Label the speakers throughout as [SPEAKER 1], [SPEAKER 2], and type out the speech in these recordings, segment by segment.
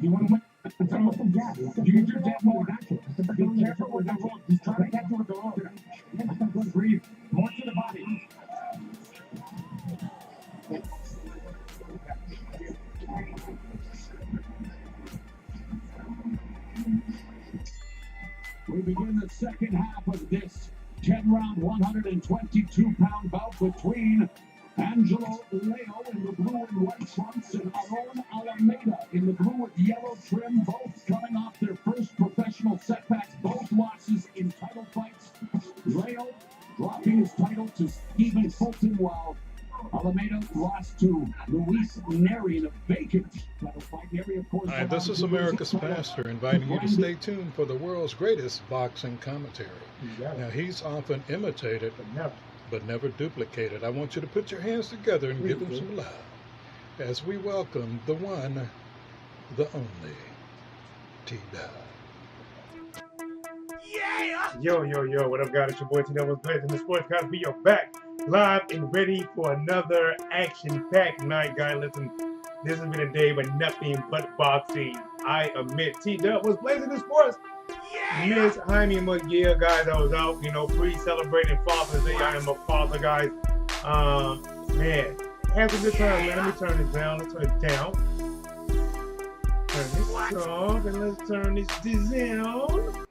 [SPEAKER 1] You want to win? You get your damn more action. Be careful with the road. He's trying to get you with the road. Breathe. More to the body. We begin the second half of this 10-round, 122-pound bout between Angelo Leo in the blue and white trunks and Aaron Alameda in the blue with yellow trim, both coming off their first professional setbacks, both losses in title fights. Leo dropping his title to Stephen Fulton, while Alameda lost to Luis Neri in a vacant title fight. Neri, of course,
[SPEAKER 2] Hi, this is America's Pastor, inviting you to stay tuned for the world's greatest boxing commentary. Now, he's often imitated, but never duplicated. I want you to put your hands together and give him some love as we welcome the one, the only, TDub.
[SPEAKER 3] Yeah! Yo, what up, guys? It's your boy TDub Whatsblazing. The Sportscast. We are back live and ready for another action-packed night, guys. Listen, this has been a day with nothing but boxing. I admit, TDub Whatsblazing the sports. Miss Jaime McGill, guys, I was out, pre-celebrating Father's Day. I am a father, guys. Man, have a good time, man. Let me turn this down. Let's turn it down. Turn this off, and let's turn this down.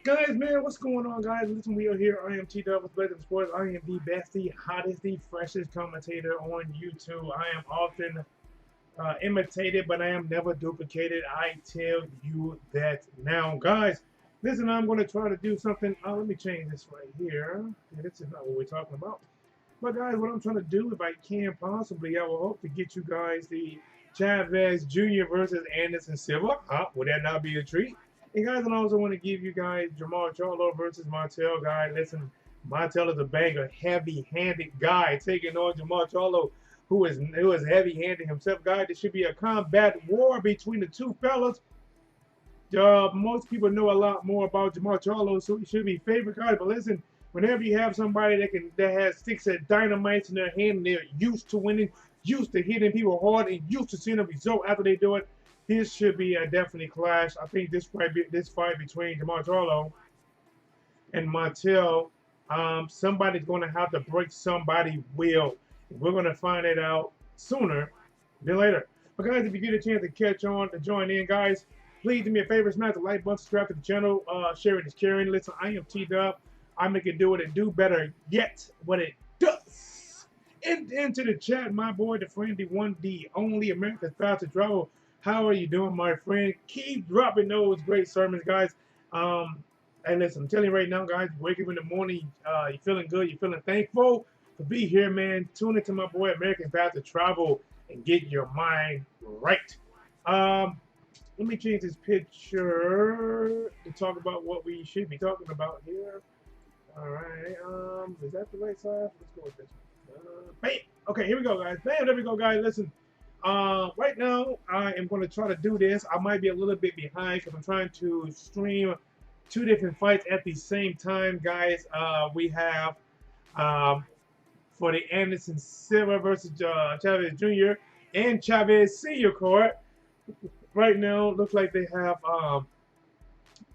[SPEAKER 3] Guys, man, what's going on, guys? Listen, we are here. I am TDub Whatsblazing Sports. I am the best, the hottest, the freshest commentator on YouTube. I am often imitated, but I am never duplicated. I tell you that now, guys. Listen, I'm going to try to do something. Let me change this right here. Yeah, this is not what we're talking about. But guys, what I'm trying to do, if I can possibly, I will hope to get you guys the Chavez Jr. versus Anderson Silva. Would that not be a treat? And guys, I also want to give you guys Jermall Charlo versus Montiel. Guys, listen, Montiel is a banger, heavy-handed guy taking on Jermall Charlo, who is heavy-handed himself. Guys, there should be a combat war between the two fellas. Most people know a lot more about Jermall Charlo, so he should be favorite, guys. But listen, whenever you have somebody that has sticks of dynamite in their hand, and they're used to winning, used to hitting people hard, and used to seeing a result after they do it, this should be a definitely clash. I think this fight between Jermall Charlo and Montiel, somebody's going to have to break somebody's will. We're going to find it out sooner than later. But guys, if you get a chance to catch on, to join in, guys, please do me a favor, smash the like button, subscribe to the channel. Sharing is caring. Listen, I am TDub. I make it do it and do better yet what it does. And into the chat, my boy, the friend, the one, the only America's fastest driver. How are you doing, my friend? Keep dropping those great sermons, guys. And listen, I'm telling you right now, guys, you wake up in the morning, you're feeling good, you're feeling thankful to be here, man. Tune into my boy American Path to Travel and get your mind right. Let me change this picture to talk about what we should be talking about here. All right. Is that the right side? Let's go with this one. Bam. Okay, here we go, guys. Bam, there we go, guys. Listen. Right now, I am going to try to do this. I might be a little bit behind because I'm trying to stream two different fights at the same time, guys. We have for the Anderson Silva versus Chavez Jr. and Chavez Sr. card. Right now, looks like they have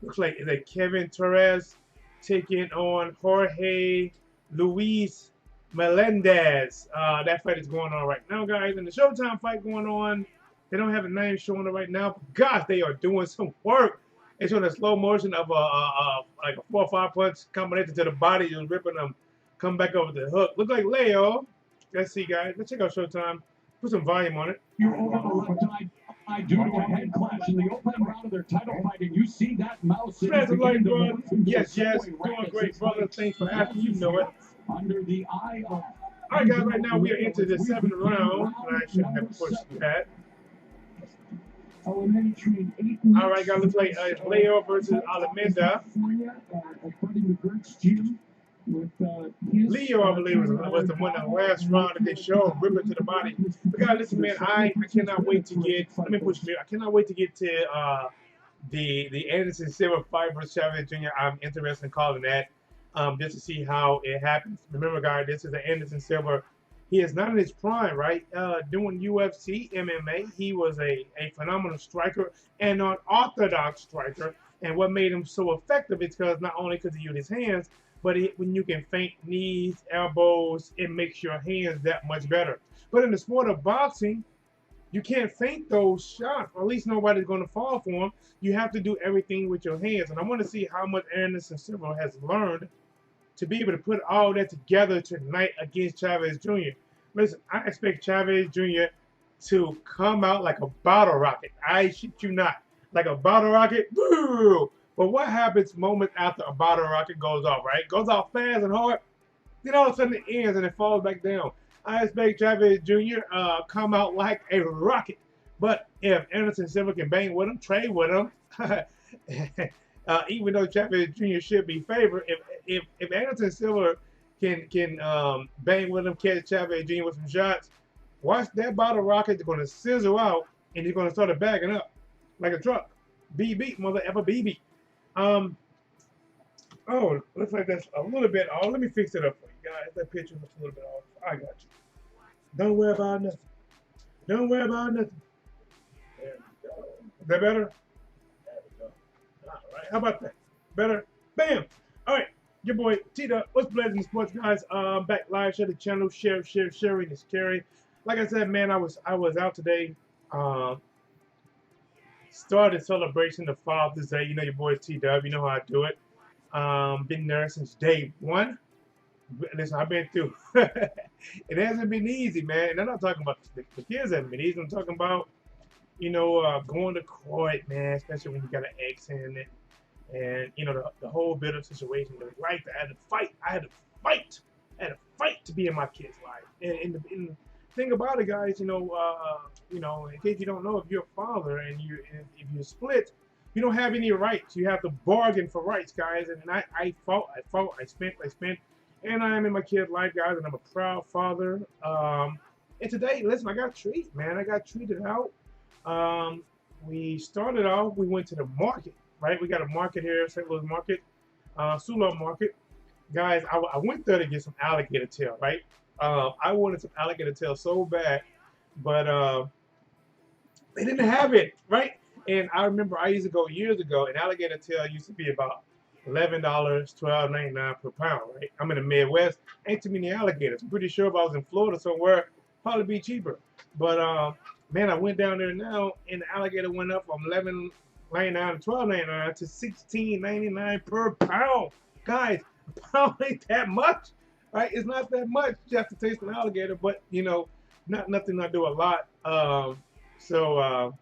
[SPEAKER 3] looks like Kevin Torres taking on Jorge Luis Melendez. That fight is going on right now, guys. And the Showtime fight going on. They don't have a name showing it right now. But gosh, they are doing some work. It's on a slow motion of like a 4 or 5 punch combination to the body, just ripping them, come back over the hook. Look like Leo. Let's see, guys. Let's check out Showtime. Put some volume on it.
[SPEAKER 1] You're over the left eye due to a head clash in the opening round of their title fight, and you see that mouse.
[SPEAKER 3] Smash the like, bro. Yes. Doing great, brother. Thanks for asking. You know it.
[SPEAKER 1] Under the eye of.
[SPEAKER 3] All right, guys. Right now we are into the 7th round. I shouldn't have pushed that. All right, guys. Let's play Leo versus Alameda. Leo, I believe, was the one in the last round that they showed, rip it to the body. But guys, listen, man, I cannot wait to get. Let me push me. I cannot wait to get to the Anderson Silva fight versus Chavez Jr. I'm interested in calling that, just to see how it happens. Remember, guys, this is the Anderson Silva. He is not in his prime, right? Doing UFC, MMA, he was a phenomenal striker and an unorthodox striker. And what made him so effective is because not only could he use his hands, but when you can feint knees, elbows, it makes your hands that much better. But in the sport of boxing, you can't feint those shots, or at least nobody's going to fall for them. You have to do everything with your hands. And I want to see how much Anderson Silva has learned to be able to put all that together tonight against Chavez Jr. Listen, I expect Chavez Jr. to come out like a bottle rocket. I shit you not. Like a bottle rocket. Woo! But what happens moments after a bottle rocket goes off, right? Goes off fast and hard. Then all of a sudden it ends and it falls back down. I expect Chavez Jr. Come out like a rocket. But if Anderson Silva can bang with him, trade with him, even though Chavez Jr. should be favored, if Anderson Silva can bang with him, catch Chavez Jr. with some shots, watch that bottle rocket. They're going to sizzle out and he's going to start backing up like a truck. BB, mother ever BB. Oh, looks like that's a little bit off. Let me fix it up for you guys. That picture looks a little bit off. I got you. Don't worry about nothing. Don't worry about nothing. There we go. Is that better? There we go. All right. How about that? Better? Bam. All right. Your boy TDub. What's Blazing Sports, guys? Back live. Share the channel. Sharing is caring. Like I said, man, I was out today. Started celebration of Father's Day. You know your boy TDub. You know how I do it. Been there since day one. Listen, I've been through. It hasn't been easy, man. And I'm not talking about the kids haven't been easy. I'm talking about, going to court, man, especially when you got an ex in it. And, the whole bitter situation. I had to fight. I had to fight to be in my kid's life. And the thing about it, guys, in case you don't know, if you're a father and if you're split, you don't have any rights. You have to bargain for rights, guys. And I fought, I spent, and I am in my kid's life, guys, and I'm a proud father. And today, listen, I got treated, man. I got treated out. We started off, we went to the market, right? We got a market here, St. Louis Market, Sula Market. Guys, I went there to get some alligator tail, right? I wanted some alligator tail so bad, but they didn't have it, right? And I remember I used to go years ago, and alligator tail used to be about $11, $12.99 per pound, right? I'm in the Midwest, ain't too many alligators. I'm pretty sure if I was in Florida somewhere, probably be cheaper. But man, I went down there now, and the alligator went up from $11.99 to $12.99 to $16.99 per pound. Guys, a pound ain't that much, right? It's not that much just to taste an alligator, but nothing I do a lot. So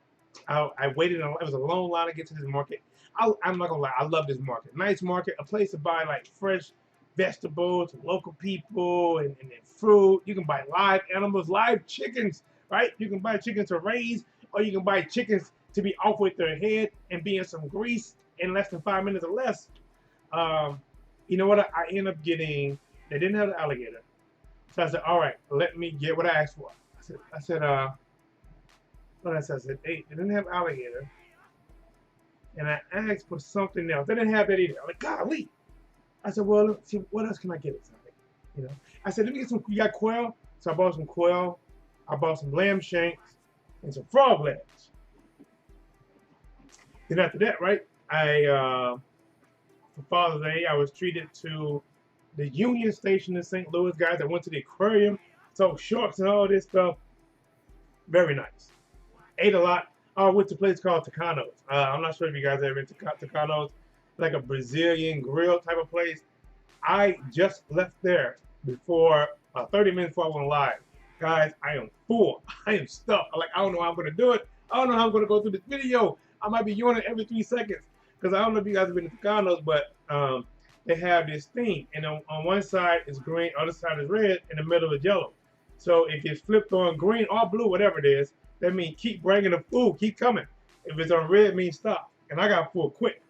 [SPEAKER 3] I waited. It was a long line to get to this market. I'm not gonna lie, I love this market. Nice market, a place to buy like fresh vegetables, local people, and fruit. You can buy live animals, live chickens, right? You can buy chickens to raise, or you can buy chickens to be off with their head and be in some grease in less than 5 minutes or less. You know what? I ended up getting. They didn't have the alligator, so I said, "All right, let me get what I asked for." I said, what I said, hey, they didn't have alligator. And I asked for something else. They didn't have that either. I'm like, golly. I said, well, let's see, what else can I get? I said, let me get some, you got quail? So I bought some quail. I bought some lamb shanks and some frog legs. Then after that, right, for Father's Day, I was treated to the Union Station in St. Louis, guys. I went to the aquarium, saw sharks and all this stuff. Very nice. Ate a lot. I went to a place called Tucano's. I'm not sure if you guys ever been to Tucano's, like a Brazilian grill type of place. I just left there before 30 minutes before I went live. Guys, I am full. I am stuffed. I don't know how I'm going to do it. I don't know how I'm going to go through this video. I might be yawning every 3 seconds because I don't know if you guys have been to Tucano's, but they have this thing. And on one side is green, other side is red, in the middle is yellow. So if it's flipped on green or blue, whatever it is, that means keep bringing the food, keep coming. If it's on red, it means stop. And I got full quick.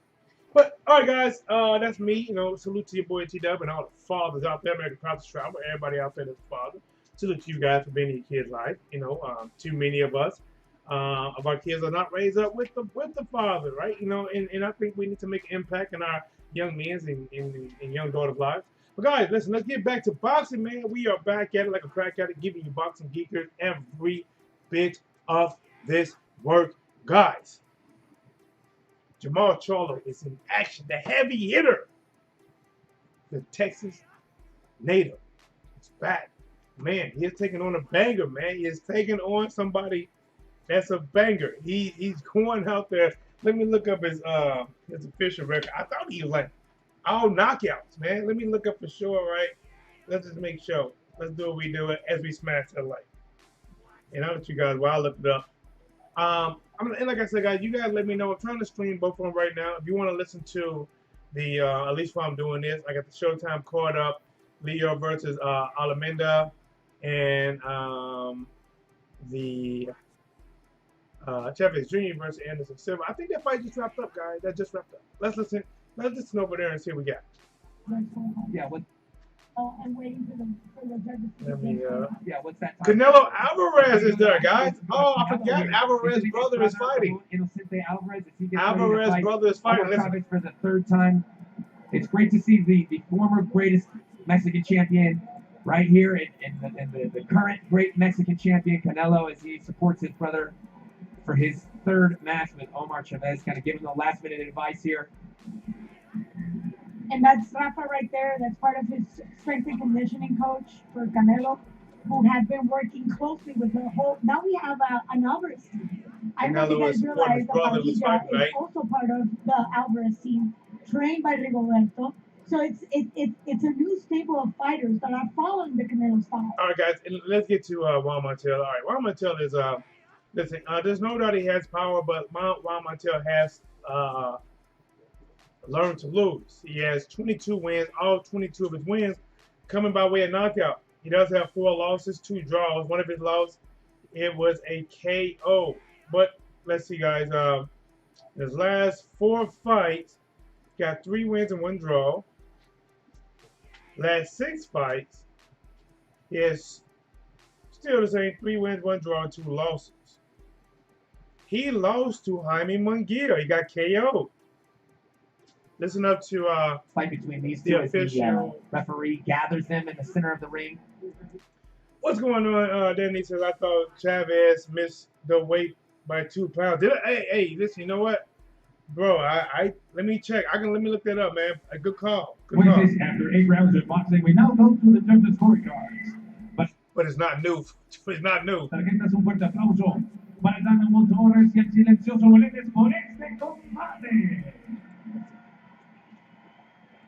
[SPEAKER 3] But all right, guys, that's me. You know, salute to your boy TDub and all the fathers out there, American Fathers Travel, everybody out there that's a father. Salute to you guys for being in your kids' life. You know, too many of us of our kids are not raised up with the father, right? You know, and I think we need to make an impact in our young men's and young daughters' lives. But guys, listen, let's get back to boxing, man. We are back at it like a crack at it, giving you boxing geekers every bit of this work, guys. Jermall Charlo is in action. The heavy hitter, the Texas native, is back. Man, he is taking on a banger, man. He is taking on somebody that's a banger. He's going out there. Let me look up his official record. I thought he was like all knockouts, man. Let me look up for sure, right? Let's just make sure. Let's do what we do as we smash that light. And I'll let you guys while I look it up. And like I said, guys, you guys let me know. I'm trying to stream both of them right now. If you want to listen to the, at least while I'm doing this, I got the Showtime card up. Leo versus Alameda and the Chavez Jr. versus Anderson Silva. I think that fight just wrapped up, guys. That just wrapped up. Let's listen. Let's listen over there and see what we got.
[SPEAKER 1] Yeah, what? I'm waiting for the judges.
[SPEAKER 3] Let me,
[SPEAKER 1] yeah, what's that?
[SPEAKER 3] Canelo Alvarez is there, guys. Oh, I forgot. Alvarez's brother is fighting. Alvarez's brother is fighting.
[SPEAKER 1] Chavez for the third time. It's great to see the former greatest Mexican champion right here, and the current great Mexican champion Canelo, as he supports his brother for his third match with Omar Chavez. Kind of giving the last minute advice here.
[SPEAKER 4] And that's Rafa right there. That's part of his strength and conditioning coach for Canelo, who had been working closely with the whole. Now we have an Alvarez team. I don't know if you guys realize that Padilla is also part of the Alvarez team, trained by Rigoberto. So it's a new stable of fighters that are following the Canelo style.
[SPEAKER 3] All right, guys, let's get to Juan Montiel. All right, Juan Montiel is listen. There's no doubt he has power, but Juan Montiel has learned to lose. He has 22 wins, all 22 of his wins coming by way of knockout. He does have 4 losses, 2 draws. One of his losses, it was a KO. But let's see, guys. His last 4 fights, got 3 wins and 1 draw. Last 6 fights, he has still the same 3 wins, 1 draw, and 2 losses. He lost to Jaime Munguia. He got KO'd. Listen up to
[SPEAKER 1] fight between these two. The referee gathers them in the center of the ring.
[SPEAKER 3] What's going on? Danny says, I thought Chavez missed the weight by 2 pounds. Did I? Hey, listen, you know what? Bro, let me check. Let me look that up, man. A good call. Good call.
[SPEAKER 1] After 8 rounds of boxing, we now go through the judges' scorecards.
[SPEAKER 3] But it's not new. It's not new.
[SPEAKER 1] Tarjetas, un fuerte aplauso para Dana Motores y el silencioso Boletes por este combate.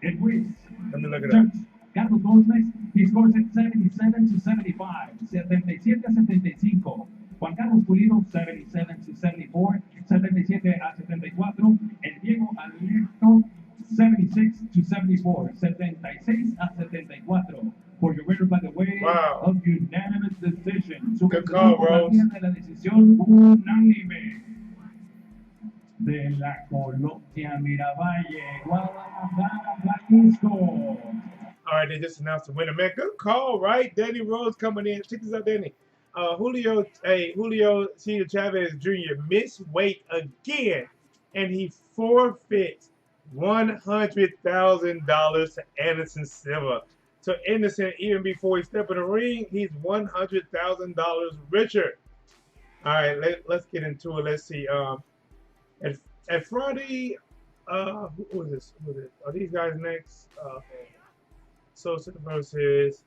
[SPEAKER 1] It wins.
[SPEAKER 3] Let me look it up.
[SPEAKER 1] Carlos Goldsmith, he scores at 77 to 75, 77 a 75. Juan Carlos Pulido, 77 to 74, 77 a 74. El Diego Alberto, 76 to 74, 76 a 74. For your winner, by the way, of unanimous decision.
[SPEAKER 3] Good call, Rose.
[SPEAKER 1] De la decisión unánime de la Colombia Miravalle, Guadalajara, Jalisco.
[SPEAKER 3] All right, they just announced the winner, man. Good call, right? Danny Rose coming in. Check this out, Danny. Julio Cesar Chavez Jr. missed weight again, and he forfeits $100,000 to Anderson Silva. So Anderson, even before he stepped in the ring, he's $100,000 richer. All right, let's get into it. Let's see. At Friday, who is this? Who is it? Are these guys next? Sosa versus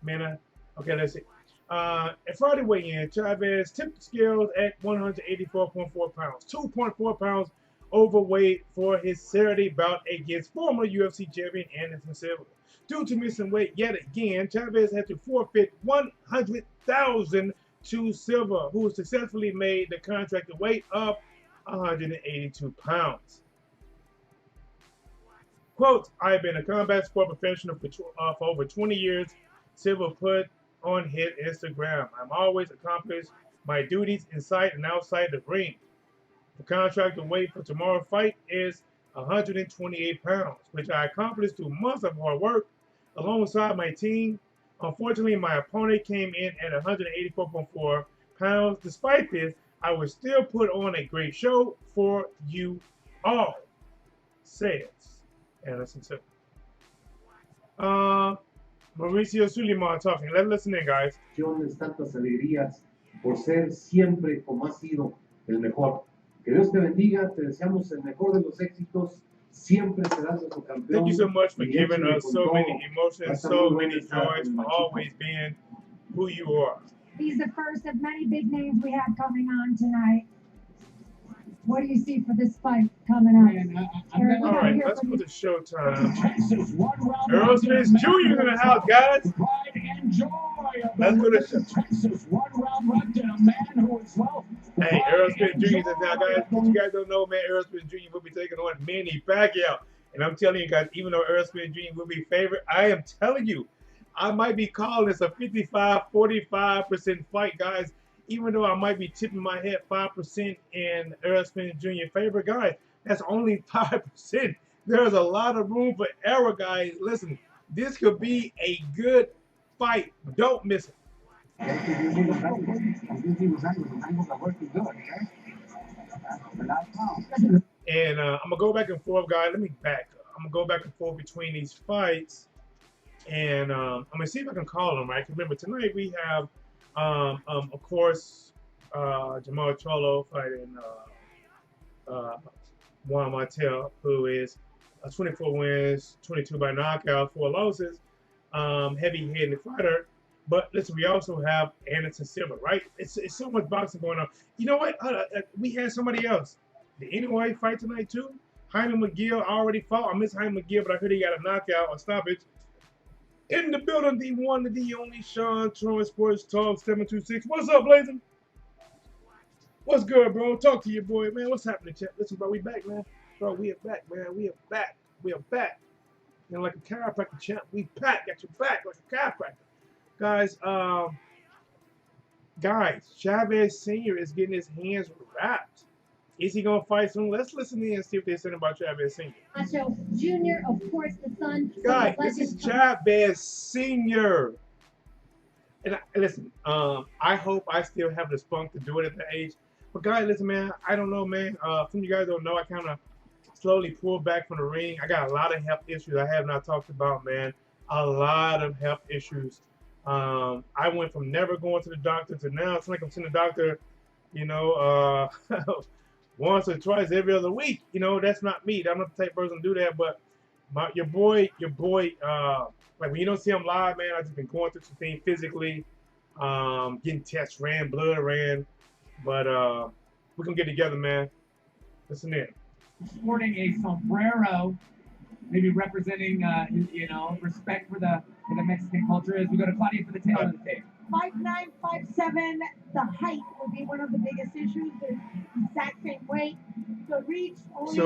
[SPEAKER 3] Mena. Okay, let's see. At Friday weigh-in, Chavez tipped the scales at 184.4 pounds, 2.4 pounds overweight for his Saturday bout against former UFC champion Anderson Silva. Due to missing weight yet again, Chavez had to forfeit $100,000 to Silva, who successfully made the contracted weight of 182 pounds. Quote, I have been a combat sport professional for over 20 years, Silva put on his Instagram. I'm always accomplished my duties inside and outside the ring. The contracted weight for tomorrow's fight is 128 pounds, which I accomplished through months of hard work alongside my team. Unfortunately, my opponent came in at 184.4 pounds. Despite this, I will still put on a great show for you all, says Anderson Silva. Mauricio Suleiman talking. Let's listen in, guys.
[SPEAKER 5] Tantas alegrías por ser siempre como ha sido el mejor. Que Dios te bendiga, te deseamos el mejor de los éxitos. Siempre serás nuestro campeón.
[SPEAKER 3] Thank you so much for giving us so many emotions, so many joys, for always being who you are.
[SPEAKER 4] He's the first of many big names we have coming on tonight. What do you see for this fight coming up?
[SPEAKER 3] All right, let's go to Showtime. Errol Spence Jr. in the house, guys. Let's go to Hey, Errol Spence Jr. is now, guys. If you guys don't know, man, Errol Spence Jr. will be taking on Manny Pacquiao. And I'm telling you guys, even though Errol Spence Jr. will be favored, I am telling you, I might be calling this a 55-45% fight, guys. Even though I might be tipping my head 5% in Errol Spence Jr. favor, guys, that's only 5%. There's a lot of room for error, guys. Listen, this could be a good fight. Don't miss it. And I'm going to go back and forth, guys. Let me back up. I'm going to go back and forth between these fights. And I'm going to see if I can call them, right? Remember, tonight we have, of course, Jermall Charlo fighting Juan Montiel, who is 24 wins, 22 by knockout, 4 losses, heavy-handed fighter. But listen, we also have Anderson Silva, right? It's so much boxing going on. You know what? We had somebody else. Did anyone fight tonight too? Jaime McGill already fought. I miss Jaime McGill, but I heard he got a knockout or stoppage. In the building, the one, the only Sean Troy Sports Talk 726. What's up, Blazing? What's good, bro? Talk to your boy, man. What's happening, chat? Listen, bro, we back, man. Bro, we are back, man. We are back. We are back. You know, like a chiropractor, champ. We back. Got your back like a chiropractor. Guys, Chavez Sr. is getting his hands wrapped. Is he gonna fight soon? Let's listen in and see what they're saying about Chavez Sr.
[SPEAKER 4] Jr., of course, the son.
[SPEAKER 3] Guys, this is Chavez Sr. And listen, I hope I still have the spunk to do it at the age. But guys, listen, man, I don't know, man. Some of you guys don't know, I kind of slowly pulled back from the ring. I got a lot of health issues I have not talked about, man. A lot of health issues. I went from never going to the doctor to now it's like I'm seeing the doctor, you know, once or twice every other week. You know, that's not me. I'm not the type of person to do that. But your boy, like when you don't see him live, man, I've just been going through some things physically, getting tests ran, blood ran. But we're going to get together, man. Listen in.
[SPEAKER 6] Sporting a sombrero, maybe representing, you know, respect for the Mexican culture. As we go to Claudia for the tail of the tape.
[SPEAKER 4] 5'9", 5'7", the height would be one of the biggest issues. The exact same weight, the reach only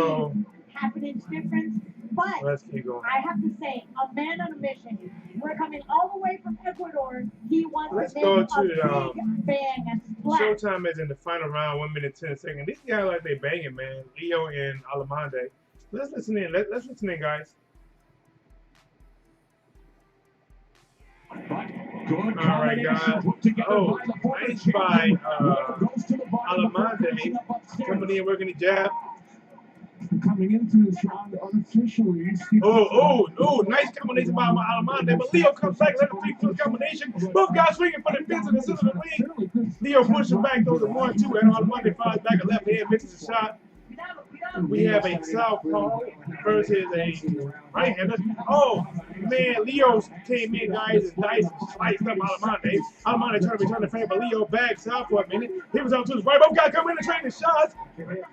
[SPEAKER 4] half an inch difference. But
[SPEAKER 3] let's keep going.
[SPEAKER 4] I have to say, a man on a mission. We're coming all the way from Ecuador. He wants to
[SPEAKER 3] go
[SPEAKER 4] make
[SPEAKER 3] to
[SPEAKER 4] a big bang, a splash.
[SPEAKER 3] Showtime is in the final round, 1 minute 10 seconds. These guys like they banging, man. Leo and Alameda. Let's listen in. Let's listen in, guys.
[SPEAKER 1] Good
[SPEAKER 3] all right, guys. Oh, nice by Alameda. Coming in, working the jab.
[SPEAKER 1] Coming into this round unofficially.
[SPEAKER 3] Nice combination by Alameda. But Leo comes back, let him free for the combination. Both guys swinging for the fence in the center of the ring. Leo pushing back, throws a 1-2, and Alameda fires back a left hand, misses a shot. We have a southpaw versus a right-hander. Oh, man, Leo came in, guys, and diced and sliced up Alameda. Alameda trying to return the favor, but Leo backs out for a minute. He was on to his right. Both guys come in and trade the shots.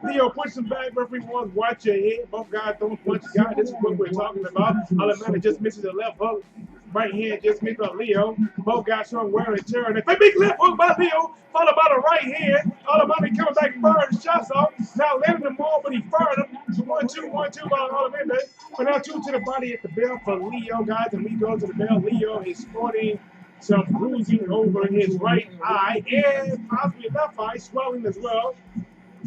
[SPEAKER 3] Leo pushes him back. Referee wants watch your head. Both guys don't punch a guy. This is what we're talking about. Alameda just misses a left hook. Right hand just missed on Leo. Both guys showing wear and tear. And a big left hook by Leo, followed by the right hand. Alameda coming back, firing the shots off. Now landing them all, but he fired them. 1-2, 1-2 by Alameda. But now 2 to the body at the bell for Leo, guys. And we go to the bell. Leo is sporting some bruising over his right eye and possibly left eye, swelling as well.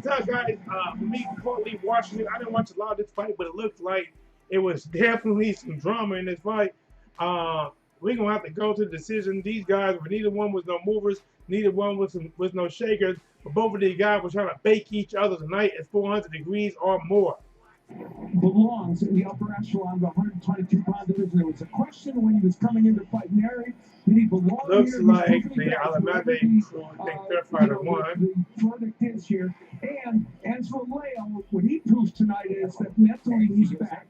[SPEAKER 3] So, guys, for me, partly watching it, I didn't watch a lot of this fight, but it looked like it was definitely some drama in this fight. We're gonna have to go to the decision. These guys, neither one was no movers, neither one was no shakers, but both of these guys were trying to bake each other tonight at 400 degrees or more.
[SPEAKER 1] Belongs in the upper echelon of the 122-pound division. There was a question when he was coming into fight Mary. Did he belong
[SPEAKER 3] Looks
[SPEAKER 1] here?
[SPEAKER 3] like the Alameda Fight their fighter won.
[SPEAKER 1] The verdict is here. And Angelo Leo, what he proves tonight is that mentally he's back.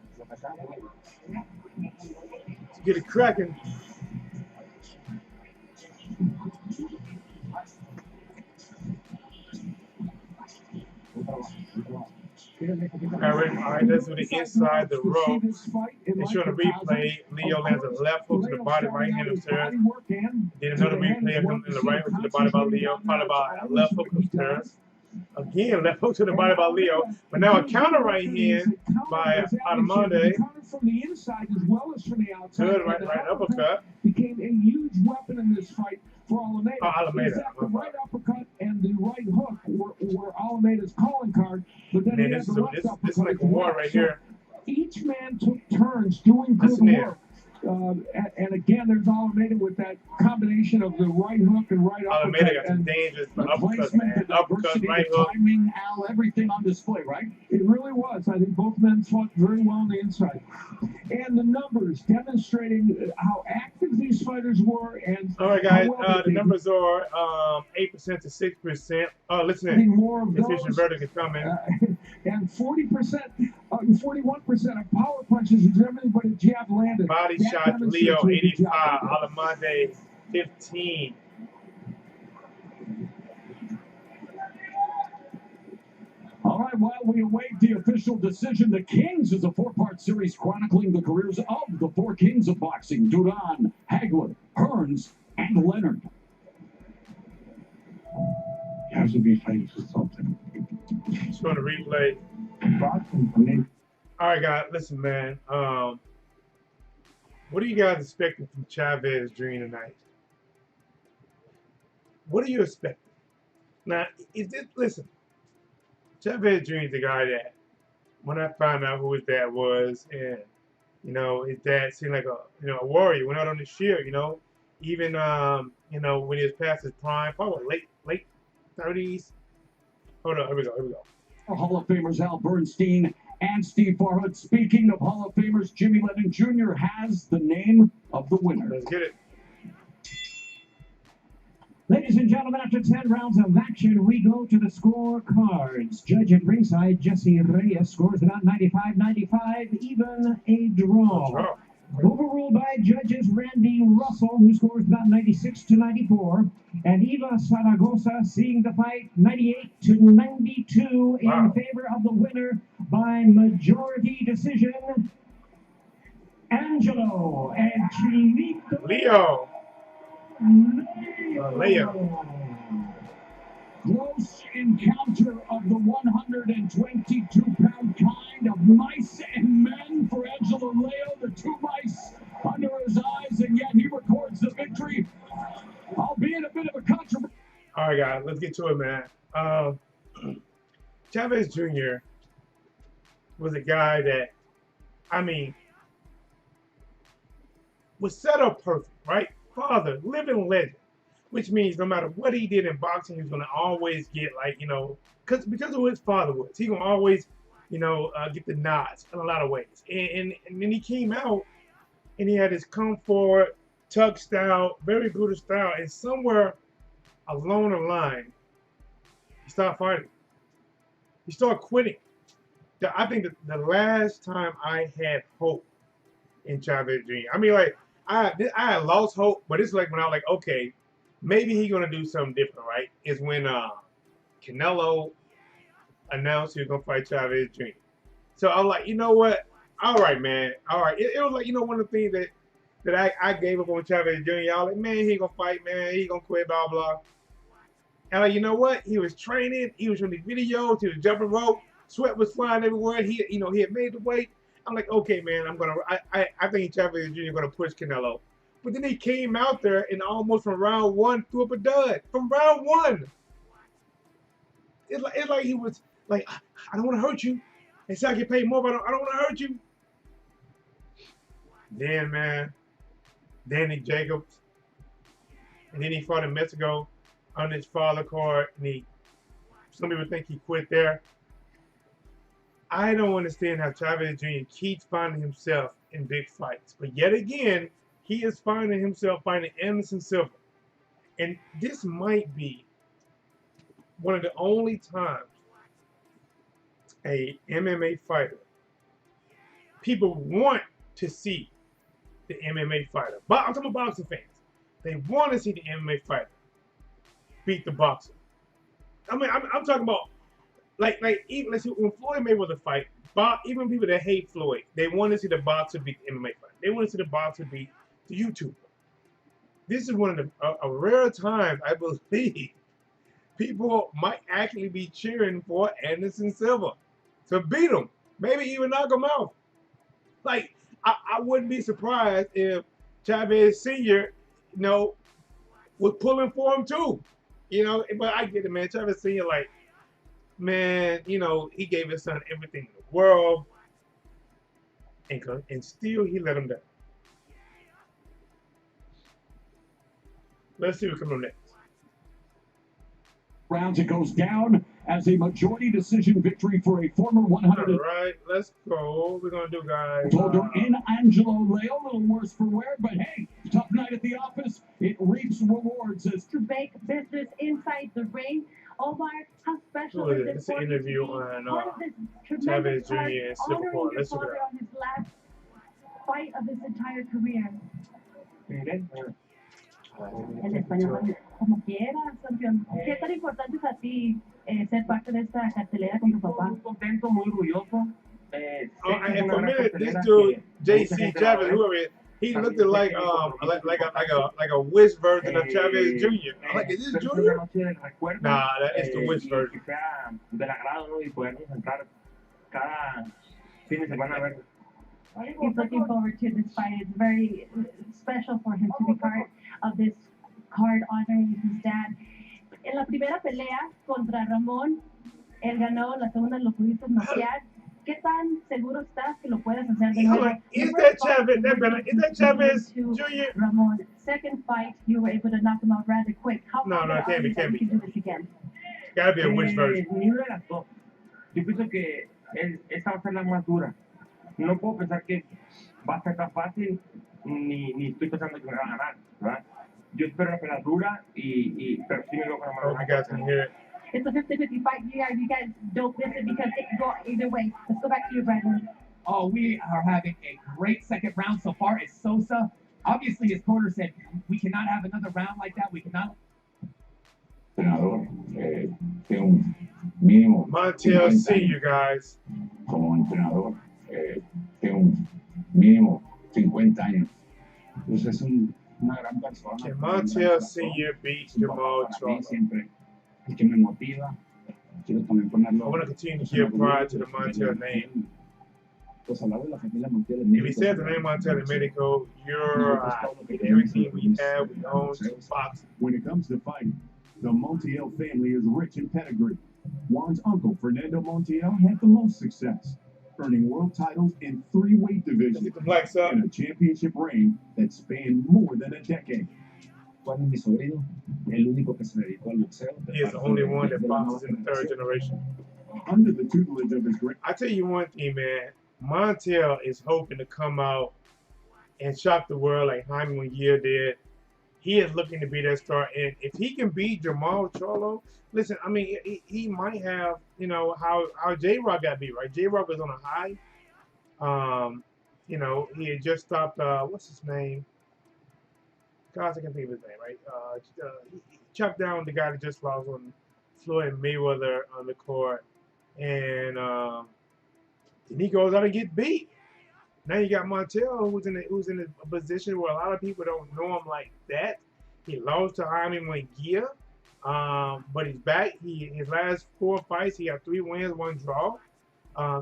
[SPEAKER 3] Get it cracking. All right, that's with the inside the rope. They showing a replay. Leo lands a left hook to the body, right hand upstairs. Then another replay of him in the right hook to the body by Leo, followed by a left hook upstairs. Again, left hook to the body by Leo, but now a counter right hand by Alameda.
[SPEAKER 1] From the inside as well as from the outside.
[SPEAKER 3] Good right uppercut.
[SPEAKER 1] Became a huge weapon in this fight for Alameda.
[SPEAKER 3] Alameda.
[SPEAKER 1] The right uppercut and the right hook were Alameda's calling card, but then he had the left uppercut.
[SPEAKER 3] This is like a war right here.
[SPEAKER 1] Each man took turns doing good work. And again, there's Alameda with that combination of the right hook and right uppercut.
[SPEAKER 3] Alameda got some dangerous uppercuts, man. Uppercut, right hook.
[SPEAKER 1] Timing, Al, everything on display, right? It really was. I think both men fought very well on the inside. And the numbers demonstrating how active these fighters were. And
[SPEAKER 3] all right, guys, the numbers are 8% to 6%. Listen in.
[SPEAKER 1] More of
[SPEAKER 3] the official verdict is coming.
[SPEAKER 1] And 40%, 41% of power punches is everything but a jab landed.
[SPEAKER 3] Body shot, Leo 85, Alameda 15.
[SPEAKER 1] All right, while we await the official decision, The Kings is a four-part series chronicling the careers of the four kings of boxing: Duran, Hagler, Hearns, and Leonard. He has to be fighting for something.
[SPEAKER 3] Just going to replay. All right, guys, listen, man. What are you guys expecting from Chavez Jr. tonight? What are you expecting? Now, listen, Chavez Jr. is the guy that, when I found out who his dad was, and, you know, his dad seemed like a warrior, went out on the shield, you know, even, you know, when he was past his prime, probably late 30s. Hold on, here we go.
[SPEAKER 1] Hall of Famers Al Bernstein and Steve Farhood. Speaking of Hall of Famers, Jimmy Lennon Jr. has the name of the winner.
[SPEAKER 3] Let's get it.
[SPEAKER 7] Ladies and gentlemen, after 10 rounds of action, we go to the scorecards. Judge at ringside, Jesse Reyes, scores it on 95-95, even a draw. Overruled by judges Randy Russell, who scores about 96-94, and Eva Zaragoza seeing the fight 98-92 in favor of the winner by majority decision, Angelo and Chilito
[SPEAKER 3] Leo.
[SPEAKER 1] Close encounter of the 122-pound kind of mice and men for Angelo Leo. The two mice under his eyes, and yet he records the victory, albeit a bit of a controversy.
[SPEAKER 3] All right, guys, let's get to it, man. Chavez Jr. was a guy that, I mean, was set up perfect, right? Father, living legend, which means no matter what he did in boxing, he's gonna always get, like, you know, because of who his father was, he gonna always, you know, get the nods in a lot of ways. And then he came out and he had his come forward, tug style, very brutal style, and somewhere along the line, he started fighting. He started quitting. I think that the last time I had hope in Chavez Jr., I mean, like, I had lost hope, but it's like when I was like, okay, maybe he's gonna do something different, right? Is when Canelo announced he was gonna fight Chavez Jr. So I was like, you know what? All right, man. All right. It was like, you know, one of the things that I gave up on Chavez Jr. Y'all like, man, he ain't gonna fight, man. He gonna quit, blah blah. And like, you know what? He was training. He was showing the videos. He was jumping rope. Sweat was flying everywhere. He had made the weight. I'm like, okay, man, I think Chavez Jr. is gonna push Canelo. But then he came out there and almost from round one threw up a dud. From round one. it's like he was like, I don't want to hurt you. They said I get paid more, but I don't want to hurt you. Then, man, Danny Jacobs. And then he fought in Mexico on his father card. And some people think he quit there. I don't understand how Chavez Jr. keeps finding himself in big fights. But yet again, he is finding himself fighting Anderson Silva. And this might be one of the only times a MMA fighter people want to see the MMA fighter. But I'm talking about boxing fans. They want to see the MMA fighter beat the boxer. I mean, I'm talking about like even let's see, when Floyd Mayweather fight, even people that hate Floyd, they want to see the boxer beat the MMA fighter. They want to see the boxer beat the YouTuber. This is one of a rare times I believe people might actually be cheering for Anderson Silva to beat him, maybe even knock him out. Like I wouldn't be surprised if Chavez Sr. Was pulling for him too. But I get it, man. Chavez Sr. like, man, he gave his son everything in the world, and still he let him down. Let's see what's coming up next.
[SPEAKER 1] Rounds, it goes down as a majority decision victory for a former 100.
[SPEAKER 3] All right, let's go. What we're gonna do, guys?
[SPEAKER 1] In Angelo Leo, a little worse for wear, but hey, tough night at the office. It reaps rewards as
[SPEAKER 4] to make business inside the ring. Omar, how special is
[SPEAKER 3] this? It's an interview on Chavez Jr. and Silva. Let's look at it.
[SPEAKER 4] On his last fight of his entire career. El español, como quieras, campeón. ¿Qué tan importante es a ti ser parte de esta cartelera con tu papá?
[SPEAKER 8] Muy contento, muy orgulloso.
[SPEAKER 3] And for a minute, this dude, JC Chavez, whoever it is, he looked like a Wish version of Chavez Jr. I'm like, is this Junior? Nah, that is the Wish version.
[SPEAKER 8] Del agrado, ¿no? Y podernos entrar cada fin de semana a ver.
[SPEAKER 4] He's looking forward to this fight. It's very special for him to be part of this card honoring his dad. En la primera pelea contra Ramón, él ganó, la segunda lo pudiste noquear. ¿Qué tan seguro estás que lo puedes hacer de nuevo?
[SPEAKER 3] Is that Chavez Jr.?
[SPEAKER 4] Ramón, second fight, you were able to knock him out rather quick. How
[SPEAKER 3] No, it can't be.
[SPEAKER 4] You can do this again?
[SPEAKER 3] Gotta be a Wish version.
[SPEAKER 8] Ni una de las dos. Yo pienso que esta va a ser la más dura. No puedo pensar que va a ser tan fácil, ni estoy pensando que me va a ganar, ¿verdad? Yo espero una pelea dura, pero sí me veo con la mano.
[SPEAKER 3] I hope you guys can hear it.
[SPEAKER 4] It's a 50-50 fight. You guys don't miss it because it can go either way. Let's go back to you, Brandon.
[SPEAKER 6] Oh, we are having a great second round so far. It's Sosa. Obviously, his corner said, we cannot have another round like that. We cannot.
[SPEAKER 1] Entrenador, tengo mínimo.
[SPEAKER 3] Montiel Sr., guys.
[SPEAKER 1] Como entrenador, tengo mínimo 50 años. Entonces es una gran persona.
[SPEAKER 3] Can Montiel Sr. beat Jermall Charlo?
[SPEAKER 1] Siempre el que me motiva. Quiero también ponerlo.
[SPEAKER 3] I want to continue to give pride to the Montiel name.
[SPEAKER 1] Pues hablar de la familia Montiel
[SPEAKER 3] If he says the name Montiel in Mexico, you're everything we have, we own, boxing.
[SPEAKER 9] When it comes to fighting, the Montiel family is rich in pedigree. Juan's uncle, Fernando Montiel, had the most success, earning world titles in 3 weight divisions and a championship reign that spanned more than a decade.
[SPEAKER 8] Juan es mi sobrino, el único que se dedicó al boxeo.
[SPEAKER 3] He is the only one that boxes in the 3rd generation.
[SPEAKER 9] Under the tutelage of his great...
[SPEAKER 3] I tell you one thing, man. Montiel is hoping to come out and shock the world like Jaime Munguia did. He is looking to be that star, and if he can beat Jermall Charlo, listen, I mean, he might have, how J-Rock got beat, right? J-Rock was on a high. He had just stopped, what's his name? Gosh, I can't think of his name, right? He chopped down the guy that just lost on Floyd Mayweather on the court, and then he goes out and gets beat. Now you got Montiel, who's in a position where a lot of people don't know him like that. He lost to Jaime Munguia, but he's back. His last 4 fights, he got 3 wins, 1 draw,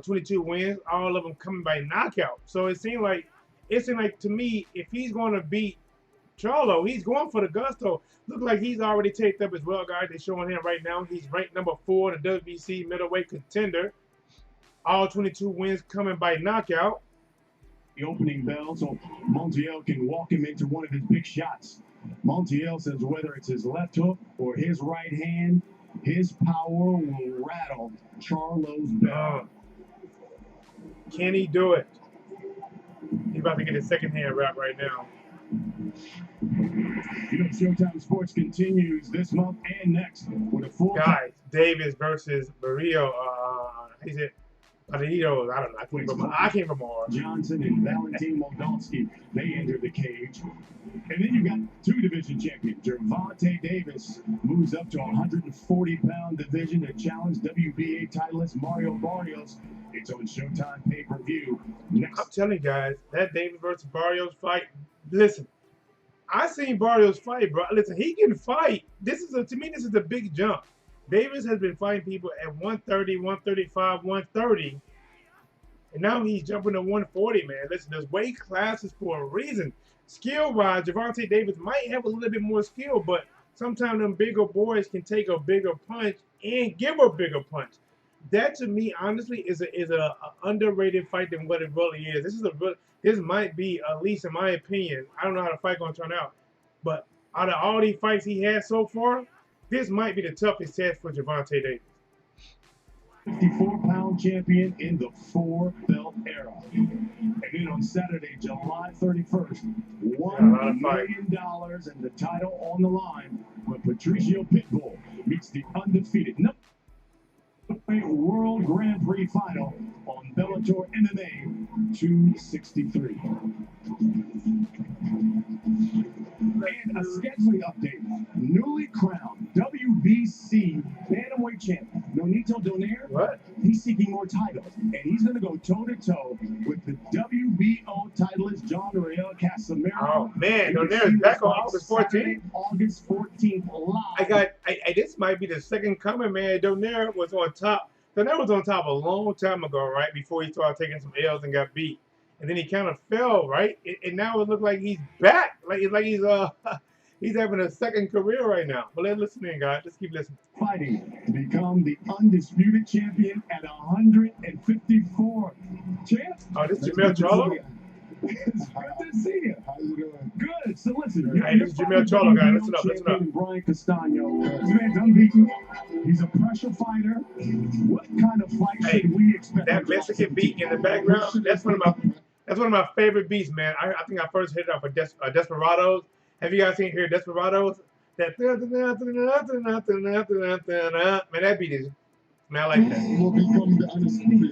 [SPEAKER 3] 22 wins, all of them coming by knockout. So it seemed like to me, if he's going to beat Charlo, he's going for the gusto. Look like he's already taped up as well, guys. They're showing him right now. He's ranked number 4 in the WBC middleweight contender. All 22 wins coming by knockout.
[SPEAKER 9] The opening bell so Montiel can walk him into one of his big shots. Montiel says whether it's his left hook or his right hand, his power will rattle Charlo's bell.
[SPEAKER 3] Can he do it? He's about to get his second hand wrap right now.
[SPEAKER 9] Showtime Sports continues this month and next with a full
[SPEAKER 3] guys. Davis versus Barrio. He's it. Barrio. I don't know. I came from
[SPEAKER 9] Johnson and Valentin Moldavsky. They entered the cage. And then you got 2 division champions. Gervonta Davis moves up to 140-pound division to challenge WBA titleist Mario Barrios. It's on Showtime pay-per-view next.
[SPEAKER 3] I'm telling you guys, that Davis versus Barrios fight. Listen, I seen Barrios fight, bro. Listen, he can fight. To me, this is a big jump. Davis has been fighting people at 130, 135, 130. And now he's jumping to 140, man. Listen, there's weight classes for a reason. Skill-wise, Gervonta Davis might have a little bit more skill, but sometimes them bigger boys can take a bigger punch and give a bigger punch. That, to me, honestly, is a underrated fight than what it really is. This might be, at least in my opinion, I don't know how the fight going to turn out, but out of all these fights he has so far, this might be the toughest test for Gervonta Davis.
[SPEAKER 9] 54-pound champion in the 4-belt era. And then on Saturday, July 31st, $1 million and the title on the line when Patricio Pitbull meets the undefeated World Grand Prix final on Bellator MMA 263. And a scheduling update. Newly crowned WBC bantamweight champion Nonito Donaire.
[SPEAKER 3] What?
[SPEAKER 9] He's seeking more titles, and he's going to go toe-to-toe with the WBO titleist John Real Casimiro.
[SPEAKER 3] Oh, man. Donaire's back on August 14th.
[SPEAKER 9] August 14th live.
[SPEAKER 3] This might be the second coming, man. Donaire was on top. Donaire was on top a long time ago, right? Before he started taking some L's and got beat. And then he kind of fell, right? And now it looks like he's back. Like he's having a second career right now. But let's listen in, guys. Let's keep listening.
[SPEAKER 9] Fighting to become the undisputed champion at 154. Champ?
[SPEAKER 3] Oh, this is Jermall Charlo?
[SPEAKER 9] It's good to see you. How you doing? Good. So listen.
[SPEAKER 3] Hey, this is Jermall Charlo, guys. Listen up. Listen up.
[SPEAKER 9] Brian Castano. This man's unbeaten. He's a pressure fighter. What kind of fight should we expect?
[SPEAKER 3] That Mexican beat in the background, that's one of my favorite beats, man. I think I first hit it off of Desperados. Have you guys seen here Desperados? That man, that beat is, man, I like that.
[SPEAKER 10] Will become the undisputed.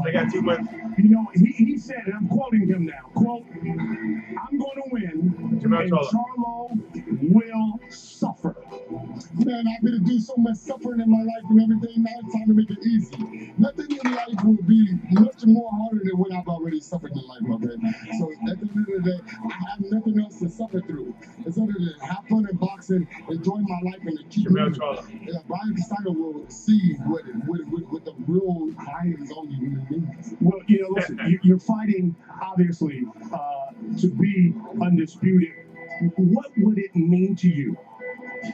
[SPEAKER 3] They got too much.
[SPEAKER 9] You know, he said, and I'm quoting him now, quote, I'm going to win,
[SPEAKER 3] Jermall
[SPEAKER 9] and
[SPEAKER 3] Charlo.
[SPEAKER 9] Charlo will suffer.
[SPEAKER 10] Man, I've been to do so much suffering in my life and everything. Now it's time to make it easy. Nothing in life will be much more harder than what I've already suffered in life, okay? So at the end of the day, I have nothing else to suffer through. It's other than have fun in boxing, enjoy my life, and to keep
[SPEAKER 3] Jermall
[SPEAKER 10] moving.
[SPEAKER 3] Charlo.
[SPEAKER 10] Yeah, Brian Castano will see what the real fight is only means.
[SPEAKER 9] Well, you know, listen, you're fighting, obviously, to be undisputed. What would it mean to you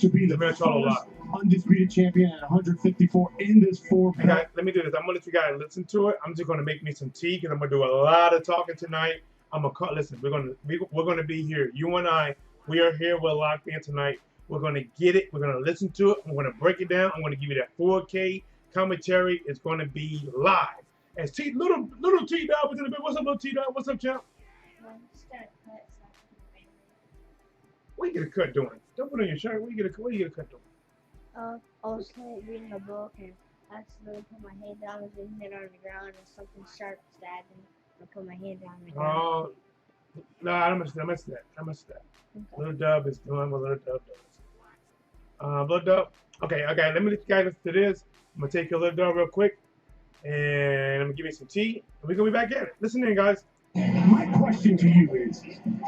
[SPEAKER 9] to be the first undisputed champion at 154 in this 4-belt?
[SPEAKER 3] Hey guys, let me do this. I'm gonna let you guys listen to it. I'm just gonna make me some tea because I'm gonna do a lot of talking tonight. Listen. We're gonna be here. You and I, we are here. We're locked in tonight. We're gonna get it. We're gonna listen to it. I'm gonna break it down. I'm gonna give you that 4K commentary. It's gonna be live. As little TDub is in the bit. What's up, little TDub? What's up, champ? What you get a cut doing? Don't put on your shirt. What you get a cut doing?
[SPEAKER 11] I was like reading a book and I accidentally put my head down and then hit on the ground and something sharp stabbed me. I put my head down on the ground.
[SPEAKER 3] Oh, no, I missed that. Okay. Little Dub is doing what Little Dub does. Little Dub. Okay. Let me let you guys listen to this. I'm gonna take your Little Dub real quick, and I'm gonna give you some tea, and we're gonna be back at it. Listen in, guys.
[SPEAKER 9] My question to you is,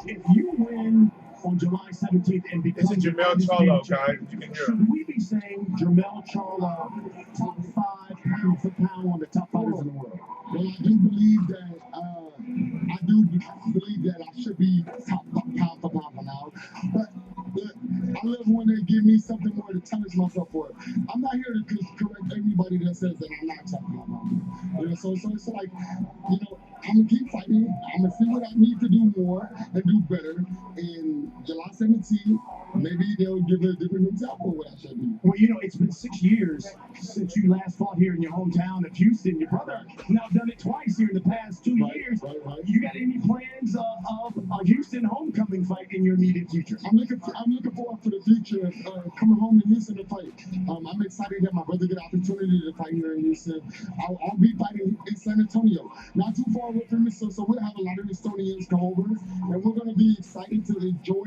[SPEAKER 9] if you win on July 17th and become
[SPEAKER 3] this is Jermall Charlo, guys. You can hear
[SPEAKER 9] should we be saying Jermall Charlo top 5 pound for pound, one of the top fighters in the world?
[SPEAKER 10] Well, I do believe that I do believe that I should be top pound for pound for now. But look, I love when they give me something more to challenge myself for. I'm not here to just correct anybody that says that I'm not top pound. You know, so it's like, you know, I'm gonna keep fighting. I'm gonna see what I need to do more and do better. In July 17th, maybe they'll give a different example of what I should do.
[SPEAKER 9] Well, you know, it's been 6 years since you last fought here in your hometown of Houston. Your brother now done it twice here in the past 2 years. Right. You got any plans of a Houston homecoming fight in your immediate future?
[SPEAKER 10] I'm looking forward for the future of coming home to Houston to fight. I'm excited that my brother get an opportunity to fight here in Houston. I'll be fighting in San Antonio, not too far away from me, so we'll have a lot of Estonians come over, and we're going to be excited to enjoy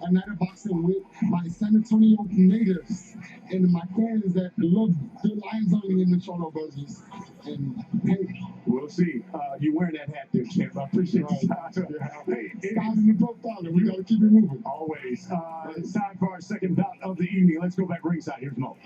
[SPEAKER 10] a night of boxing with my San Antonio natives and my fans that love the Lions Only in the Charlo Brothers. And hey,
[SPEAKER 9] we'll see. You wearing that hat there, champ. I appreciate it.
[SPEAKER 10] Hey, Styles in the profile, and we got to keep it moving.
[SPEAKER 9] Always. It's time for our second bout of the evening. Let's go back ringside. Here's Mo.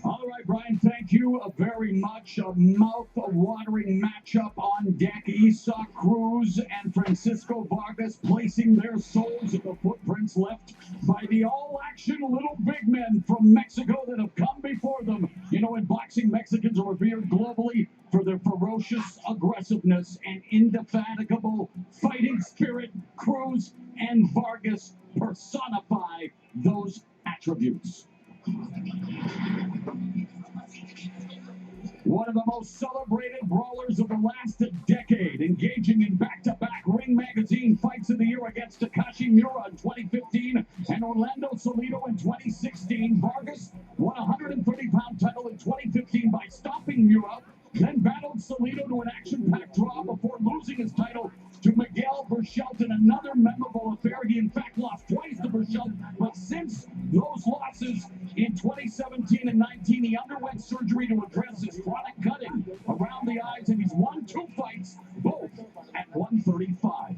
[SPEAKER 1] All right, Brian, thank you very much. A mouth-watering matchup on deck. Isa Cruz and Francisco Vargas placing their souls in the footprints left by the all-action little big men from Mexico that have come before them. You know, in boxing, Mexicans are revered globally for their ferocious aggressiveness and indefatigable fighting spirit. Cruz and Vargas personify those attributes. One of the most celebrated brawlers of the last decade, engaging in back-to-back Ring Magazine fights of the year against Takashi Miura in 2015 and Orlando Salido in 2016. Vargas won a 130-pound title in 2015 by stopping Miura, then battled Salido to an action-packed draw before losing his title to Miguel Berchelt in another memorable affair. He, in fact, lost twice to Berchelt, but since those losses in 2017 and 19, he underwent surgery to address his chronic cutting around the eyes, and he's won 2 fights, both at 135.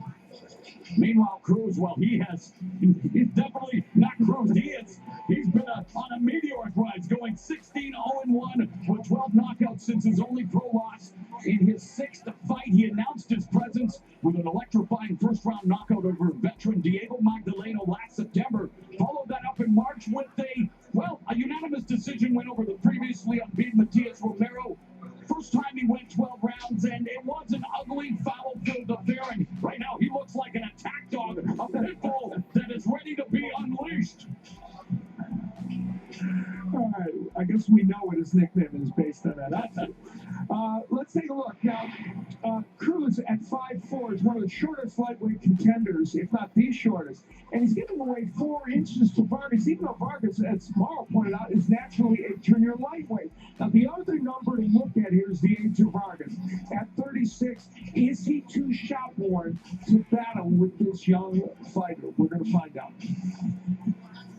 [SPEAKER 1] Meanwhile, Cruz, well, he's definitely not Cruz. He's been on a meteoric rise, going 16-0-1 with 12 knockouts since his only pro loss. In his 6th fight, he announced his presence with an electrifying first-round knockout over veteran Diego Magdaleno last September. Followed that up in March with a unanimous decision win over the previously unbeaten Matias Romero. First time he went 12 rounds, and it was an ugly, foul-filled affair. And right now, he looks like an attack dog, a pit bull that is ready to be unleashed.
[SPEAKER 7] All right, I guess we know what his nickname is based on that. Let's take a look. Now, Cruz at 5'4" is one of the shortest lightweight contenders, if not the shortest. And he's giving away 4 inches to Vargas, even though Vargas, as Morrow pointed out, is naturally a junior lightweight. Now, the other number to look at here is the age of Vargas. At 36, is he too shot-worn to battle with this young fighter? We're going to find out.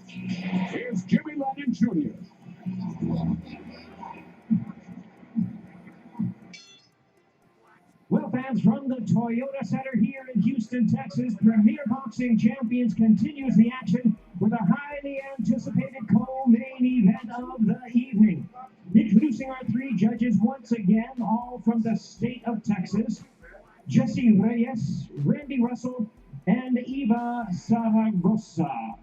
[SPEAKER 1] Here's Jimmy Lennon Jr.
[SPEAKER 7] Well, fans, from the Toyota Center here in Houston, Texas, Premier Boxing Champions continues the action with a highly anticipated co-main event of the evening. Introducing our 3 judges once again, all from the state of Texas: Jesse Reyes, Randy Russell, and Eva Zaragoza.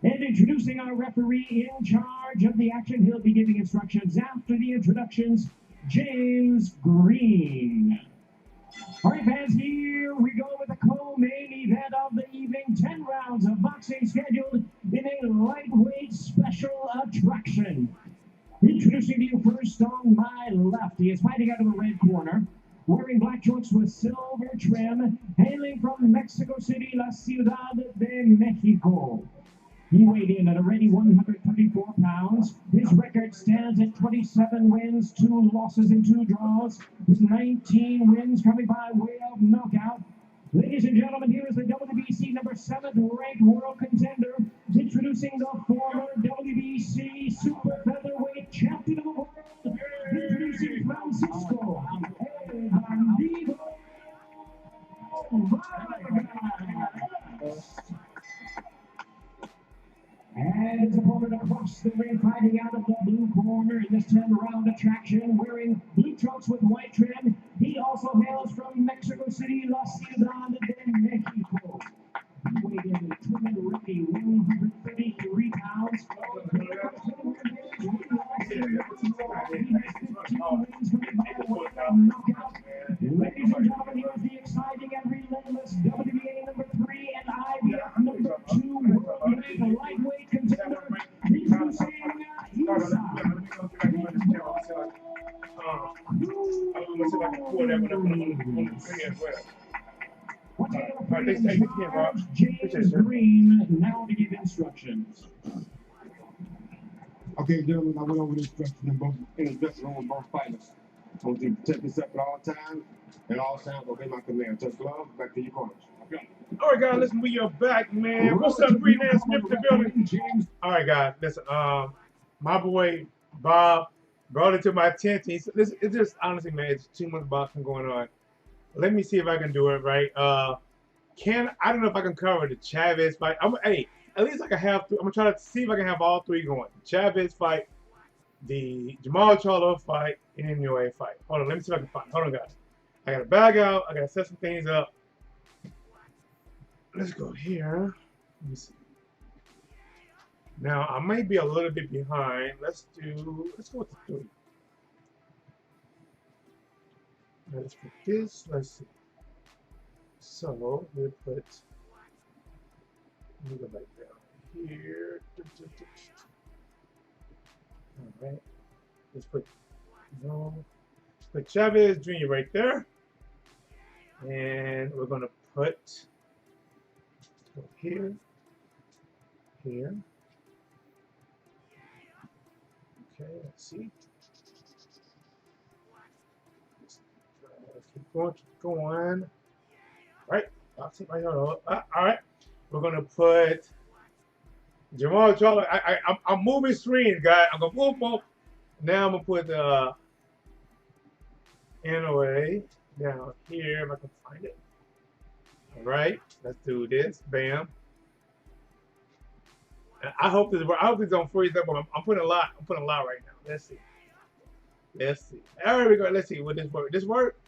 [SPEAKER 7] And introducing our referee in charge of the action, he'll be giving instructions after the introductions, James Green. All right, fans, here we go with the co-main event of the evening. 10 rounds of boxing scheduled in a lightweight special attraction. Introducing to you first on my left, he is fighting out of the red corner, wearing black shorts with silver trim, hailing from Mexico City, La Ciudad de Mexico. He weighed in at a ready 134 pounds. His record stands at 27 wins, 2 losses, and 2 draws, with 19 wins coming by way of knockout. Ladies and gentlemen, here is the WBC number 7th ranked world contender, introducing the former WBC super featherweight champion of the world, introducing Francisco El Bandido Vargas. And his opponent across the ring, fighting out of the blue corner in this 10-round attraction, wearing blue trunks with white trim. He also hails from Mexico City, knockout. Ladies and gentlemen, here's the exciting and relentless WBA number 3 and IBF number 2 world-ranked lightweight contender, introducing
[SPEAKER 3] Let me go see if I can pull that one up on the screen as well.
[SPEAKER 7] James Green now to give instructions.
[SPEAKER 10] Okay, gentlemen, I went over the instructions in the dressing room with both fighters. I want you to protect yourself at all times, and all times obey my command. Touch gloves, back to your corners. Okay.
[SPEAKER 3] All right, guys, listen, we are back, man. What's up, Green Man Smith in the building? All right, guys, listen, my boy Bob brought it to my attention. It's just, honestly, man, it's too much boxing going on. Let me see if I can do it right. I don't know if I can cover the Chavez fight. Hey, at least I can have. I'm gonna try to see if I can have all three going. The Chavez fight, the Jermall Charlo fight, and the MUA fight. Hold on, let me see if I can find. Hold on, guys. I gotta bag out. I gotta set some things up. Let's go here. Let me see. Now I might be a little bit behind. Let's go with the 3. Let's put this. Let's see. So we'll put. Let me go back down here. All right. Let's put Chavez Jr. right there, and we're gonna put here. Okay, let's see. Keep going. Right, boxing right here. All right, we're gonna put Jermall Charlo. I'm moving screens, guys. I'm gonna move. Now I'm gonna put the NOA down here if I can find it. All right, let's do this. Bam. I hope this don't freeze up. I'm putting a lot. I'm putting a lot right now. Let's see. All right, we go. Let's see. Will this work? This work?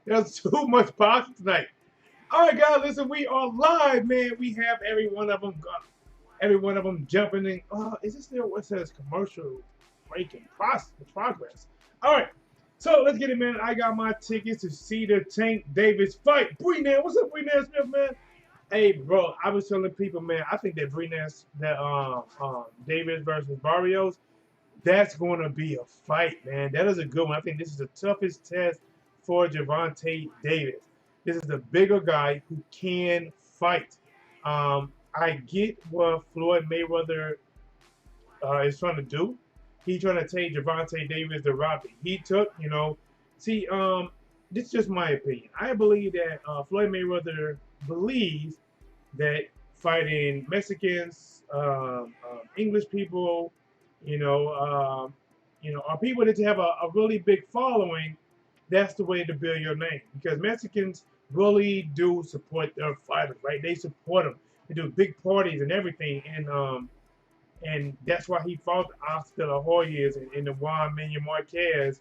[SPEAKER 3] There's too much boxing tonight. All right, guys. Listen, we are live, man. We have every one of them jumping in. Is this still what says commercial break in progress? All right. So let's get it, man. I got my tickets to see the Tank Davis fight. Breenan, what's up, Breenan Smith, man? Hey, bro, I was telling people, man, I think that Davis versus Barrios, that's going to be a fight, man. That is a good one. I think this is the toughest test for Gervonta Davis. This is the bigger guy who can fight. I get what Floyd Mayweather is trying to do. He's trying to take Gervonta Davis the route that he took, See, this is just my opinion. I believe that Floyd Mayweather believes that fighting Mexicans, English people, are people that have a really big following. That's the way to build your name, because Mexicans really do support their fighters, right? They support them. They do big parties and everything, and that's why he fought Oscar De La Hoyas and the Juan Montiel,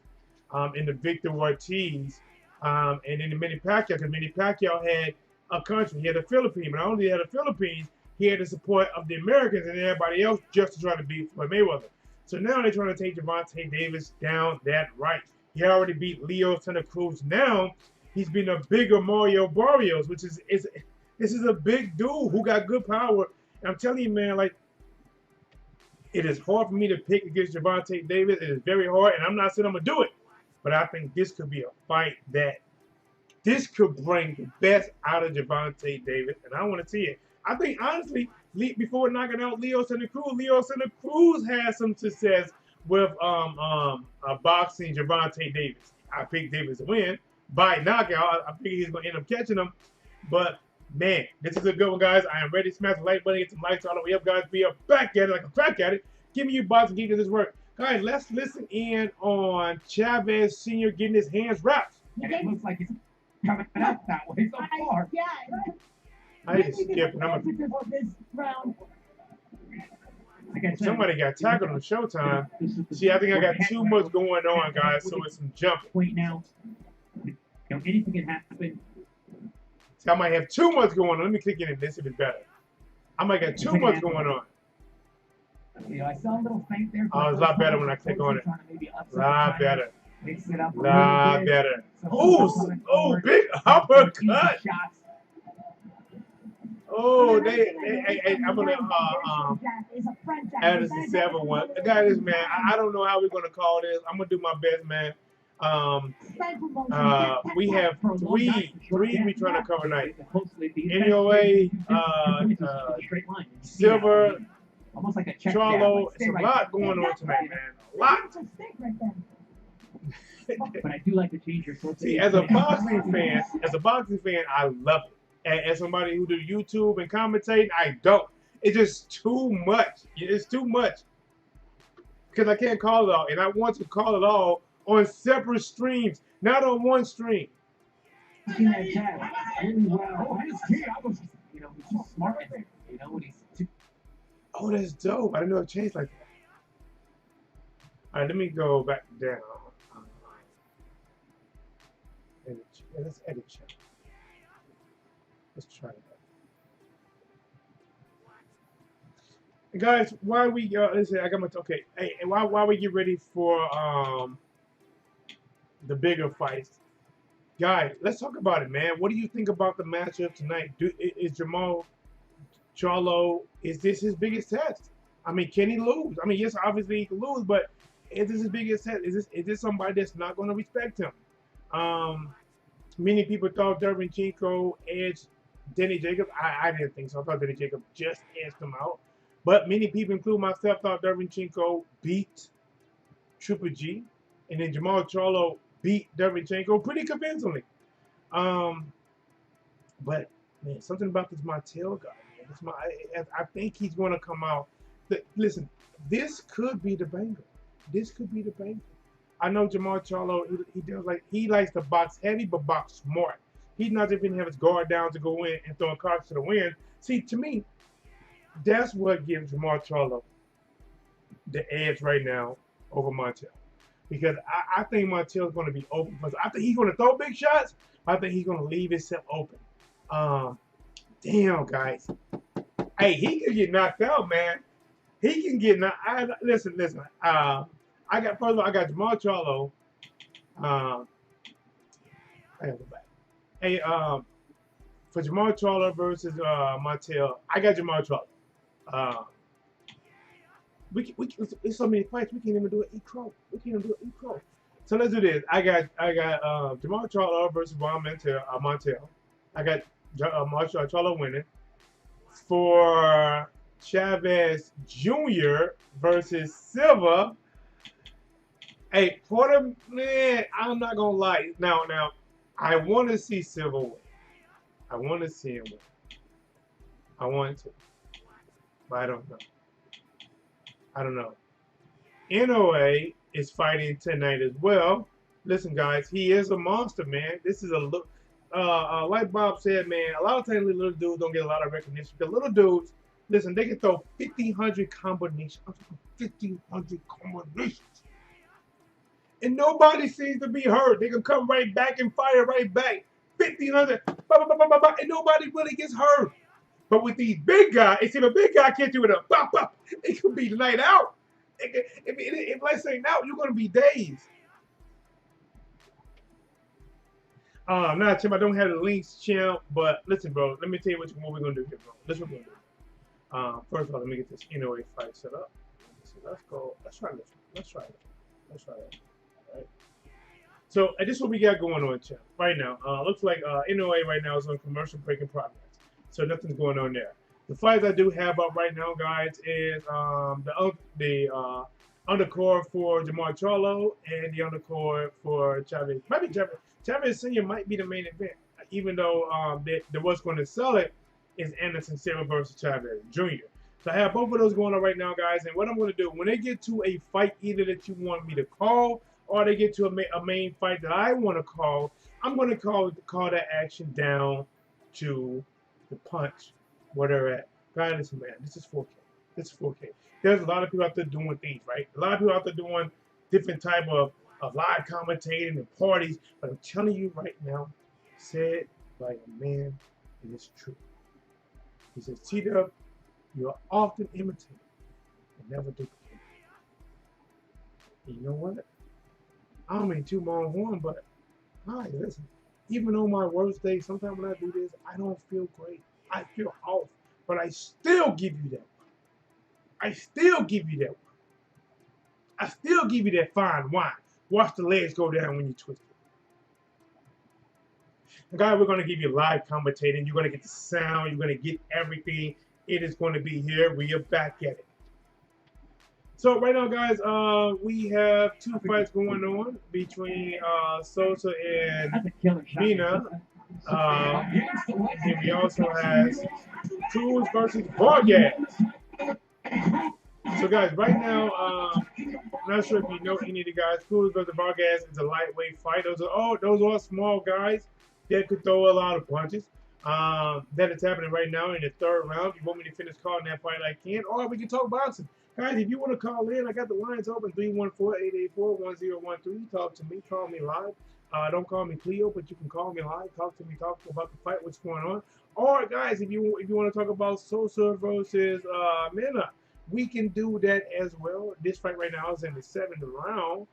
[SPEAKER 3] and the Victor Ortiz, and then the Manny Pacquiao, because Manny Pacquiao had a country. He had the Philippines, but not only had the Philippines, he had the support of the Americans and everybody else just to try to beat Floyd Mayweather. So now they're trying to take Gervonta Davis down that right. He already beat Leo Santa Cruz. Now he's been a bigger Mario Barrios, which is this is a big dude who got good power. And I'm telling you, man, like, it is hard for me to pick against Gervonta Davis. It is very hard, and I'm not saying I'm gonna do it, but I think this could be a fight that this could bring the best out of Gervonta Davis, and I want to see it. I think, honestly, before knocking out Leo Santa Cruz had some success with boxing Gervonta Davis. I picked Davis to win by knockout. I think he's going to end up catching him. But, man, this is a good one, guys. I am ready to smash the like button, get some likes all the way up, guys. Be a back at it like a crack at it. Give me your boxing geek, this work. Guys, let's listen in on Chavez Sr. getting his hands wrapped.
[SPEAKER 6] And it looks like he's coming up that way so far.
[SPEAKER 4] Yeah.
[SPEAKER 3] I just skipped. Somebody got tackled on Showtime. See, I think I got too much going on, guys, so it's some jumping.
[SPEAKER 6] Wait now. Anything can happen.
[SPEAKER 3] See, I might have too much going on. Let me click in this if it's better. I might got too much going on.
[SPEAKER 6] I saw a little faint there.
[SPEAKER 3] Oh, it's a lot better when I click on it. A lot better.
[SPEAKER 6] Mix it up a
[SPEAKER 3] Nah,
[SPEAKER 6] little bit.
[SPEAKER 3] better.
[SPEAKER 6] Some
[SPEAKER 3] Oh,
[SPEAKER 6] coming
[SPEAKER 3] oh,
[SPEAKER 6] forward,
[SPEAKER 3] big
[SPEAKER 6] some
[SPEAKER 3] uppercut.
[SPEAKER 6] easy shots.
[SPEAKER 3] Oh, I'm gonna add this to 7-1. Guys, man, I don't know how we're gonna call this. I'm gonna do my best, man. We have three we trying to cover tonight. NOA, Silva,
[SPEAKER 6] Almost like a check
[SPEAKER 3] Charlo.
[SPEAKER 6] jab,
[SPEAKER 3] It's a lot going on tonight, man. A lot.
[SPEAKER 6] But I do like to change your source.
[SPEAKER 3] See, as a boxing fan, I love it. As somebody who do YouTube and commentate, I don't. It's just too much. It's too much. Because I can't call it all. And I want to call it all on separate streams, not on one stream.
[SPEAKER 6] Really well. He's too smart with it. When he's too...
[SPEAKER 3] Oh, that's dope. I didn't know it changed like that. All right, let me go back down. Let's edit chat. Let's try that. And guys, while we listen, I got my okay. Hey, and while we get ready for the bigger fights, guys, let's talk about it, man. What do you think about the matchup tonight? Is Jermall Charlo, is this his biggest test? I mean, can he lose? I mean, yes, obviously he can lose, but is this his biggest test? Is this somebody that's not going to respect him? Many people thought Derevyanchenko edged Danny Jacobs. I didn't think so. I thought Danny Jacobs just edged him out. But many people, including myself, thought Derevyanchenko beat Triple G. And then Jermall Charlo beat Derevyanchenko pretty convincingly. But, man, something about this Montiel guy, man. I think he's going to come out. Listen, this could be the banger. This could be the banger. I know Jermall Charlo, he likes to box heavy, but box smart. He's not just going to have his guard down to go in and throw cards to the wind. See, to me, that's what gives Jermall Charlo the edge right now over Montiel. Because I think Montiel's going to be open. I think he's going to throw big shots. I think he's going to leave himself open. Damn, guys. Hey, he can get knocked out, man. He can get knocked out. Listen. First of all, I got Jermall Charlo. I gotta go back. Hey, for Jermall Charlo versus Montiel, I got Jermall Charlo. It's so many fights we can't even do an E-Crow. So let's do this. I got Jermall Charlo versus Juan Montiel. I got Jermall Charlo winning. For Chavez Jr. versus Silva. Hey, Porter, man, I'm not gonna lie. Now, I want to see Silva win. I want to see him win. I want to, but I don't know. NOA is fighting tonight as well. Listen, guys, he is a monster, man. This is a look. Like Bob said, man, a lot of times little dudes don't get a lot of recognition. Because little dudes, listen, they can throw 1,500 combinations. I'm talking 1,500 combinations. And nobody seems to be hurt. They can come right back and fire right back. 1,500, and nobody really gets hurt. But with these big guys, if a big guy catch you with a pop, it could be the night out. If let's say now, you're going to be dazed. Nah, Tim, I don't have the links, champ. But listen, bro, let me tell you what we're going to do here, bro. This is what we're going to do. First of all, let me get this NOA fight set up. Let's go. Let's try this. Let's try that. Right. So this is what we got going on, champ. Right now, looks like NOA right now is on commercial break in progress. So nothing's going on there. The fights I do have up right now, guys, is the undercard for Jermall Charlo and the undercard for Chavez. Maybe Chavez Sr. might be the main event, even though what's going to sell it is Anderson Silva versus Chavez Jr. So I have both of those going on right now, guys. And what I'm going to do, when they get to a fight either that you want me to call or they get to a main fight that I want to call, I'm going to call that action down to the punch where they're at. Guys, listen, man, this is 4K. There's a lot of people out there doing things, right? A lot of people out there doing different type of live commentating and parties. But I'm telling you right now, said by a man, it is true. He says, TDub, you are often imitated and never duplicated. And you know what? I don't mean to my own horn, but hi, listen. Even on my worst day, sometimes when I do this, I don't feel great. I feel off, but I still give you that. I still give you that. I still give you that fine wine. Watch the legs go down when you twist it. Guys, we're going to give you live commentating. You're going to get the sound. You're going to get everything. It is going to be here. We are back at it. So right now, guys, we have two fights going on between Sosa and Mina. And we also have Cruz versus Vargas. So guys, right now, I'm not sure if you know any of the guys. Cruz versus Vargas is a lightweight fight. Those are small guys that could throw a lot of punches. That is happening right now in the third round. If you want me to finish calling that fight, I can. Or we can talk boxing. Guys, if you want to call in, I got the lines open, 314-884-1013. Talk to me. Call me live. Don't call me Cleo, but you can call me live. Talk to me. Talk about the fight, what's going on. Or, guys, if you want to talk about Sosa versus Mina, we can do that as well. This fight right now is in the 7th round.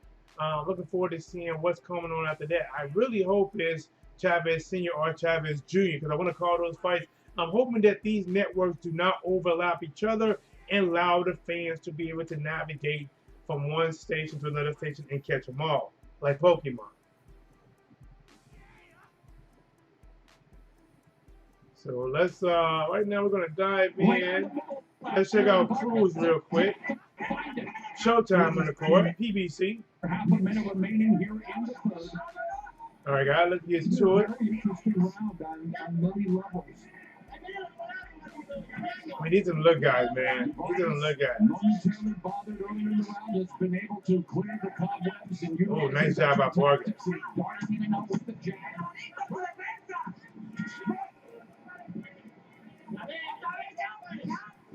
[SPEAKER 3] Looking forward to seeing what's coming on after that. I really hope it's Chavez Sr. or Chavez Jr. because I want to call those fights. I'm hoping that these networks do not overlap each other and allow the fans to be able to navigate from one station to another station and catch them all, like Pokemon. So let's, right now we're going to dive in. Let's check out Cruz real quick. Showtime on the court, PBC. All right, guys, let's get to it. We need some look guys, man. We need some look guys. Oh, nice job by Vargas.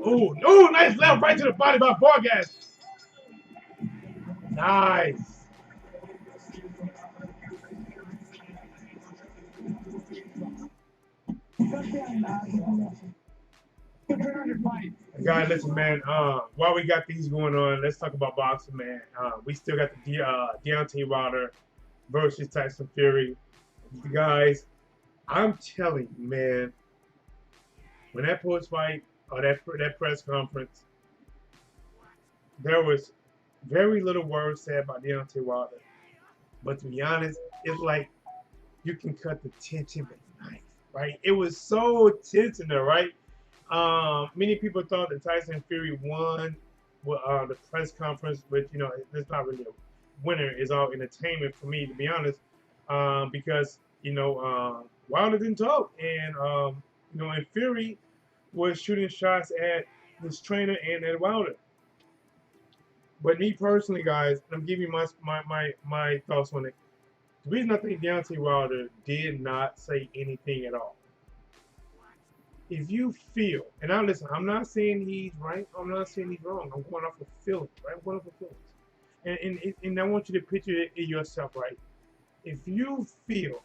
[SPEAKER 3] Oh, nice left right to the body by Vargas. Nice. Guys, listen, man. While we got these going on, let's talk about boxing, man. We still got the Deontay Wilder versus Tyson Fury. Guys, I'm telling you, man, when that post fight or that press conference, there was very little words said by Deontay Wilder. But to be honest, it's like you can cut the tension with a knife, right? It was so tense in there, right? Many people thought that Tyson Fury won the press conference, but you know, it's not really a winner. It's all entertainment for me, to be honest, because you know Wilder didn't talk, and you know, and Fury was shooting shots at his trainer and at Wilder. But me personally, guys, I'm giving you my thoughts on it. The reason I think Deontay Wilder did not say anything at all. If you feel, and now listen, I'm not saying he's right, I'm not saying he's wrong. I'm going off of feelings, right? I'm going off of feelings. And I want you to picture it yourself, right? If you feel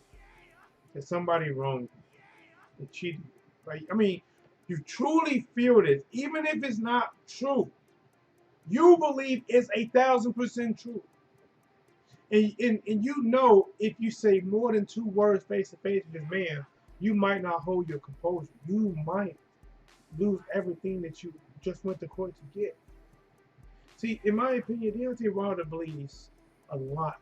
[SPEAKER 3] that somebody wronged you, they cheated you, right? I mean, you truly feel this, even if it's not true. You believe it's 1,000% true. And you know, if you say more than 2 words face to face with this man, you might not hold your composure. You might lose everything that you just went to court to get. See, in my opinion, Deontay Wilder believes a lot.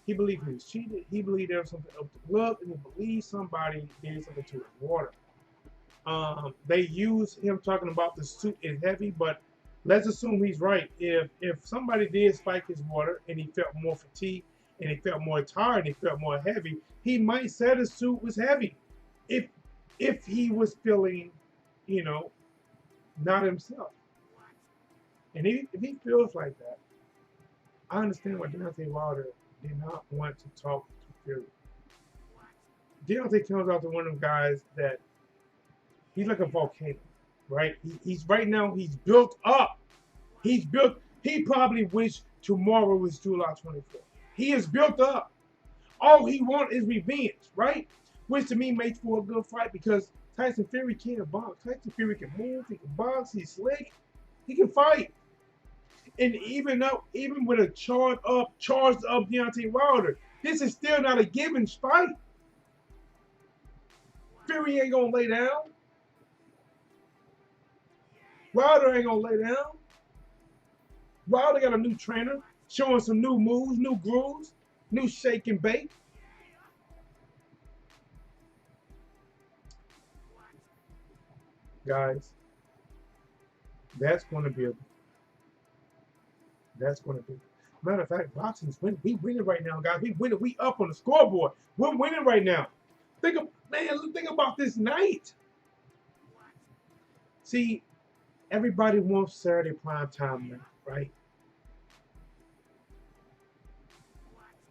[SPEAKER 3] He believed he was cheated. He believed there was something up the glove, and he believed somebody did something to his water. They use him talking about the suit is heavy, but let's assume he's right. If somebody did spike his water and he felt more fatigued and he felt more tired and he felt more heavy, he might say the suit was heavy. If he was feeling, you know, not himself. And if he feels like that, I understand why Deontay Wilder did not want to talk to Fury. Deontay comes out to one of them guys that he's like a volcano, right? He's right now, he's built up. He probably wished tomorrow was July 24th. He is built up. All he wants is revenge, right? Which to me makes for a good fight because Tyson Fury can't box. Tyson Fury can move, he can box, he's slick, he can fight. And even with a charged up Deontay Wilder, this is still not a given fight. Fury ain't gonna lay down. Wilder ain't gonna lay down. Wilder got a new trainer, showing some new moves, new grooves, new shake and bake. Guys, that's going to be matter of fact, boxing's winning. We winning right now, guys. We winning. We up on the scoreboard. We're winning right now. Think about this night. See, everybody wants Saturday prime time night, right?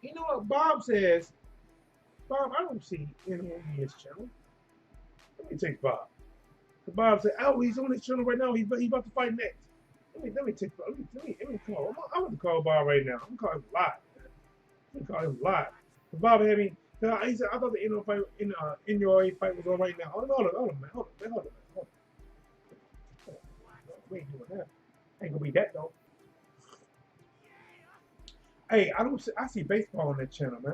[SPEAKER 3] You know what Bob says? Bob, I don't see anyone on this channel. Let me take Bob. Bob said, "Oh, he's on this channel right now. He's about to fight next." Let me call. I'm going to call Bob right now. I'm calling him live. I'm calling him live. Bob had me. He said, "I thought the NO fight in your fight was on right now." Hold on, man. We ain't doing that. Ain't gonna be that though. Hey, I see baseball on that channel, man.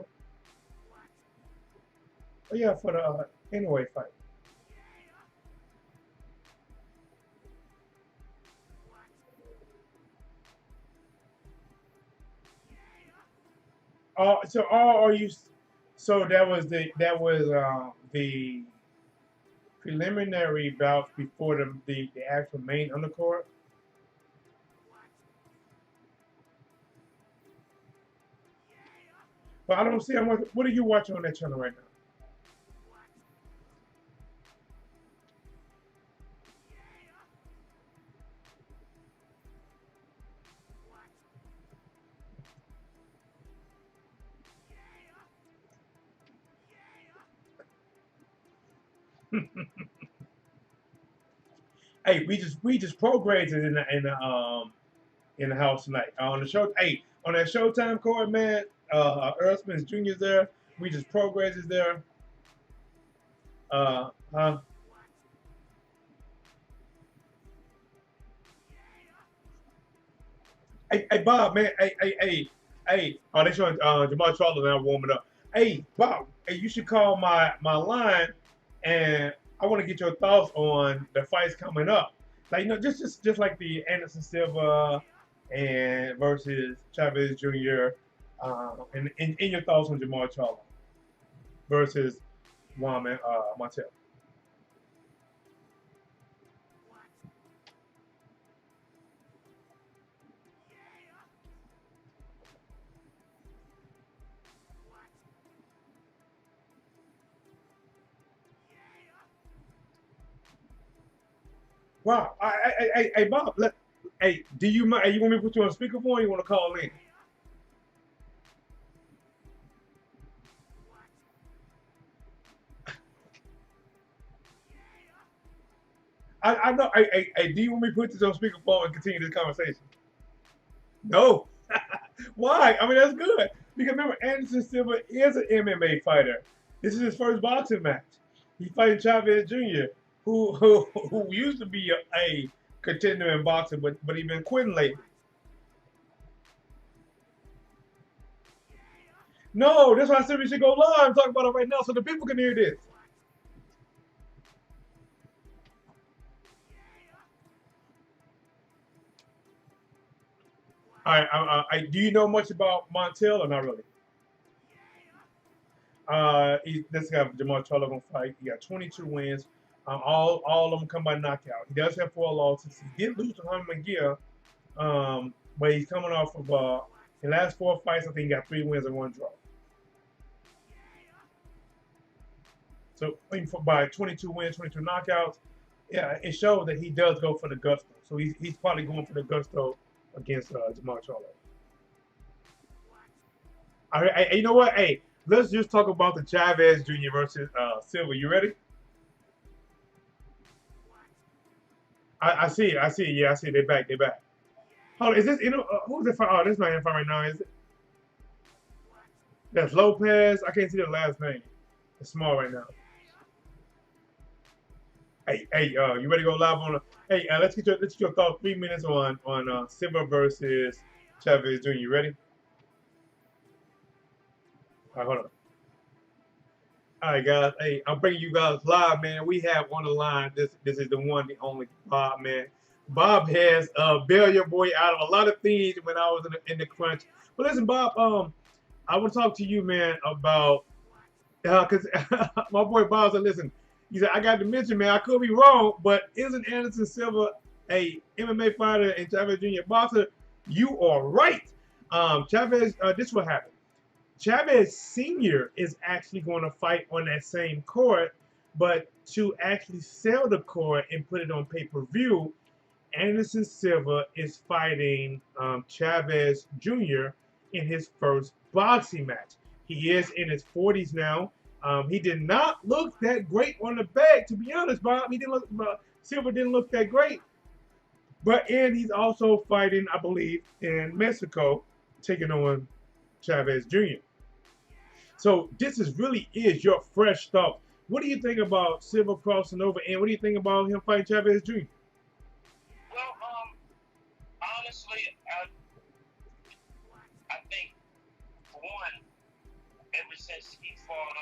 [SPEAKER 3] Oh yeah, for the anyway fight. So that was the preliminary bouts before the actual main undercard. But I don't see what are you watching on that channel right now? Hey, we just progressed in the house tonight on the show. Hey, on that Showtime card, man. Earl Smith Jr. is there. We just progress is there. Hey, Bob, man. Hey. Oh, they showing Jermall Charlo now warming up. Hey, Bob. Hey, you should call my line, and I want to get your thoughts on the fights coming up. Like, just like the Anderson Silva and versus Chavez Jr. And your thoughts on Jermall Charlo versus Juan Montiel. Wow. Hey, Bob. Hey, do you want me to put you on speakerphone or you want to call in? I know. Hey, do you want me to put this on speakerphone and continue this conversation? No. Why? I mean, that's good. Because remember, Anderson Silva is an MMA fighter. This is his first boxing match. He's fighting Chavez Jr., who used to be a contender in boxing, but he's been quitting lately. No, that's why I said we should go live and talk about it right now so the people can hear this. All right, do you know much about Montiel or not really? This guy Jermall Charlo gonna fight. He got 22 wins. All of them come by knockout. He does have 4 losses. He did lose to Jaime Munguia, but he's coming off of the last 4 fights. I think he got 3 wins and 1 draw. So by 22 wins, 22 knockouts, yeah, it shows that he does go for the gusto. So he's probably going for the gusto against Jermall Charlo. All right, you know what? Hey, let's just talk about the Chavez Jr. versus Silva. You ready? I see it. Yeah, I see it. They back. Hold on, is this, who's the fight? Oh, this not in fight right now, is it? That's Lopez. I can't see the last name. It's small right now. Hey, you ready to go live on? Hey, let's get your thoughts. 3 minutes on Silva versus Chavez Jr. You ready? All right, hold on. All right, guys. Hey, I'm bringing you guys live, man. We have on the line. This is the one, the only Bob, man. Bob has bailed your boy out of a lot of things when I was in the crunch. But listen, Bob. I want to talk to you, man, about because my boy Bob said, listen. He said, I got to mention, man, I could be wrong, but isn't Anderson Silva a MMA fighter and Chavez Jr. boxer? You are right. Chavez, this is what happened. Chavez Sr. is actually going to fight on that same card, but to actually sell the card and put it on pay-per-view, Anderson Silva is fighting Chavez Jr. in his first boxing match. He is in his 40s now. He did not look that great on the bag, to be honest, Bob. Silva didn't look that great. And he's also fighting, I believe, in Mexico, taking on Chavez Jr. So this really is your fresh thought. What do you think about Silva crossing over, and what do you think about him fighting Chavez Jr.?
[SPEAKER 12] Well, honestly, I think, for one, ever since he fought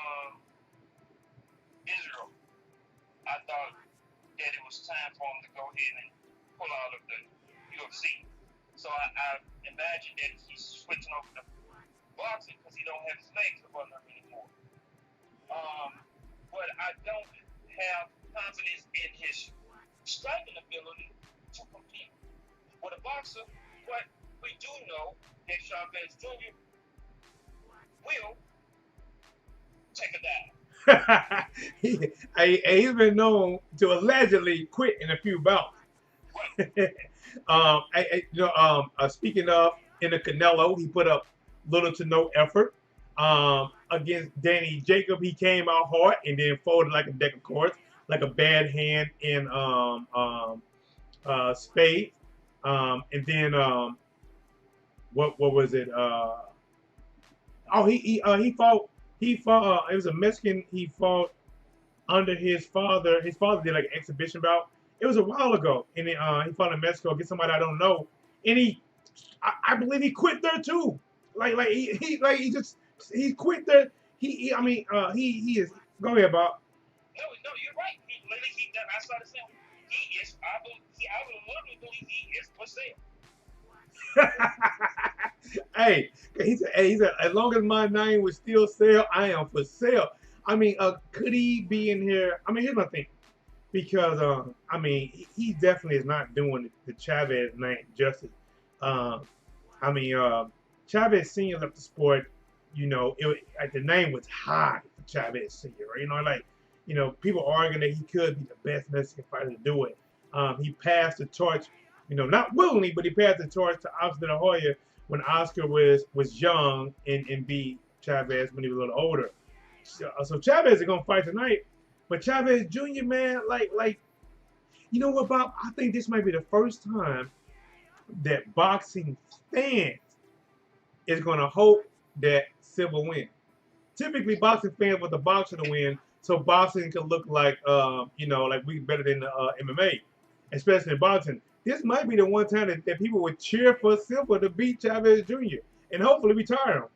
[SPEAKER 12] Israel, I thought that it was time for him to go ahead and pull out of the UFC. So I imagine that he's switching over to boxing because he don't have his legs up under him anymore. But I don't have confidence in his striking ability to compete with a boxer. But we do know that Chavez Jr. will take a dive.
[SPEAKER 3] He's been known to allegedly quit in a few bouts. Speaking of, in the Canelo, he put up little to no effort. Against Danny Jacob, he came out hard and then folded like a deck of cards, like a bad hand in spades. And then what was it? He fought. It was a Mexican. He fought under his father. His father did like an exhibition bout. It was a while ago, and he fought in Mexico against somebody I don't know. And I believe he quit there too. He quit there. He is. Go ahead, Bob.
[SPEAKER 12] No, you're right. I started saying he is. I would literally believe he is for sale.
[SPEAKER 3] Hey, he said, as long as my name was still sale, I am for sale. I mean, could he be in here? I mean, here's my thing. Because, he definitely is not doing the Chavez name justice. Chavez Sr. left the sport, the name was high for Chavez Sr. People arguing that he could be the best Mexican fighter to do it. He passed the torch, not willingly, but he passed the torch to Oscar De La Hoya when Oscar was young and beat Chavez when he was a little older. So Chavez is going to fight tonight. But Chavez Jr., man, you know what, Bob? I think this might be the first time that boxing fans is going to hope that Silva wins. Typically, boxing fans want the boxer to win, so boxing can look like, like we better than MMA, especially in boxing. This might be the one time that people would cheer for Silva to beat Chavez Jr. and hopefully retire him.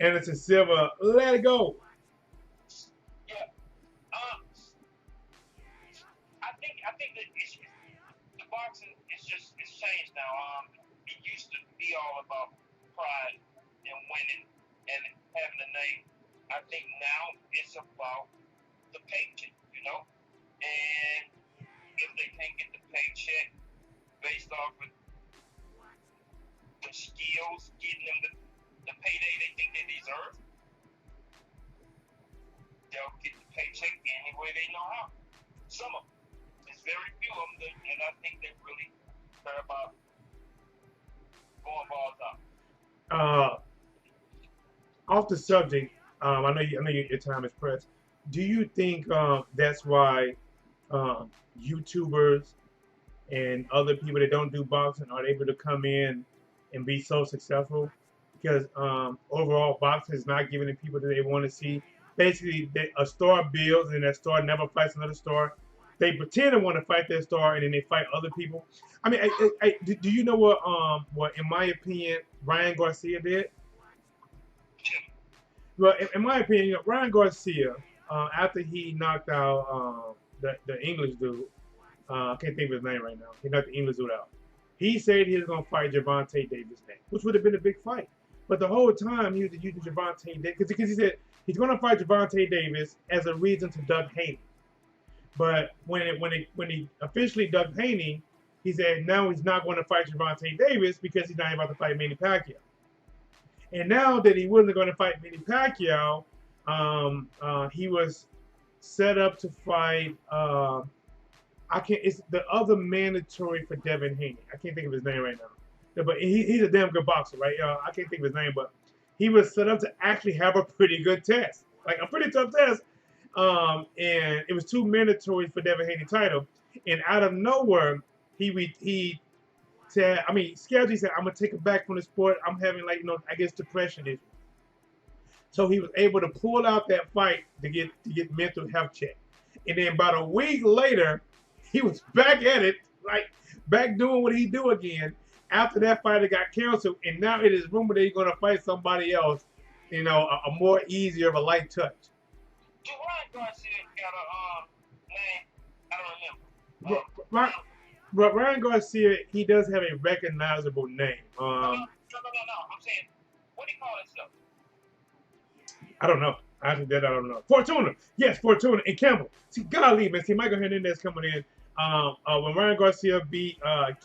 [SPEAKER 3] Anderson Silva, let it go.
[SPEAKER 12] Yeah. I think that the boxing it's changed now. It used to be all about pride and winning and having a name. I think now it's about the paycheck, And if they can't get the paycheck based off of the skills, getting them the payday they think they deserve, they'll get the paycheck any way they know how. Some of them. There's very few of them, and I think they really care about going balls out.
[SPEAKER 3] Off the subject, I know your time is pressed. Do you think that's why YouTubers and other people that don't do boxing are able to come in and be so successful? because overall boxing is not giving the people that they want to see. Basically, a star builds and that star never fights another star. They pretend to want to fight that star and then they fight other people. I mean, do you know what in my opinion Ryan Garcia did? Well, in my opinion, Ryan Garcia, after he knocked out the English dude, I can't think of his name right now. He knocked the English dude out. He said he was going to fight Gervonta Davis next, which would have been a big fight. But the whole time he was using Gervonta Davis because he said he's going to fight Gervonta Davis as a reason to duck Haney. But when he officially ducked Haney, he said now he's not going to fight Gervonta Davis because he's not about to fight Manny Pacquiao. And now that he wasn't going to fight Manny Pacquiao, he was set up to fight. It's the other mandatory for Devin Haney. I can't think of his name right now. But he's a damn good boxer, right? I can't think of his name, but he was set up to actually have a pretty good test, like a pretty tough test. And it was 2 mandatories for Devin Haney title. And out of nowhere, he said, Scalzi said, I'm going to take it back from the sport. I'm having depression issues. So he was able to pull out that fight to get mental health check. And then about a week later, he was back at it, back doing what he do again. After that fight, it got canceled. And now it is rumored that he's going to fight somebody else, a more easier of a light touch.
[SPEAKER 12] Ryan Garcia got a name, I don't remember.
[SPEAKER 3] Ryan Garcia, he does have a recognizable name.
[SPEAKER 12] No. I'm saying, what do you call himself?
[SPEAKER 3] I don't know. I don't know. Fortuna. Yes, Fortuna and Campbell. See, golly, man. See, Michael Hernandez coming in. When Ryan Garcia beat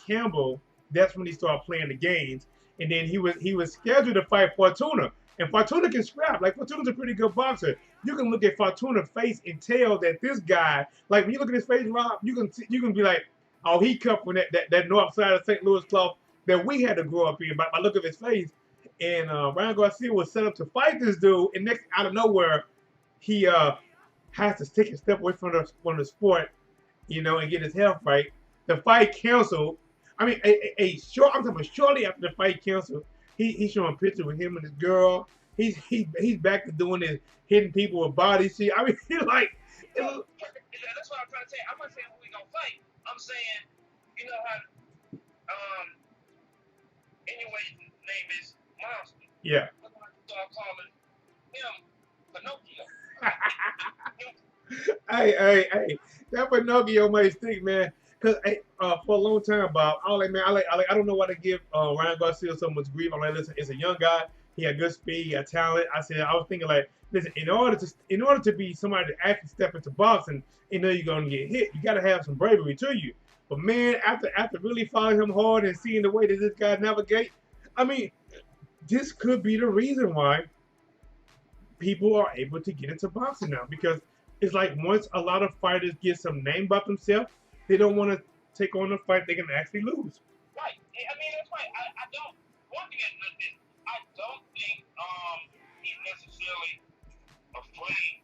[SPEAKER 3] Campbell, that's when he started playing the games. And then he was scheduled to fight Fortuna. And Fortuna can scrap. Fortuna's a pretty good boxer. You can look at Fortuna's face and tell that this guy, when you look at his face, Rob, you can be like, oh, he cut from that north side of St. Louis cloth that we had to grow up in by look of his face. And Ryan Garcia was set up to fight this dude, and next out of nowhere, he has to take a step away from the sport, and get his health right. The fight canceled. I'm talking about shortly after the fight canceled, he's showing pictures with him and his girl. He's back to doing this, hitting people with body shit. He's like.
[SPEAKER 12] That's what I'm trying to say. I'm not saying who we gonna fight. I'm saying, you know how, anyway, his name is Monster.
[SPEAKER 3] Yeah.
[SPEAKER 12] I'm going to start calling him Pinocchio.
[SPEAKER 3] Hey, that Pinocchio might stick, man. Cause for a long time, Bob, I don't know why they give Ryan Garcia so much grief. I'm like, listen, it's a young guy. He had good speed, he had talent. I was thinking listen, in order to be somebody to actually step into boxing, you're gonna get hit. You gotta have some bravery to you. But man, after really following him hard and seeing the way that this guy navigate, this could be the reason why people are able to get into boxing now. Because it's like once a lot of fighters get some name about themselves, they don't want to take on a fight they can actually lose.
[SPEAKER 12] Right. That's right. I don't. One thing I don't think he's necessarily afraid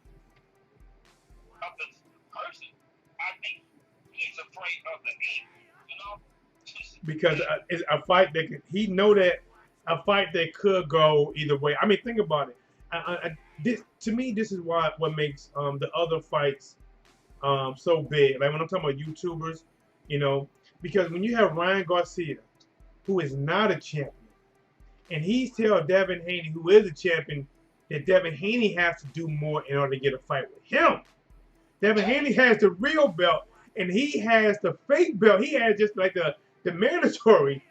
[SPEAKER 12] of the person. I think he's afraid of the aim.
[SPEAKER 3] Because it's a fight that he know that a fight that could go either way. Think about it. To me, this is what makes the other fights so big. When I'm talking about YouTubers, because when you have Ryan Garcia, who is not a champion, and he's telling Devin Haney, who is a champion, that Devin Haney has to do more in order to get a fight with him. Devin Haney has the real belt, and he has the fake belt. He has just the mandatory.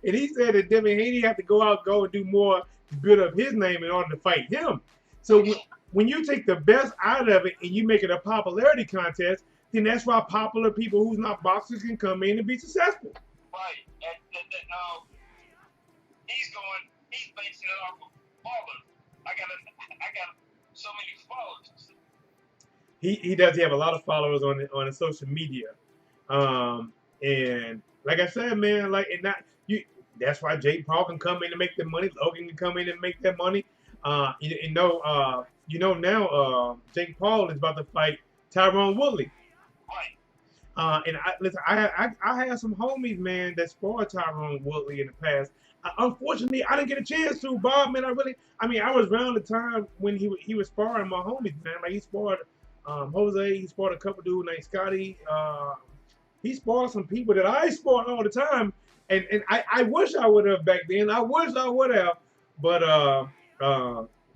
[SPEAKER 3] And he said that Devin Haney have to go and do more to build up his name in order to fight him. So when you take the best out of it and you make it a popularity contest, then that's why popular people who's not boxers can come in and be successful.
[SPEAKER 12] Right. And he's basing it off of followers. I got so many followers.
[SPEAKER 3] He does have a lot of followers on the social media. And like I said, man, that's why Jake Paul can come in and make the money. Logan can come in and make that money. Now Jake Paul is about to fight Tyrone Woodley.
[SPEAKER 12] Right.
[SPEAKER 3] And listen, I had some homies, man, that sparred Tyron Woodley in the past. Unfortunately, I didn't get a chance to, Bob, man. I was around the time when he was sparring my homies, man. Like he sparred Jose, he sparred a couple dudes named Scotty. He sparred some people that I sparred all the time, and I wish I would have back then. I wish I would have, but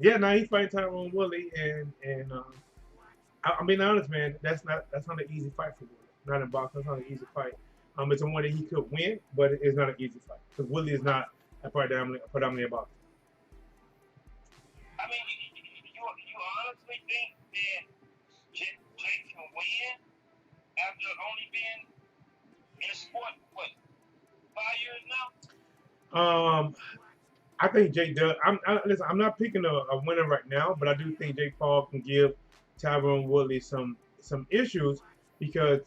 [SPEAKER 3] yeah, now he's fighting Tyron Woodley, and I'm being honest, man. That's not an easy fight for Woodley. Not in boxing. That's not an easy fight. It's one that he could win, but it's not an easy fight because Woodley is not a predominantly a boxer.
[SPEAKER 12] I mean, you honestly think that Jake can win after only being in the sport what 5 years now?
[SPEAKER 3] I think Jake does. Listen, I'm not picking a winner right now, but I do think Jake Paul can give Tyron Woodley some issues because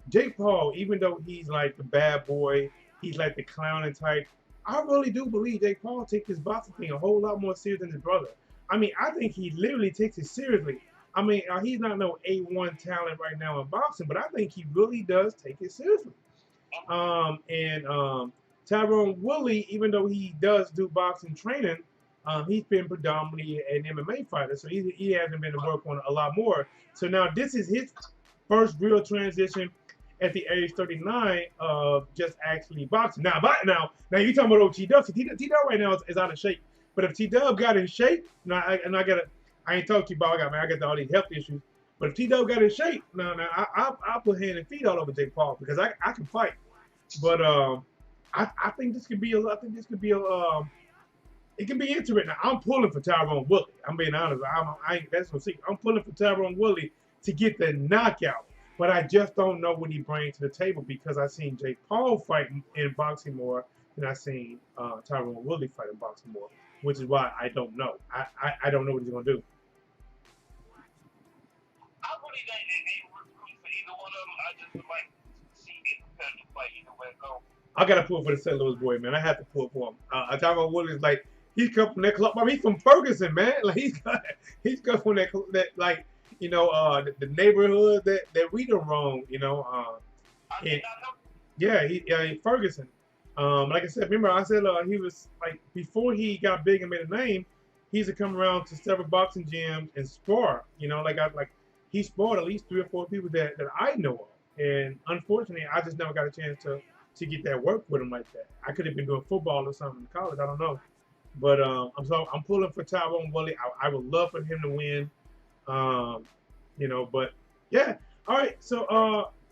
[SPEAKER 3] Jake Paul, even though he's like the bad boy, he's like the clowning type, I really do believe Jake Paul takes his boxing thing a whole lot more serious than his brother. I mean, I think he literally takes it seriously. I mean, he's not no A1 talent right now in boxing, but I think he really does take it seriously. Tyron Woodley, even though he does do boxing training, he's been predominantly an MMA fighter, so he hasn't been to work on a lot more. So now this is his first real transition at the age 39 of just actually boxing. Now you talking about T-Dub. T-Dub right now is out of shape. But if T-Dub got in shape, I ain't talking to you about I got all these health issues. But if T-Dub got in shape, I'll put hand and feet all over Jake Paul because I can fight. But I think this could be it can be interesting. Now, I'm pulling for Tyron Woodley. I'm being honest. That's no secret. I'm pulling for Tyron Woodley to get the knockout. But I just don't know what he brings to the table because I've seen Jake Paul fight in boxing more than I've seen Tyron Woodley fight in boxing more, which is why I don't know. I don't know what he's going to do.
[SPEAKER 12] I really ain't rooting for either one of them. I just would like to see a competitive fight either way it go.
[SPEAKER 3] I got to pull for the St. Louis boy, man. I have to pull for him. Tyron Woodley is like, he's come from that club. I mean, he's from Ferguson, man. Like, he's come from that like, you know, the neighborhood that we done wrong, you know. He Ferguson. Like I said, remember I said he was like before he got big and made a name, he used to come around to several boxing gyms and spar. You know, he sparred at least 3 or 4 people that I know of. And unfortunately, I just never got a chance to get that work with him like that. I could have been doing football or something in college. I don't know. But I'm pulling for Tyron Woodley. I would love for him to win. You know, but yeah. All right. So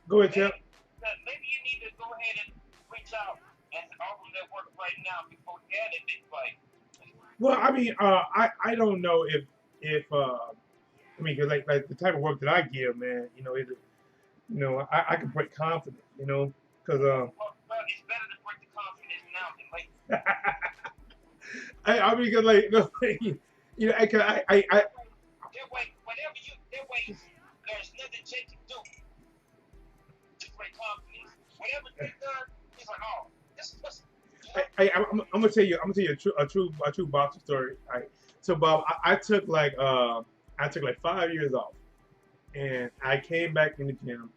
[SPEAKER 3] go ahead, Champ.
[SPEAKER 12] Maybe you need to go ahead and reach out and offer that work right now before you get a big fight.
[SPEAKER 3] Well, I mean, I don't know if I mean, cause like the type of work that I give, man, you know, I can break confidence, you know, cause
[SPEAKER 12] well, it's better to break the confidence now than later.
[SPEAKER 3] I mean, cause like, no, you know,
[SPEAKER 12] There's nothing Jake can do to break confidence. Whatever they done, he's like, oh, this is.
[SPEAKER 3] I'm gonna tell you a true boxing story. So Bob, I took like 5 years off, and I came back in the gym,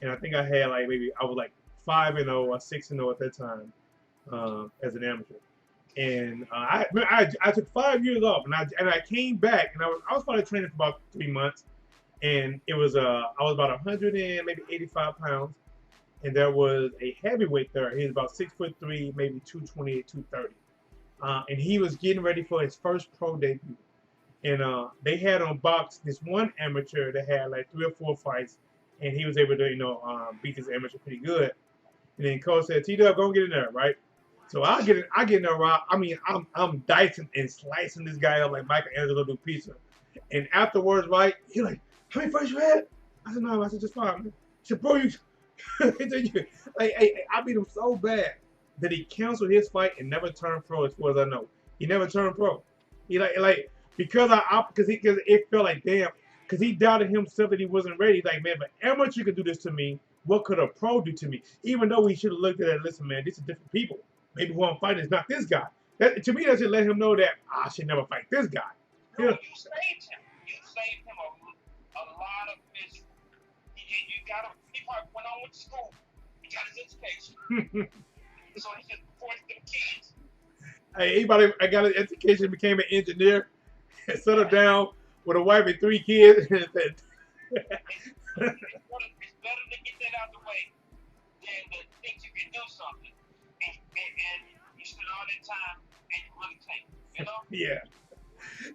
[SPEAKER 3] and I think I had I was like 5-0 or 6-0 at that time, as an amateur. And I took 5 years off, and I came back, and I was probably training for about 3 months, and it was I was about 185 pounds, and there was a heavyweight there. He was about 6'3", maybe 228, 230, and he was getting ready for his first pro debut. And they had on box this one amateur that had like 3 or 4 fights, and he was able to beat this amateur pretty good. And then coach said, "T-Dub, go get in there, right?" So I get in there, Rob. I mean, I'm dicing and slicing this guy up like Michelangelo do pizza. And afterwards, right, he's like, "How many fights you had?" I said, "No." I said, "Just 5, man." He said, "Bro, you." I beat him so bad that he canceled his fight and never turned pro, as far as I know. He never turned pro. He because it felt like damn, because he doubted himself that he wasn't ready. He's like, man, if an amateur could do this to me, what could a pro do to me? Even though he should have looked at it, listen, man, these are different people. Maybe who I'm fighting is not this guy. To me, that should let him know that I should never fight this guy.
[SPEAKER 12] No, you saved him. You saved him a lot of misery. You got him. He went on with school. He got his education. So he just forced them kids.
[SPEAKER 3] Hey, anybody I got an education, became an engineer, and settled down with a wife and 3 kids.
[SPEAKER 12] It's better to get that out the way than to think you can do something and you spend all that time and you really can't, you know?
[SPEAKER 3] Yeah.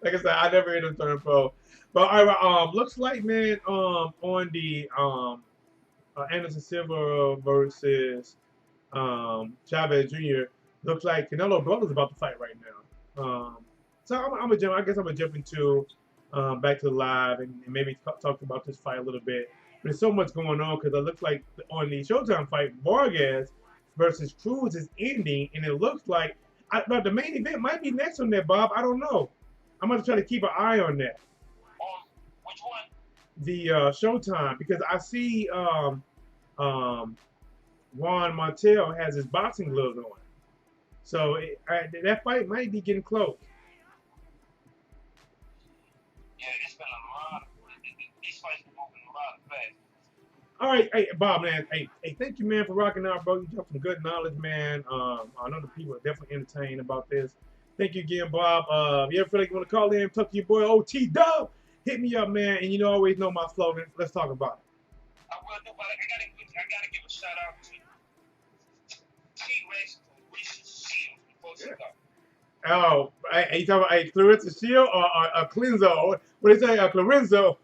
[SPEAKER 3] Like I said, I never hit him turn pro. But all right, looks like, man, on the Anderson Silva versus Chavez Jr. looks like Canelo Brothers about to fight right now. So I'm gonna jump. I guess I'm gonna jump into back to the live and maybe talk about this fight a little bit. But there's so much going on because it looks like on the Showtime fight, Vargas versus Cruz is ending, and it looks like but the main event might be next on there, Bob. I don't know. I'm gonna try to keep an eye on that.
[SPEAKER 12] Which one?
[SPEAKER 3] The Showtime, because I see Juan Montiel has his boxing gloves on, so that fight might be getting close.
[SPEAKER 12] Yeah, it's been a lot of these fights are moving a lot fast.
[SPEAKER 3] All right, hey Bob, man, hey, thank you, man, for rocking out, bro. You dropped some good knowledge, man. I know the people are definitely entertained about this. Thank you again, Bob. If you ever feel like you want to call in, talk to your boy TDub, hit me up, man. And you know, always know my slogan. Let's talk about it.
[SPEAKER 12] I will do, but I gotta give a shout out to T-Rex Shields before she go.
[SPEAKER 3] Oh, you talking about Clarissa Shield or Clenzo? What did they say? Clarenzo.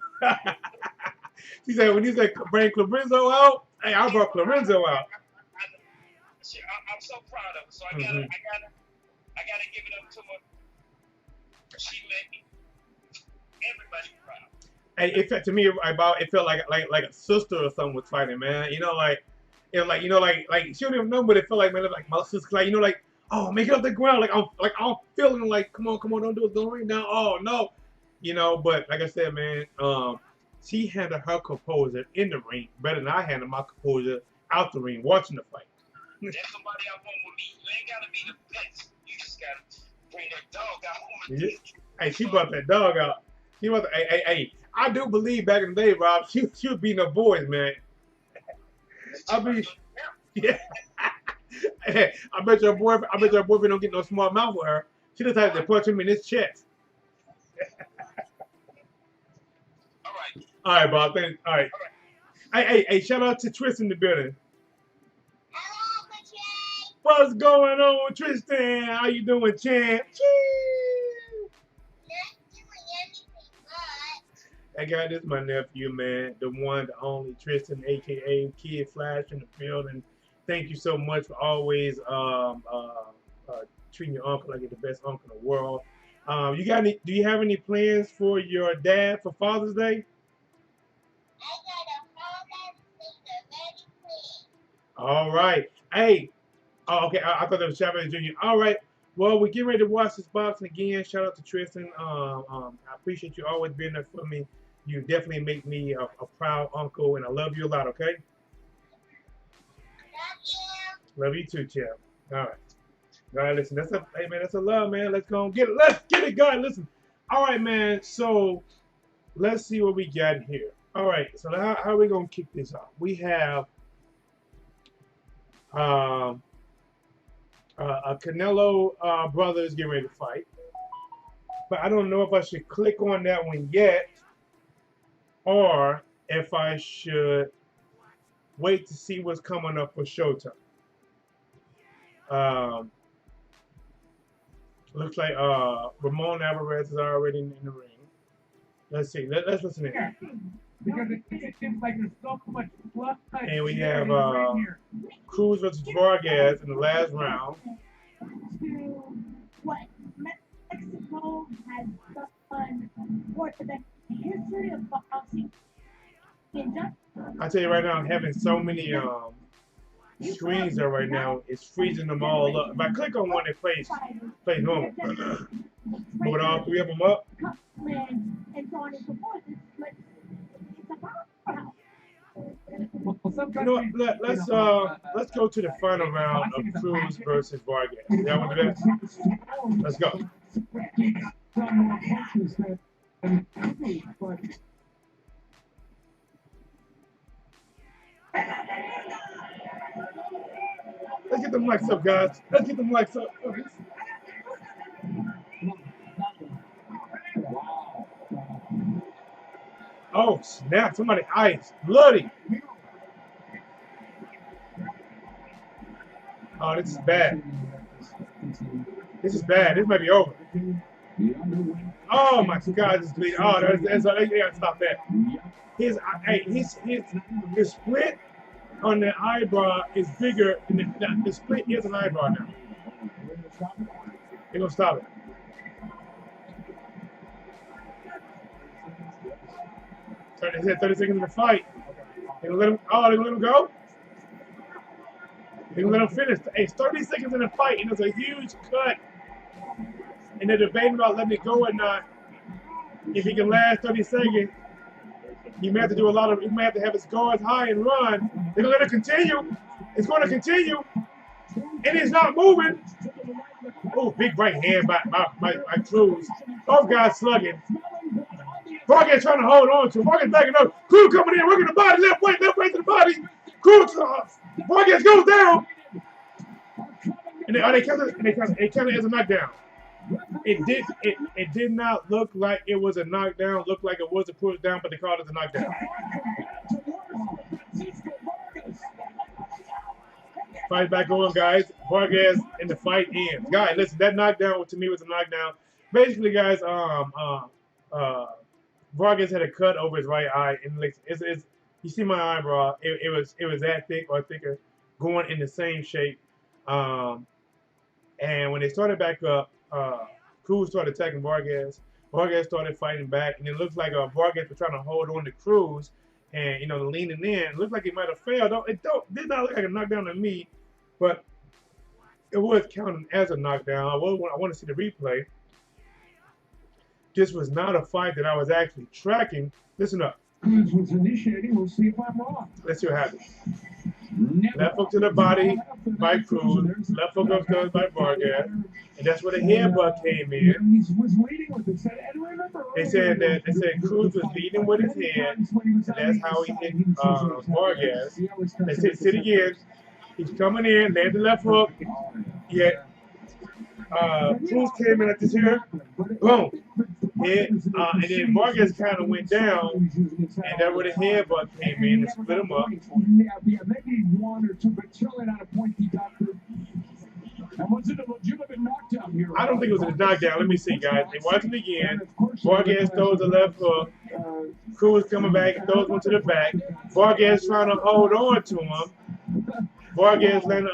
[SPEAKER 3] She said when you say bring Clarenzo out, hey, I brought Clarenzo out.
[SPEAKER 12] I'm so proud of her, so I gotta give it up to her. She made everybody proud.
[SPEAKER 3] Hey, it felt to me about it felt like a sister or something was fighting, man. You know, like she don't even know, but it felt like, man, like my sister, like, you know, like, oh, make it off the ground, like I'm feeling like, come on, don't do it, don't ring down. Oh no, you know. But like I said, man, she handled her composure in the ring better than I handled my composure out the ring watching the fight.
[SPEAKER 12] There's somebody I want with me. You ain't gotta be the best. You just gotta bring that dog out.
[SPEAKER 3] Hey, she brought that dog out. She was, hey, I do believe back in the day, Rob, she was beating her boys, man. I mean, yeah. I bet your boyfriend don't get no small mouth with her. She just had to punch him in his chest. All right, Bob. Thanks. All right. Hey, shout out to Tristan in the building.
[SPEAKER 11] Hello, Patrick.
[SPEAKER 3] What's going on, Tristan? How you doing, champ? I got this, my nephew, man, the one, the only Tristan, aka Kid Flash in the building. Thank you so much for always treating your uncle like you're the best uncle in the world. Do you have any plans for your dad for Father's Day?
[SPEAKER 11] I got a whole lot of things already planned.
[SPEAKER 3] All right. Hey. Oh, okay. I thought that was Chavez Jr. All right. Well, we're getting ready to watch this boxing again. Shout out to Tristan. I appreciate you always being there for me. You definitely make me a proud uncle, and I love you a lot, okay? Love you too, champ. All right. All right, listen, that's a love, man. Let's go and get it. Let's get it, guys. Listen. All right, man. So let's see what we got here. All right. So how are we gonna kick this off? We have a Canelo brothers getting ready to fight, but I don't know if I should click on that one yet, or if I should wait to see what's coming up for Showtime. Looks like Ramon Alvarez is already in the ring. Let's see. Let's listen in.
[SPEAKER 6] Yeah. Because it seems like there's so much blood.
[SPEAKER 3] And we have Cruz versus Vargas in the last round.
[SPEAKER 4] To what Mexico has done for the history of boxing.
[SPEAKER 3] I tell you right now, I'm having so many screens there right now. It's freezing them all up. If I click on one, it plays normal. But with all 3 of them up.
[SPEAKER 4] And so on and so forth. It's a powerhouse.
[SPEAKER 3] You know what? Let's go to the final round of Cruz versus Vargas. Y'all want to do that? Let's go. Let's get them lights up, guys. Let's get them lights up. Oh, snap. Somebody ice. Bloody. Oh, this is bad. This is bad. This might be over. Oh, my God. This is bleeding. Oh, they got to stop that. His split on the eyebrow is bigger than the split. He has an eyebrow now. They're going to stop it. They said 30 seconds in the fight. They're going to let him, they're going to let him go? They're going to let him finish. Hey, 30 seconds in the fight, and there's a huge cut. And they're debating about letting it go or not. If he can last 30 seconds, he may have to do he may have to have his guards high and run. They're going to let it continue. It's going to continue. And it's not moving. Oh, big right hand by Cruz. Both guys slugging. Vargas trying to hold on to him. Vargas backing up. Cruz coming in, working the body, left way to the body. Cruz, Vargas goes down. And they count it as a knockdown. It did not look like it was a knockdown. It looked like it was a push down, but they called it a knockdown. Fight back on, guys. Vargas and the fight ends. Guys, listen, that knockdown to me was a knockdown. Basically, guys, Vargas had a cut over his right eye, and you see my eyebrow. It was that thick or thicker, going in the same shape. And when they started back up, Cruz started attacking Vargas. Vargas started fighting back, and it looks like Vargas was trying to hold on to Cruz, and leaning in. It looked like he might have failed. It did not look like a knockdown to me, but it was counting as a knockdown. I want to see the replay. This was not a fight that I was actually tracking. Listen up.
[SPEAKER 7] Cruz was initiating. We'll see if I'm wrong.
[SPEAKER 3] Let's see what happens. Left hook to the body by Cruz. Left hook up by Vargas. And that's where the headbutt came in. They said Cruz was leading with his head. And that's how he hit Vargas. They said sit again. He's coming in, landed the left hook. Yeah. Cruz came in at this here. Boom. And then Vargas kind of went down, and that's where the headbutt came in and split him up.
[SPEAKER 7] Yeah, maybe one or two, but surely not a pointy doctor. And was it a legitimate knockdown here?
[SPEAKER 3] I don't think it was a knockdown. Let me see, guys. They watch it again. Vargas throws the left hook. Cruz coming back, throws one to the back. Vargas trying to hold on to him. Vargas landed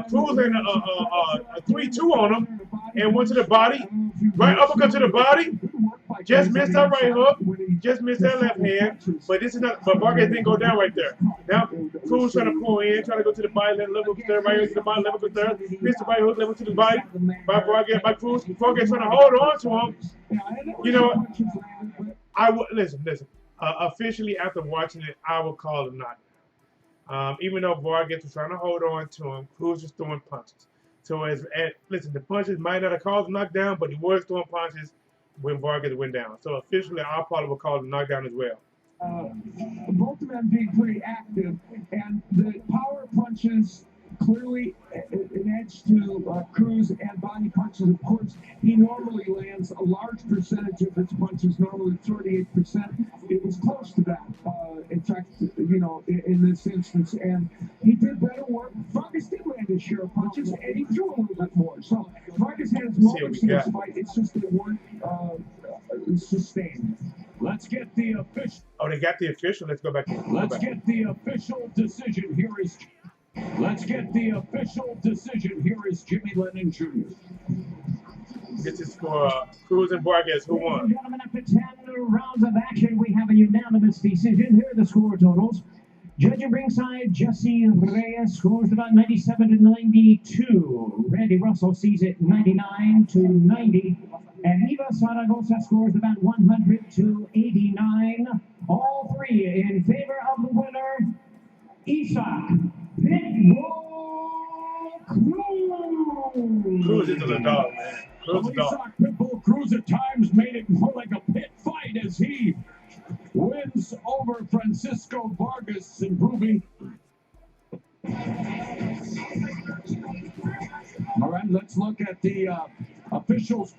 [SPEAKER 3] Cruz landed a 3-2 on him and went to the body. Right uppercut to the body. Just missed that right hook. Just missed that left hand. But this is not. But Vargas didn't go down right there. Now Cruz trying to pull in, trying to go to the body, let level third, right here to the body, level third. Missed the right hook, level to the body. By Vargas, by Cruz. Vargas trying to hold on to him. You know what? I would listen. Officially, after watching it, I would call it not. Even though Vargas was trying to hold on to him, Cruz was throwing punches. So listen, the punches might not have caused a knockdown, but he was throwing punches when Vargas went down. So officially, our part will call it a knockdown as well.
[SPEAKER 7] Both of them being pretty active, and the power punches clearly an edge to Cruz, and body punches. Of course, he normally lands a large percentage of his punches, normally 38%. It was close to that, in fact, in this instance, and he did better work. Vargas did land his share of punches, and he threw a little bit more. So Vargas had his moments in this fight. It's just they weren't sustained. Let's get the official.
[SPEAKER 3] Oh, they got the official. Let's go back.
[SPEAKER 7] Let's get the official decision. Here is Jimmy Lennon Jr.
[SPEAKER 3] This is for Cruz and Vargas. Who won?
[SPEAKER 7] Gentlemen, after 10 rounds of action, we have a unanimous decision. Here are the score totals. Judging ringside, Jesse Reyes scores about 97-92. Randy Russell sees it 99-90. And Eva Zaragoza scores about 100-89. All three in favor of the winner, Isaac Pitbull Cruz.
[SPEAKER 3] Cruz is the dog, man. Cruz is the dog.
[SPEAKER 7] Isaac Pitbull Cruz at times made it more like a pit fight as he wins over Francisco Vargas, improving
[SPEAKER 1] All right, let's look at the officials,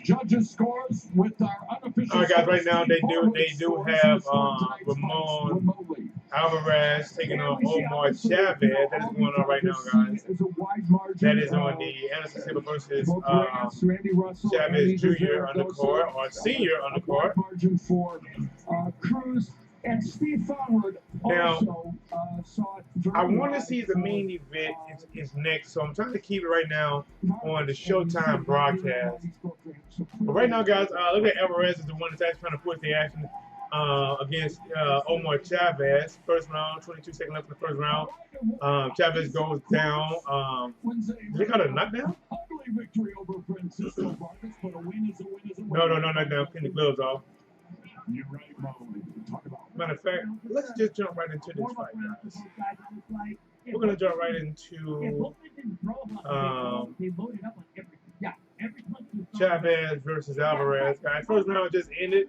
[SPEAKER 1] judges scores with our unofficial.
[SPEAKER 3] All right, guys. Right now they do have Ramon Alvarez taking on Omar Chavez. That is going on right now, guys. That is on the Anderson Silva versus Chavez Jr. undercard or senior undercard.
[SPEAKER 1] Margin for Cruz and Steve Farwood also saw it.
[SPEAKER 3] I want to see the main event is next, so I'm trying to keep it right now on the Showtime broadcast. But right now, guys, look at Alvarez is the one that's actually trying to push the action against Omar Chavez. First round, 22 seconds left in the first round. Chavez goes down. Did they got a knockdown? No, knockdown. Pin the gloves off. Matter of fact, let's just jump right into this fight, guys. We're gonna jump right into Chavez versus Alvarez, guys. First round just ended.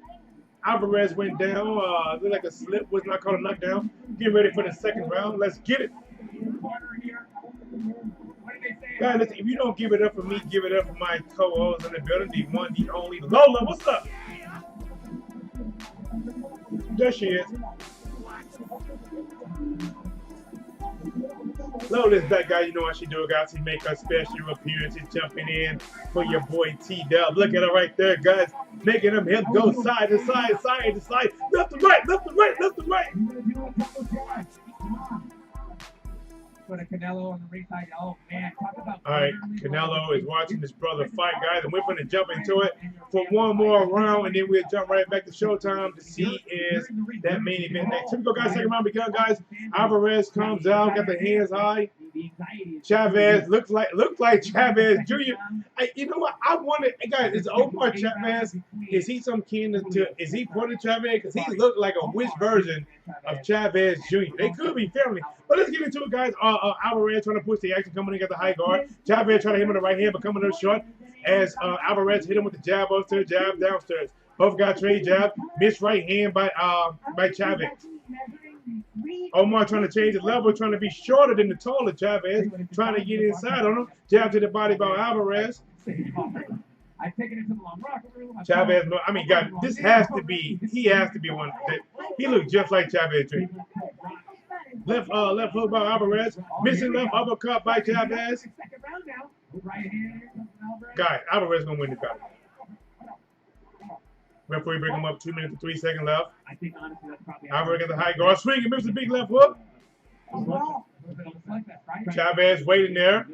[SPEAKER 3] Alvarez went down. Looked like a slip, was not called a knockdown. Getting ready for the second round. Let's get it. Guys, listen, if you don't give it up for me, give it up for my co-host in the building, the one, the only Lola. What's up? There she is. Lola's that guy, you know how she do it, guys. She make her special appearances, jumping in for your boy TDub. Look at her right there, guys. Making him go side to side, side to side, left to right, left to right, left to right.
[SPEAKER 6] For the Canelo on the ringside. Oh man, talk about.
[SPEAKER 3] All right, Canelo is watching his brother fight, guys, and we're going to jump into it for one more round, and then we'll jump right back to Showtime to see is that main event next. Here we go, guys. Second round begun, guys. Alvarez comes out, got the hands high. Chavez looks like Chavez Jr. You know what? I wonder, hey guys, is Omar Chavez? Is he some kin to? Is he part of Chavez? Because he looked like a which version of Chavez Jr. They could be family. But let's get into it, guys. Alvarez trying to push the action, coming in, got the high guard. Chavez trying to hit him with the right hand, but coming up short. As Alvarez hit him with the jab upstairs, jab downstairs. Both got trade jab, missed right hand by Chavez. Omar trying to change the level, trying to be shorter than the taller Chavez, trying to get inside on him. Jab to the body by Alvarez. Chavez, I mean, guys, this has to be, he has to be one. He looks just like Chavez Jr. Left hook by Alvarez, missing left uppercut by Chavez. Guys, Alvarez gonna win the fight. Referee bring him up 2 minutes and 3 seconds left.
[SPEAKER 6] I think honestly that's probably.
[SPEAKER 3] Alvarez got the high guard, swing and misses the big left hook. Chavez waiting there,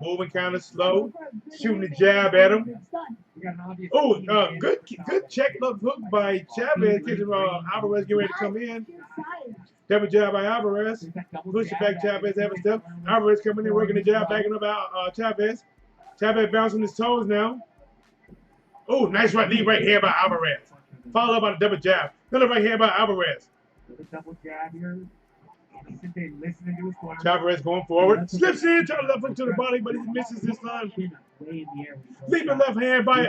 [SPEAKER 3] moving kind of slow, shooting the jab at him. Oh, good check left hook by Chavez. Catching Alvarez getting ready to come in. Double jab by Alvarez. Push it back, Chavez having step. Alvarez coming in, working the jab, backing up Chavez. Chavez bouncing his toes now. Oh, nice right lead right hand by Alvarez. Followed up by the double jab. Another right hand by Alvarez.
[SPEAKER 6] Double jab here. Listening to his corner.
[SPEAKER 3] Chavez going forward. Slips in, trying to left hook to the body, but he misses this time. Leaping left hand by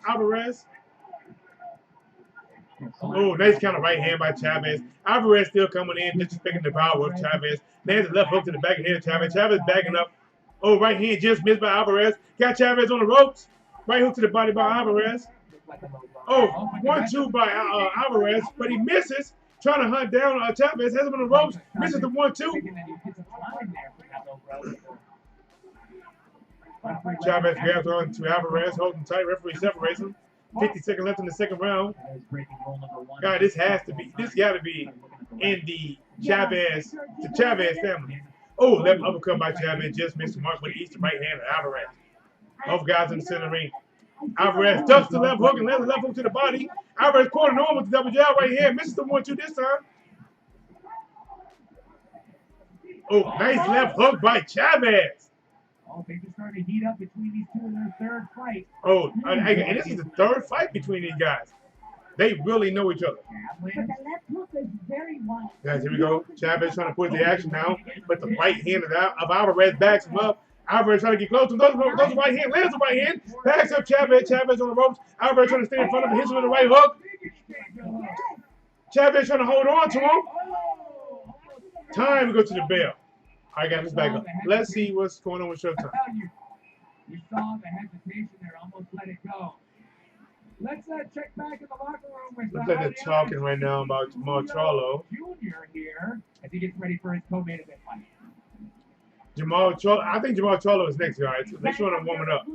[SPEAKER 3] Alvarez. Oh, nice kind of right hand by Chavez. Alvarez still coming in, disrespecting the power of Chavez. Lands a left hook to the back of the head of Chavez. Chavez backing up. Oh, right hand just missed by Alvarez. Got Chavez on the ropes. Right hook to the body by Alvarez. Oh, 1-2 by Alvarez, but he misses. Trying to hunt down Chavez. Has him on the ropes. Misses the 1-2. Chavez grabs on to Alvarez, holding tight. Referee separates him. 50 seconds left in the second round. God, this has to be. This got to be in the Chavez family. Oh, left uppercut by Chavez. Just missed the mark with the eastern right hand of Alvarez. Both guys in the center ring. Alvarez ducks the left hook and lands the left hook to the body. Alvarez cornered on with the double jab right here. Misses the 1-2 this time. Oh, nice left hook by Chavez.
[SPEAKER 6] Oh, they just started to heat up between these two in their third fight.
[SPEAKER 3] Oh, and this is the third fight between these guys. They really know each other.
[SPEAKER 4] But the left hook is very wide.
[SPEAKER 3] Guys, here we go. Chavez trying to push the action now, but the right hand of Alvarez backs him up. Alvarez trying to get close to him. Those the right hand, lands the right hand, backs up Chavez. Chavez on the ropes. Alvarez trying to stay in front of him, hits him with the right hook. Chavez trying to hold on to him. Time to go to the bell. I got this back up. Let's see what's going on with Showtime.
[SPEAKER 6] You saw the hesitation there, almost let it go. Let's check back in the locker room with
[SPEAKER 3] looks like they're talking right now about Jermall Charlo.
[SPEAKER 6] Jr. here as he gets ready for his co-main event fight.
[SPEAKER 3] Jermall Charlo, I think Jermall Charlo is next, guys. So they want to warm it up.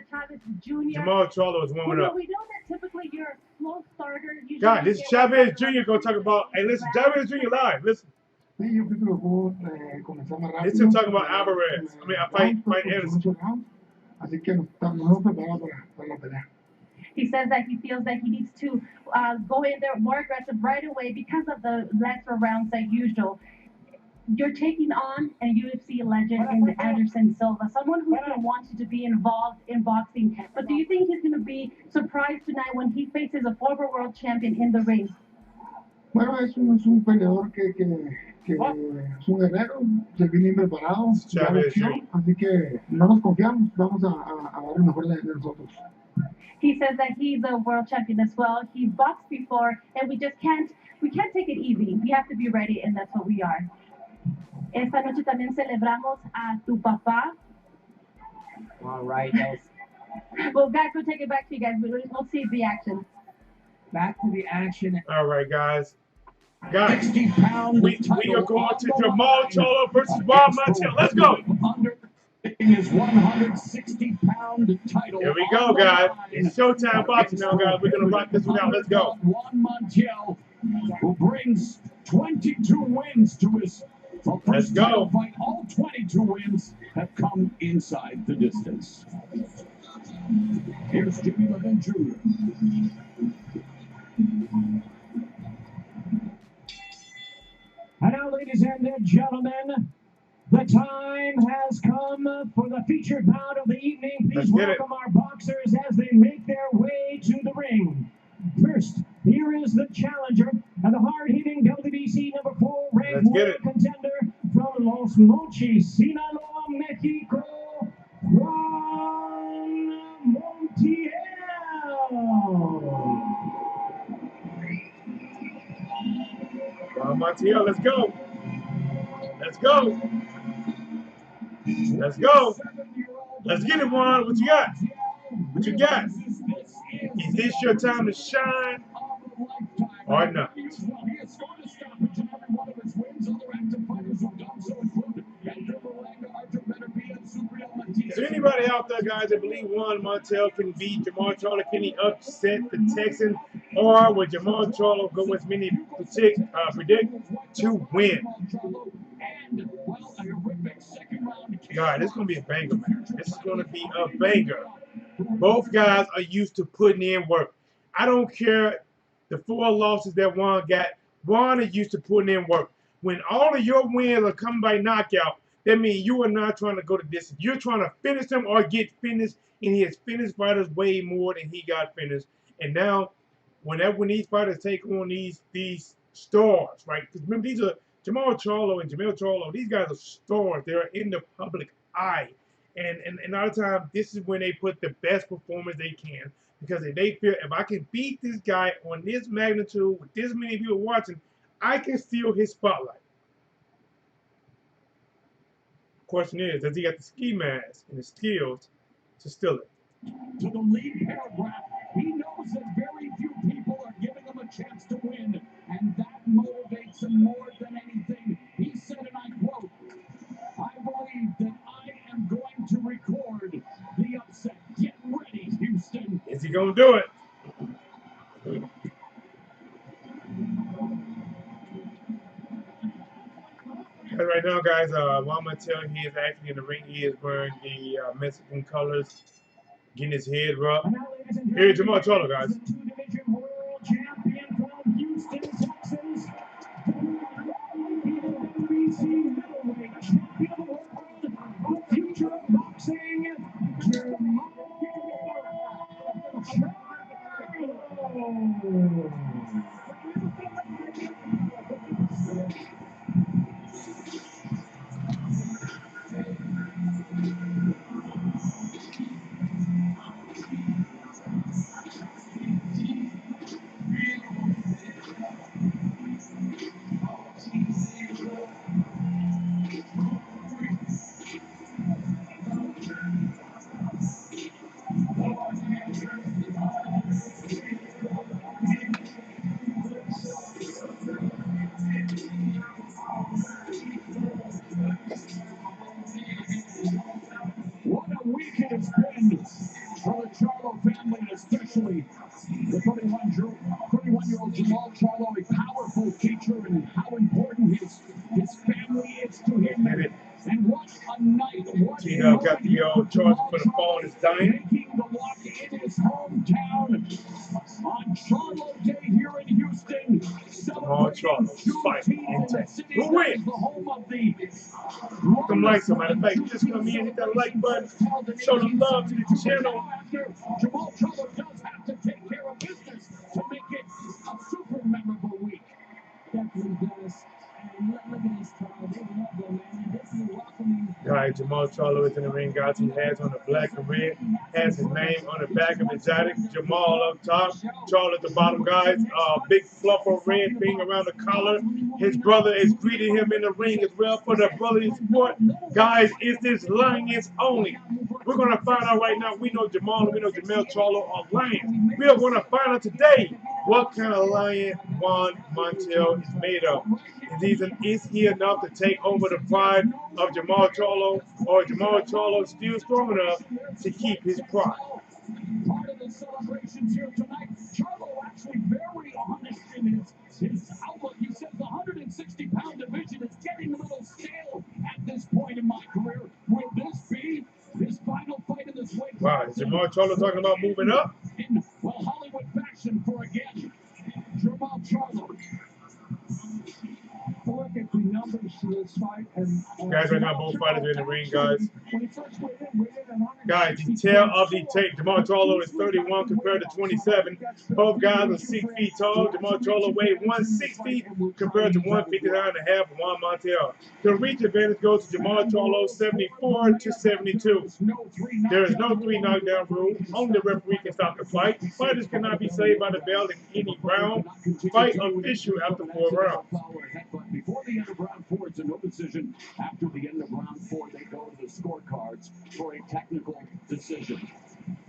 [SPEAKER 11] Chavez Jr.
[SPEAKER 3] Jermall Charlo is warming up.
[SPEAKER 11] We know that typically you're a slow starter.
[SPEAKER 3] God, this is Chavez Jr. going to talk about. Hey, listen, Chavez Jr. live. Listen.
[SPEAKER 10] Sí, yo pienso que el juego comenzó más rápido.
[SPEAKER 3] This is talking about Alvarez. I mean, I fight Anderson.
[SPEAKER 10] Así que nos estamos preparados para la pelea.
[SPEAKER 13] He says that he feels that he needs to go in there more aggressive right away because of the lesser rounds than usual. You're taking on a UFC legend in Anderson Silva, someone who's been wanting to be involved in boxing. But do you think he's going to be surprised tonight when he faces a former world champion in the ring?
[SPEAKER 10] Bueno, es un peleador que es un guerrero, se viene preparado, así que no nos confiamos, vamos a dar lo mejor de nosotros.
[SPEAKER 13] He says that he's a world champion as well. He's boxed before, and we can't take it easy. We have to be ready, and that's what we are. Esta noche también celebramos a tu papá.
[SPEAKER 6] All right, guys.
[SPEAKER 13] Well, guys, we'll take it back to you guys. We'll see the action.
[SPEAKER 6] Back to the action.
[SPEAKER 3] All right, guys. Guys, we are going to Jermall Charlo versus Juan Montiel. Let's go.
[SPEAKER 1] His 160-pound title.
[SPEAKER 3] Here we go, guys. It's Showtime boxing now, guys. We're going to rock this one out. Let's go.
[SPEAKER 1] Juan Montiel, who brings 22 wins to his
[SPEAKER 3] Let's go.
[SPEAKER 1] Fight. All 22 wins have come inside the distance. Here's Jermall Jr.
[SPEAKER 7] And now, ladies and gentlemen, the time has come for the featured bout of the evening. Please welcome our boxers as they make their way to the ring. First, here is the challenger and the hard-hitting WBC number 4 ranked world contender from Los Mochis, Sinaloa, Mexico, Juan Montiel.
[SPEAKER 3] Juan Montiel, let's go. Let's go. Let's go. Let's get it, Juan. What you got? What you got? Is this your time to shine or not? Is there anybody out there, guys, that believe Juan Montiel can beat Jermall Charlo? Can he upset the Texan? Or would Jermall Charlo go with many predict to win? God, this is going to be a banger, man. This is going to be a banger. Both guys are used to putting in work. I don't care the 4 losses that Juan got. Juan is used to putting in work. When all of your wins are coming by knockout, that means you are not trying to go the distance. You're trying to finish them or get finished, and he has finished fighters way more than he got finished. And now, when these fighters take on these stars, right? Because remember, these are Jermall Charlo and Jermall Charlo. These guys are stars. They're in the public eye. And a lot of times, this is when they put the best performance they can. Because if they feel, if I can beat this guy on this magnitude, with this many people watching, I can steal his spotlight. Question is, does he got the ski mask and the skills to steal it?
[SPEAKER 1] To the lead paragraph, he knows that very few people are giving him a chance to win, and that motivates him more than anything. He said, and I quote, "I believe that I am going to record the upset. Get ready, Houston."
[SPEAKER 3] Is he gonna do it? Right now, guys, Juan Montiel, he is actually in the ring. He is wearing the Mexican colors, getting his head rubbed. Here's Jermall Charlo, guys.
[SPEAKER 7] Two-division world champion from Houston, Texas. WBC middleweight champion of the world, the future of boxing, Jermall Charlo.
[SPEAKER 1] week it has been for the Charlo family, and especially the 31-year-old Jermall Charlo, a powerful teacher, and how important his family is to him. And what a night!
[SPEAKER 3] TDub got the charge for the phone. It's dying.
[SPEAKER 1] Making the walk in his hometown on Charlo Day here in Houston.
[SPEAKER 3] Jermall Charlo fight intact. Who wins? Some likes, as a matter of fact, just come in, hit that like button, show the love to the channel.
[SPEAKER 1] Jermall Charlo does have to take care of business to make it a super memorable week.
[SPEAKER 6] Definitely does. And look at this crowd. They love them, man. This is welcoming.
[SPEAKER 3] Guys, Jermall Charlo is in the ring, guys. He has on the black and red, has his name on the back of his jacket. Jermall up top, Charlo at the bottom, guys. Big fluffer red thing around the collar. His brother is greeting him in the ring as well for the brotherly support. Guys, is this Lions only? We're going to find out right now. We know Jermall and we know Jermall Charlo are Lions. We are going to find out today what kind of lion Juan Montiel is made of. Is he enough to take over the pride of Jermall Charlo, or Jermall Charlo still strong enough to keep his pride?
[SPEAKER 1] Part of the celebrations here tonight, Charlo actually very honest in his outlook. He says the 160-pound division is getting a little stale at this point in my career. Will this be his final fight in this weight?
[SPEAKER 3] Wow, is Jermall Charlo talking about moving up?
[SPEAKER 1] In, well, Hollywood fashion for again, Jermall Charlo.
[SPEAKER 6] Look at the numbers for this fight. And,
[SPEAKER 3] guys, right now both fighters are in the ring, guys. Guys, detail of the tape. Jermall Charlo is 31 compared to 27. Both guys are 6 feet tall. Jermall Charlo weighed 160 compared to 159.5 for Juan Montiel. The reach advantage goes to Jermall Charlo 74 to 72. There is no 3 knockdown rule. Only the referee can stop the fight. Fighters cannot be saved by the bell in any round. Fight official after 4 rounds.
[SPEAKER 1] Before the end of round 4, it's a no decision. After the end of round 4, they go to the scorecards for a technical decision.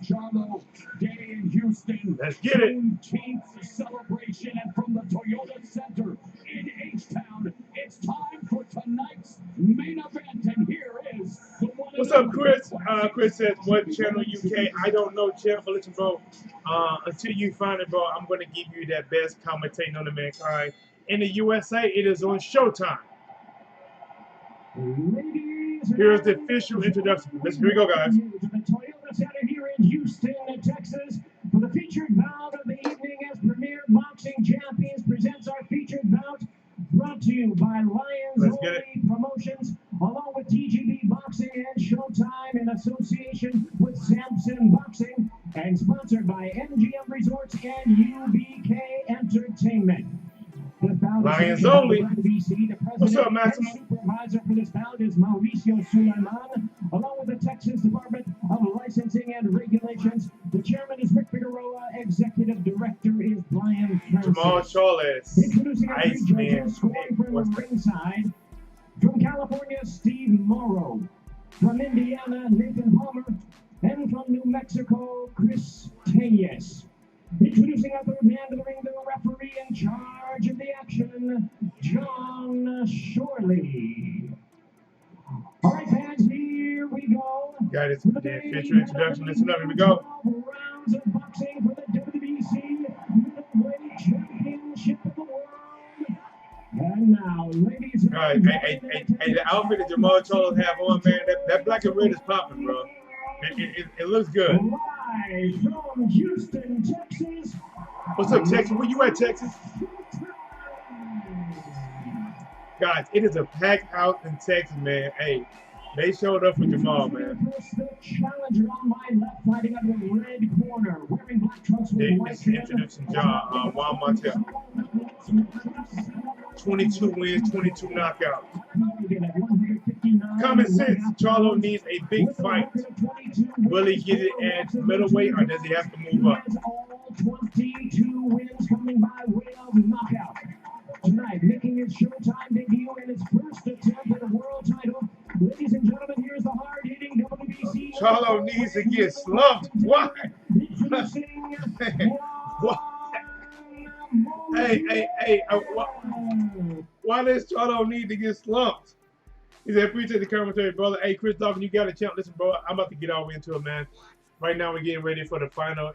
[SPEAKER 1] Charlo Day in Houston.
[SPEAKER 3] Let's get it.
[SPEAKER 1] 17th celebration, and from the Toyota Center in H-Town, it's time for tonight's main event. And here is the one.
[SPEAKER 3] What's up, Chris? Chris says, what channel UK? I don't know, channel, but listen, bro. Until you find it, bro, I'm going to give you that best commentating on the mankind. In the USA, it is on Showtime. Here's the official introduction. Here we go, guys.
[SPEAKER 7] To the Toyota Center here in Houston, Texas, for the featured bout of the evening as Premier Boxing Champions presents our featured bout, brought to you by Lions Only Promotions, along with TGB Boxing and Showtime in association with Samson Boxing, and sponsored by MGM Resorts and UBK Entertainment.
[SPEAKER 3] Lions Only. What's up, Maximo?
[SPEAKER 7] Supervisor for this bout is Mauricio Suleiman, along with the Texas Department of Licensing and Regulations. The chairman is Rick Figueroa. Executive director is Brian Francis.
[SPEAKER 3] Jermall Charlo.
[SPEAKER 7] Introducing our three judges, scoring from the ringside. From California, Steve Morrow. From Indiana, Nathan Palmer. And from New Mexico, Chris Tayes. Introducing our third man to the ring, the referee in charge of the action, John Shorley. All right, fans, here we go.
[SPEAKER 3] Got it. The official introduction. Listen up. Here we go.
[SPEAKER 7] Rounds of boxing for the WBC Middleweight Championship of the World. And now, ladies and gentlemen.
[SPEAKER 3] Hey, the outfit that Jermall Charlo have on, man, that black and red is popping, bro. It looks good.
[SPEAKER 7] Live from Houston, Texas.
[SPEAKER 3] What's up, Texas? Where you at, Texas? Guys, it is a packed house in Texas, man. Hey, they showed up for Jermall, man.
[SPEAKER 7] The challenger on my left, fighting out of the red corner, wearing black trunks with white hair.
[SPEAKER 3] Introducing Juan Montiel. 22 wins, 22 knockouts. Common sense, Charlo needs a big fight. Will he get it at middleweight, or does he have to move up?
[SPEAKER 7] All 22 wins coming by way of knockout. Tonight, making his Showtime debut in his first attempt at a world title. Ladies and gentlemen, here's the hard-hitting WBC.
[SPEAKER 3] Charlo needs to get slumped. Why? What? Hey, why does Charlo need to get slumped? He said, appreciate the commentary, brother. Hey, Chris Dawkins, you got a chance. Listen, bro, I'm about to get all the way into it, man. Right now, we're getting ready for the final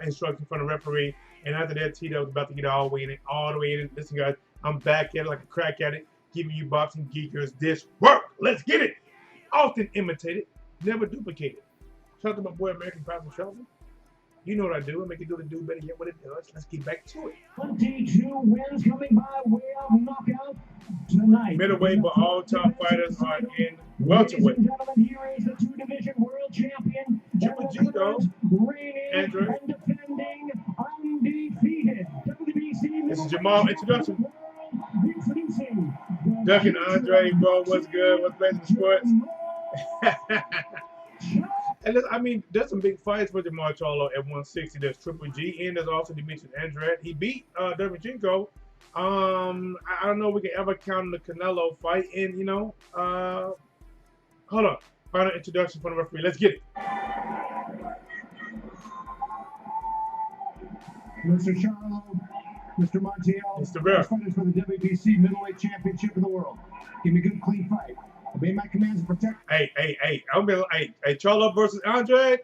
[SPEAKER 3] instruction from the referee. And after that, TDub is about to get all the way in. Listen, guys, I'm back at it like a crack at it, giving you boxing geekers this work. Let's get it. Often imitated, never duplicated. Shout out to my boy, American Pastor Sheldon. You know what I do. I make it do better yet what it does. Let's get back to it.
[SPEAKER 7] 22 wins coming by way of knockout tonight.
[SPEAKER 3] Middleweight, but all top fighters are in welterweight.
[SPEAKER 7] Ladies and gentlemen, here is the two-division world champion, reigning and defending undefeated WBC.
[SPEAKER 3] This is Jermall introduction. Duck and Andre, bro, what's good? What's Blazing Sports? And I mean, there's some big fights for Jermall Charlo at 160. There's Triple G, and there's also Demetrius Andrade. He beat Derevchenko. I don't know if we can ever count the Canelo fight. And, you know, hold on. Final introduction from the referee. Let's get it.
[SPEAKER 7] Mr. Charlo, Mr. Montiel,
[SPEAKER 3] Mr. Bear.
[SPEAKER 7] Fighters for the WBC Middleweight Championship of the World. Give me a good, clean fight. Obey my commands and protect.
[SPEAKER 3] Hey, Charlo versus Andrade.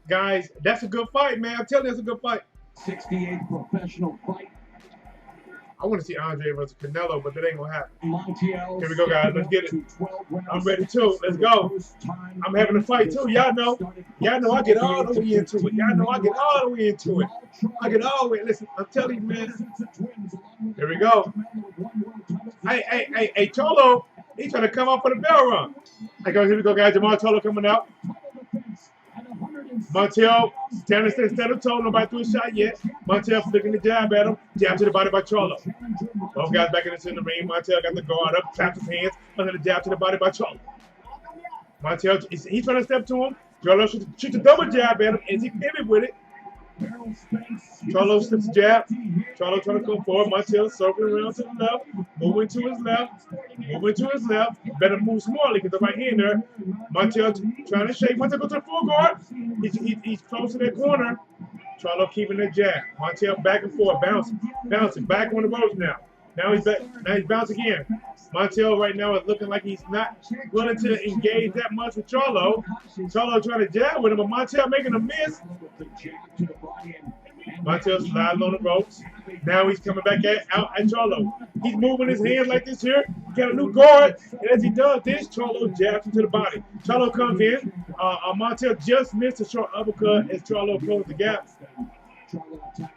[SPEAKER 3] Guys, that's a good fight, man. I'm telling you, that's a good fight.
[SPEAKER 1] 68th professional fight.
[SPEAKER 3] I want to see Andrade versus Canelo, but that ain't gonna happen.
[SPEAKER 1] Montiel.
[SPEAKER 3] Here we go, guys. Let's get it. I'm ready too. Let's go. I'm having a fight too. Y'all know I get all the way into it. Y'all know I get all the way into it. I get all the way. Listen, I'm telling you, man. Here we go. Hey, Charlo. He's trying to come out for the bell run. Here we go, guys. Jermall Charlo coming out. Montiel standing instead of toe. Nobody threw a shot yet. Montiel flicking the jab at him. Jab to the body by Charlo. Both guys back in the ring. Montiel got the guard up. Claps his hands. Under the jab to the body by Charlo. Montiel, he's trying to step to him. Charlo shoots a double jab at him as he pivot with it. Charlo slips the jab. Charlo trying to come forward. Montiel circling around to the left. Moving to his left. Moving to his left. Better move smartly because the right hand there. Montiel trying to shake. Montiel goes to the full guard. He's close to that corner. Charlo keeping that jab. Montiel back and forth. Bouncing. Back on the ropes now. Now he's back. Now he's bouncing again. Montiel right now is looking like he's not willing to engage that much with Charlo. Charlo trying to jab with him, but Montiel making a miss. Montiel sliding on the ropes. Now he's coming back out at Charlo. He's moving his hands like this here. He got a new guard. And as he does this, Charlo jabs into the body. Charlo comes in. Montiel just missed a short uppercut as Charlo closed the gap.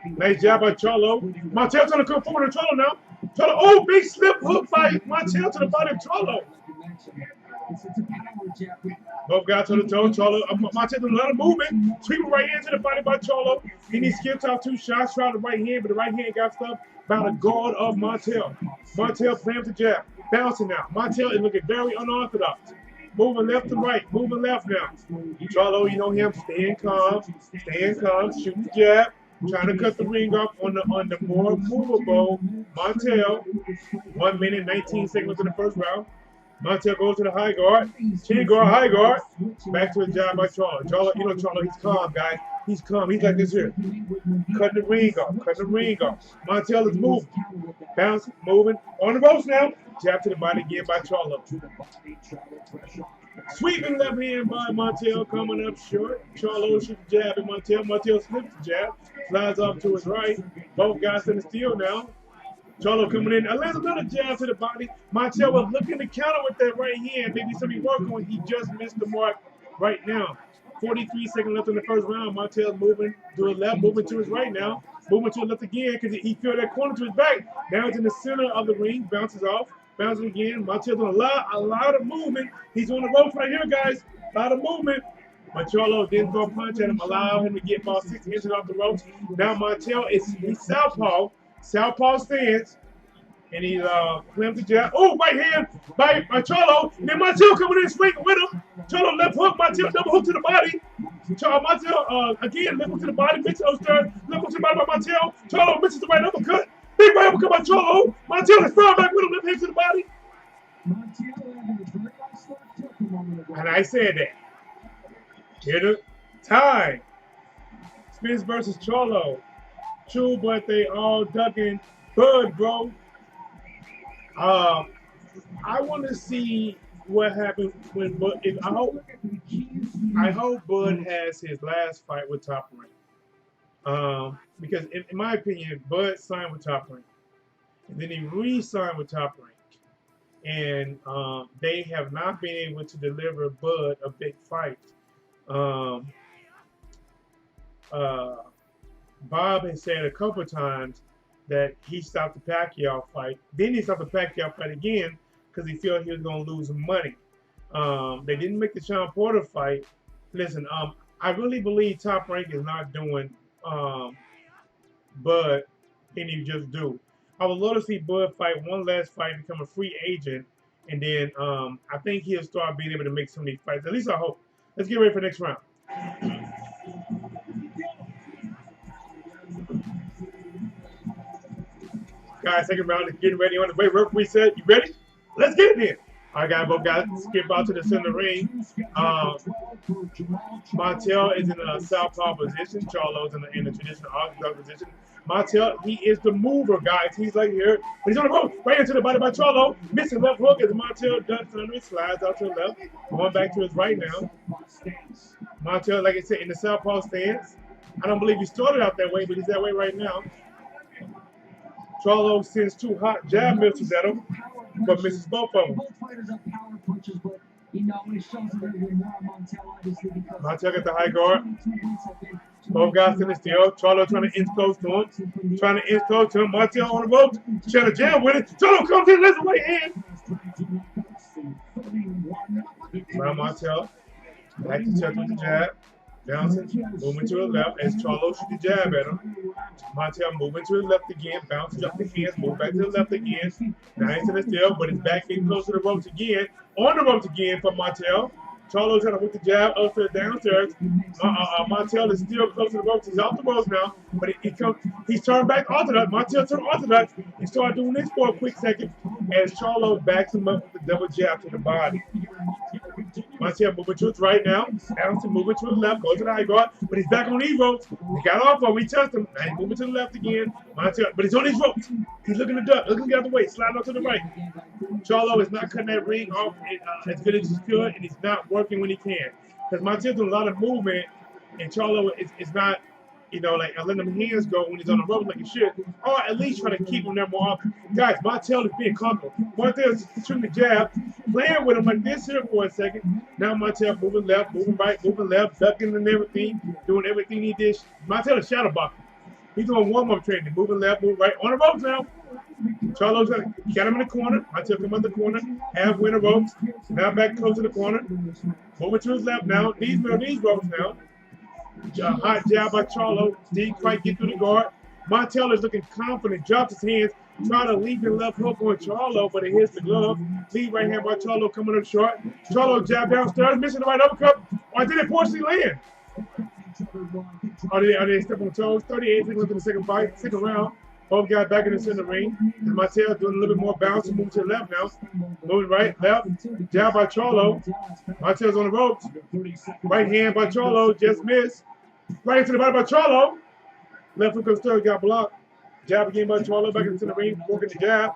[SPEAKER 3] Nice jab by Charlo. Montiel trying to come forward to Charlo now. Charlo, oh, big slip hook by Montiel to the body of Charlo. Both guys to the toe. Charlo, Montiel doing a lot of movement. Sweeping right hand to the body by Charlo. And he skips off two shots. Tried the right hand, but the right hand got stuck by the guard of Montiel. Montiel plans the jab. Bouncing now. Montiel is looking very unorthodox. Moving left to right. Moving left now. Charlo, you know him, staying calm, shooting the jab. Trying to cut the ring off on the more movable Montiel. 1 minute, 19 seconds in the first round. Montiel goes to the high guard. Chin guard, high guard. Back to a jab by Charlo. Charlo, he's calm, guys. He's calm. He's like this here. Cutting the ring off. Montiel is moving. Bounce, moving. On the ropes now. Jab to the body again by Charlo. Sweeping left hand by Montiel coming up short. Charlo shoots the jab at Montiel. Montiel slips the jab. Slides off to his right. Both guys in the steel now. Charlo coming in. Lands another jab to the body. Montiel was looking to counter with that right hand. Maybe something working on. He just missed the mark right now. 43 seconds left in the first round. Montiel moving to his left, moving to his right now. Moving to his left again because he feel that corner to his back. Now he's in the center of the ring. Bounces off. Bounces again. Montiel doing a lot of movement. He's on the ropes right here, guys. A lot of movement. But Charlo didn't throw a punch at him, allow him to get about 6 inches off the ropes. Now Montiel he's southpaw stance, and he's clamped the jab. Oh, right hand by Charlo. Then Montiel coming in swinging with him. Charlo left hook, Montiel double hook to the body. Montiel again left hook to the body, misses upstairs, left hook to the body by Montiel. Charlo misses the right uppercut. Big right uppercut by Charlo. Montiel is thrown back with him, left hand to the body. And I said that. Here the time. Spence versus Charlo. True, but they all ducking Bud, bro. I want to see what happens when Bud. I hope Bud has his last fight with Top Rank. Because in my opinion, Bud signed with Top Rank, and then he re-signed with Top Rank, and they have not been able to deliver Bud a big fight. Bob has said a couple times that he stopped the Pacquiao fight. Then he stopped the Pacquiao fight again because he felt he was going to lose money. They didn't make the Sean Porter fight. Listen, I really believe Top Rank is not doing Bud any just do. I would love to see Bud fight one last fight, become a free agent, and then I think he'll start being able to make some of these fights. At least I hope. Let's get ready for the next round. Guys, second round is getting ready on the way. Referee said, you ready? Let's get it in. All right, guys, both guys skip out to the center ring. Montiel is in a southpaw position. Charlo's in the traditional orthodox position. Montiel, he is the mover, guys. He's like here, but he's on the rope. Right into the body by Charlo. Missing left hook as Montiel ducks under it, slides out to the left. Going back to his right now. Montiel, like I said, in the southpaw stance. I don't believe he started out that way, but he's that way right now. Charlo sends two hot jab missiles at him, but misses both of them.
[SPEAKER 7] Both fighters have power punches, but it shows a little bit more on Montiel, obviously, because
[SPEAKER 3] Montiel got the high guard. Both guys in the steel. Charlo trying to inch close to him. Montiel on the ropes. Trying to jam with it. Charlo comes in, lets the right hand. Now Montiel back to check with the jab. Bouncing, moving to the left as Charlo shoots the jab at him. Montiel moving to the left again, bounces up the hands, move back to the left again. Now into the steel, but it's back getting close to the ropes again. On the ropes again for Montiel. Charlo trying to whip the jab upstairs, downstairs. Montiel is still close to the ropes. He's off the ropes now, but he's turned back orthodox. Montiel turned orthodox. He started doing this for a quick second as Charlo backs him up with the double jab to the body. Montiel moving to his right now. Anderson moving to the left, goes to the high guard, but he's back on these ropes. He got off of him, he touched him. Now he's moving to the left again. Montiel, but he's on these ropes. He's looking to duck, looking the other way, sliding up to the right. Charlo is not cutting that ring off as good as he could, and he's not working when he can. Because Montiel's doing a lot of movement, and Charlo is not, like letting them hands go when he's on the ropes like he should, or at least try to keep him there more often. Guys, Montiel is being comfortable. Montiel is shooting the jab, playing with him like this here for a second. Now Montiel moving left, moving right, moving left, ducking and everything, doing everything he did. Montiel is shadow boxing. He's doing warm-up training, moving left, moving right, on the ropes now. Charlo's got him in the corner. Montiel come out the corner, halfway in the ropes. Now back close to the corner. Moving to his left now. These ropes now. Hot jab by Charlo. Didn't quite get through the guard. Montiel is looking confident. Drops his hands. Trying to lead the left hook on Charlo, but it hits the glove. Lead right hand by Charlo coming up short. Charlo jab downstairs, missing the right uppercut. Or did it partially land? Are they step on toes? 38 seconds into the second round. Both guys back in the center ring. And Montiel doing a little bit more bounce and moving to the left now. Moving right, left. Jab by Charlo. Montiel's on the ropes. Right hand by Charlo, just missed. Right into the body by Charlo. Left hook upstairs, got blocked. Jab again by Charlo, back into the ring, working the jab.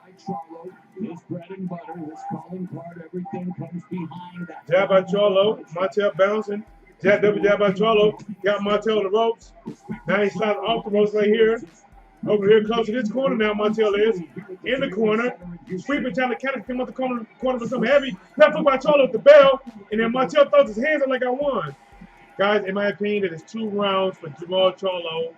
[SPEAKER 7] His bread and butter, his calling card, everything comes behind that.
[SPEAKER 3] Jab by Charlo, Montiel bouncing. Double jab by Charlo, got Montiel on the ropes. Now he slides off the ropes right here. Over here, close to this corner now, Montiel is. In the corner. Sweeping, trying to come out the corner with something heavy. Left hook by Charlo with the bell. And then Montiel throws his hands up like I won. Guys, in my opinion, it is 2 rounds for Jermall Charlo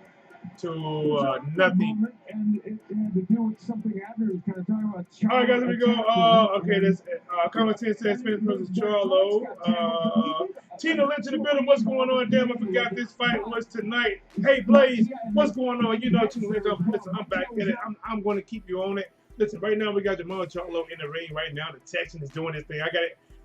[SPEAKER 3] to nothing.
[SPEAKER 7] And it had to do with something after he was kind of talking about Charlo.
[SPEAKER 3] All right, guys, let me go. Okay, this comment says Smith versus Charlo. Tina Lynch in the building. What's going on? Damn, I forgot this fight was tonight. Hey, Blaze, what's going on? Tina Lynch, I'm back at it. I'm going to keep you on it. Listen, right now we got Jermall Charlo in the ring right now. The Texan is doing this thing.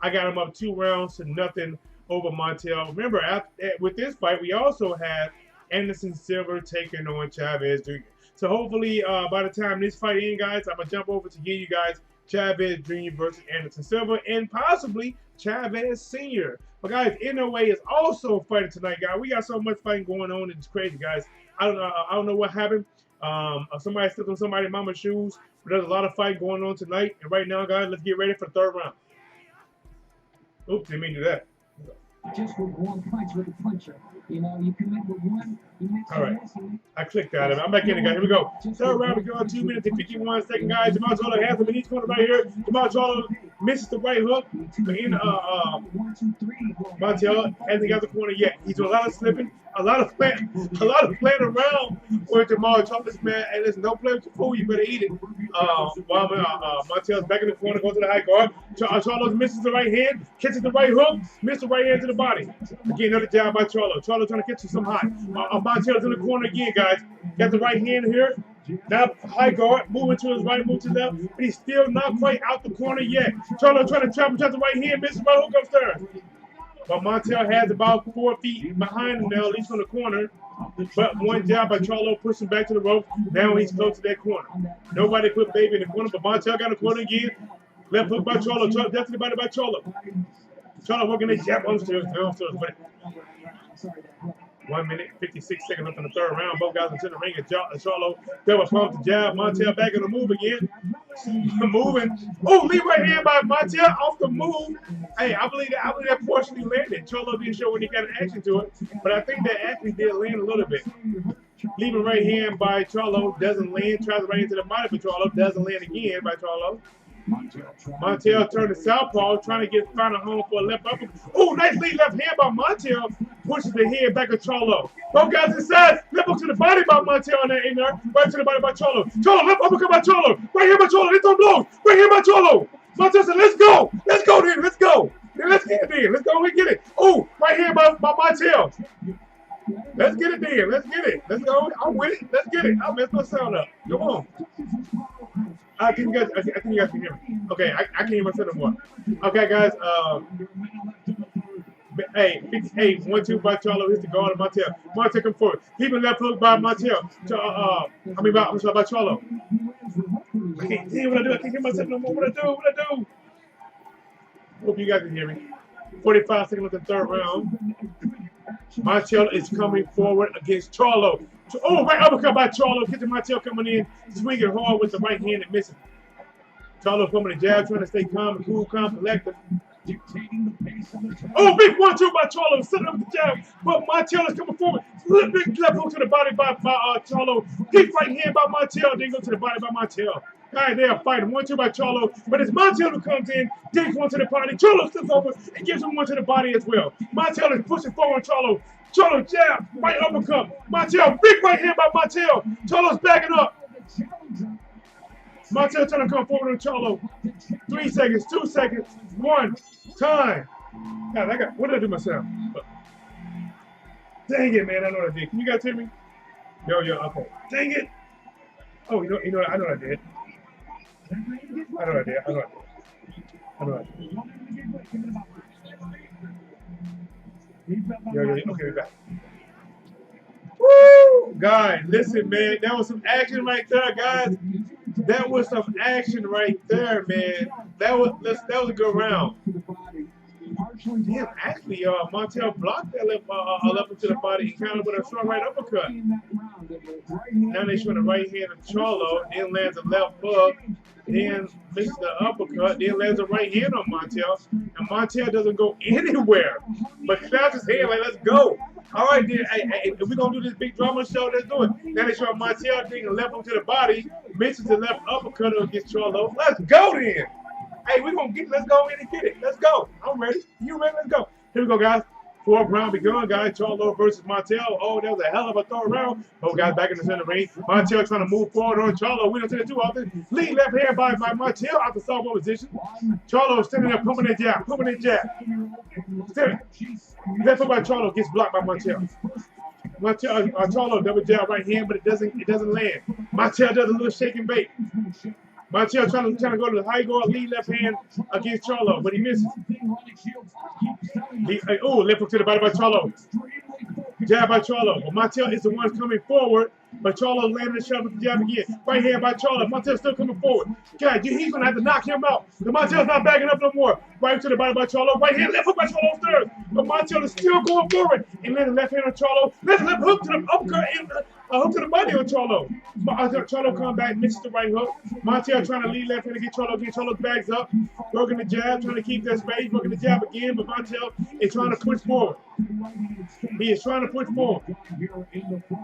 [SPEAKER 3] I got him up 2 rounds to nothing over Montiel. Remember, with this fight, we also have Anderson Silva taking on Chavez Jr. So hopefully, by the time this fight ends, guys, I'm going to jump over to give you guys Chavez Jr. versus Anderson Silva and possibly Chavez Sr. But guys, NOA is also fighting tonight, guys. We got so much fighting going on. It's crazy, guys. I don't know what happened. Somebody stepped on somebody's mama's shoes. But there's a lot of fight going on tonight. And right now, guys, let's get ready for the third round. Oops, didn't mean to do that.
[SPEAKER 7] Just with one punch with a puncher. You know, you commit with one, you mix
[SPEAKER 3] all right. I clicked out of it. I'm back in it, guys. Here we go. Third round, we go on 2 minutes and 51 seconds, guys. Jermall Charlo has him in each corner right here. Jermall Charlo misses the right hook. Montiel hasn't got the corner yet. He's doing a lot of slipping, a lot of playing around with Jermall Charlo, man. And there's no place to fool. You better eat it. While Montiel's back in the corner, goes to the high guard. Charlo misses the right hand, catches the right hook, misses the right hand to the body. Again, another jab by Charlo. Charlo trying to catch you some high. Montiel's in the corner again, guys. Got the right hand here. Now high guard, moving to his right, move to the left, but he's still not quite out the corner yet. Charlo trying to trap him, the right hand, misses right hook upstairs. But Montiel has about 4 feet behind him now, at least from the corner. But one jab by Charlo, pushing back to the rope. Now he's close to that corner. Nobody put baby in the corner, but Montiel got the corner again. Left hook by Charlo, definitely by Charlo. Charlo working his jab upstairs. 1 minute, 56 seconds left in the third round. Both guys into the ring. And Charlo double pump the jab. Montiel back in the move again. Moving. Oh, lead right hand by Montiel off the move. Hey, I believe that partially landed. Charlo didn't show when he got an action to it, but I think that actually did land a little bit. Leaving right hand by Charlo doesn't land. Tries to right into the body for Charlo. Doesn't land again by Charlo. Montiel turned to southpaw, trying to find a home for a left upper. Oh, nice lead left hand by Montiel. Pushes the head back of Charlo. Both guys inside. Left hook to the body by Montiel in there. Right to the body by Charlo. Charlo, left uppercut by Charlo. Right here by Charlo. Let's go blows. Right here by Charlo. Montiel said, let's go. Let's go then. Let's go. Then let's get it then. Let's go and get it. Oh, right here by Montiel. Let's get it then. Let's get it. Let's go. I'm with it. Let's get it. I messed my sound up. Come on. I think you guys can hear me. Okay, I can't hear myself no more. Okay, guys. Hey, 58, 1-2 by Charlo. Hits the guard of Montiel. Montiel come forward. Keeping left hook by Montiel. By Charlo. I can't hear what I do. I can't hear myself no more. What I do? Hope you guys can hear me. 45 seconds left in the third round. Montiel is coming forward against Charlo. Oh, right uppercut by Charlo. Catching Montiel coming in, swinging hard with the right hand and missing. Charlo coming to jab, trying to stay calm and cool, calm, collected. Oh, big 1-2 by Charlo, setting up the jab. But Montiel is coming forward. Big left hook to the body by Charlo. Deep right hand by Montiel, then go to the body by Montiel. All right, they are fighting 1-2 by Charlo, but it's Montiel who comes in, takes one to the body. Charlo slips over and gives him one to the body as well. Montiel is pushing forward Charlo. Charlo jab, right uppercut. Montiel, big right hand by Montiel. Charlo's backing up. Montiel trying to come forward on Charlo. 3 seconds, 2 seconds, 1, time. God, what did I do myself? Dang it, man, I know what I did. Can you guys hear me? Yo, okay. Dang it. Oh, you know what I know what I did. I know what I did. Yo, okay, we're back. Woo! Guys, listen, man. That was some action right there, guys. That was some action right there, man. That was a good round. Damn, actually, Montiel blocked that left into the body. He countered with a strong right uppercut. Now they're showing the right hand of Charlo, then lands a left hook, then misses the uppercut, then lands a right hand on Montiel. And Montiel doesn't go anywhere, but claps his hand like, let's go. All right, then, hey, if we're going to do this big drama show, let's do it. Now they show Montiel taking a left hook to the body, misses the left uppercut against Charlo. Let's go then. Hey, let's go in and get it. Let's go. I'm ready. You ready? Let's go. Here we go, guys. Fourth round begun, guys. Charlo versus Montiel. Oh, that was a hell of a third round. Both guys back in the center ring. Montiel trying to move forward on Charlo. We don't see it too often. Lead left hand by Montiel out the southpaw position. Charlo standing there, pumping that jab. Left foot by Charlo gets blocked by Montiel. Charlo double jab right hand, but it doesn't land. Montiel does a little shake and bake. Montiel trying to go to the high guard, lead left hand against Charlo, but he misses. Left hook to the body by Charlo. Jab by Charlo. Well, Montiel is the one coming forward, but Charlo landed the shot with the jab again. Right hand by Charlo. Montiel's still coming forward. God, he's going to have to knock him out. The Montiel's not backing up no more. Right to the body by Charlo. Right hand, left hook by Charlo upstairs. But Montiel is still going forward. And then the left hand on Charlo. Left hook to the uppercut. A hook to the body on Charlo. Charlo come back, misses the right hook. Montiel trying to lead left hand to get Charlo again. Charlo bags up, working the jab, trying to keep that space, working the jab again, but Montiel is trying to push forward. He is trying to push forward.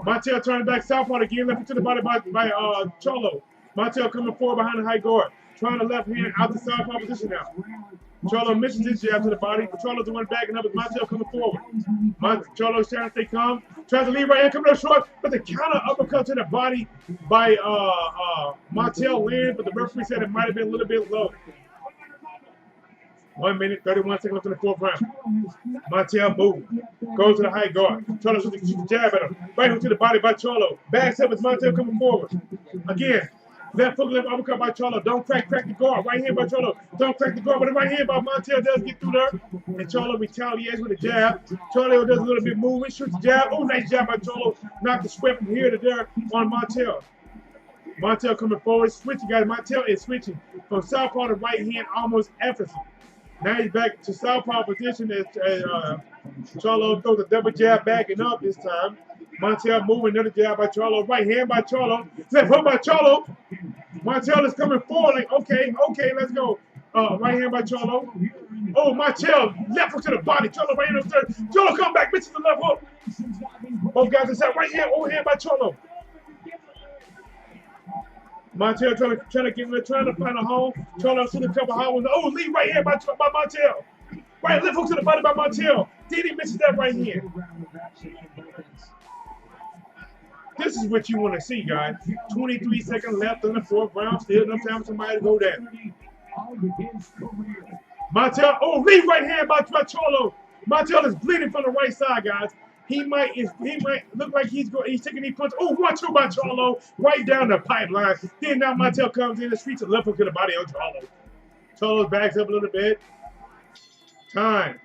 [SPEAKER 3] Montiel turning back southpaw again, left to the body by Charlo. Montiel coming forward behind the high guard, trying to left hand out the southpaw position now. Charlo misses his jab to the body, but Charlo's the one backing up with Montiel coming forward. Charlo's trying to stay calm, tries to lead right hand, coming up short, but the counter uppercut to the body by Montiel landed, but the referee said it might have been a little bit low. 1 minute, 31 seconds left in the fourth round. Montiel moves, goes to the high guard. Charlo shoots the jab at him, right hook to the body by Charlo. Backs up as Montiel coming forward. Again. Left hook, left uppercut by Charlo. Don't crack the guard. Right hand by Charlo. Don't crack the guard. But the right hand by Montiel does get through there. And Charlo retaliates with a jab. Charlo does a little bit moving, shoots the jab. Oh, nice jab by Charlo. Knocked the sweat from here to there on Montiel. Montiel coming forward, switching, guys. Montiel is switching from southpaw to right hand almost effortlessly. Now he's back to southpaw position as Charlo throws a double jab backing up this time. Montiel moving, another jab by Charlo. Right hand by Charlo. Left hook by Charlo. Montiel is coming forward like, okay, let's go. Right hand by Charlo. Oh, Montiel, left hook to the body. Charlo right hand up there. Charlo come back, misses the left hook. Both guys inside. Right hand, overhand by Charlo. Montiel trying to find a hole. Charlo shooting a couple high ones. Oh, lead right hand by Montiel. Right, left hook to the body by Montiel. Diddy misses that right hand. This is what you want to see, guys. 23 seconds left in the fourth round. Still enough time for somebody to go down. Montiel, oh, lead right hand by Charlo. Montiel is bleeding from the right side, guys. He might look like he's taking these punches. Oh, 1-2 by Charlo, right down the pipeline. Then now Montiel comes in and streets a left hook to the body on Charlo. Charlo backs up a little bit. Time.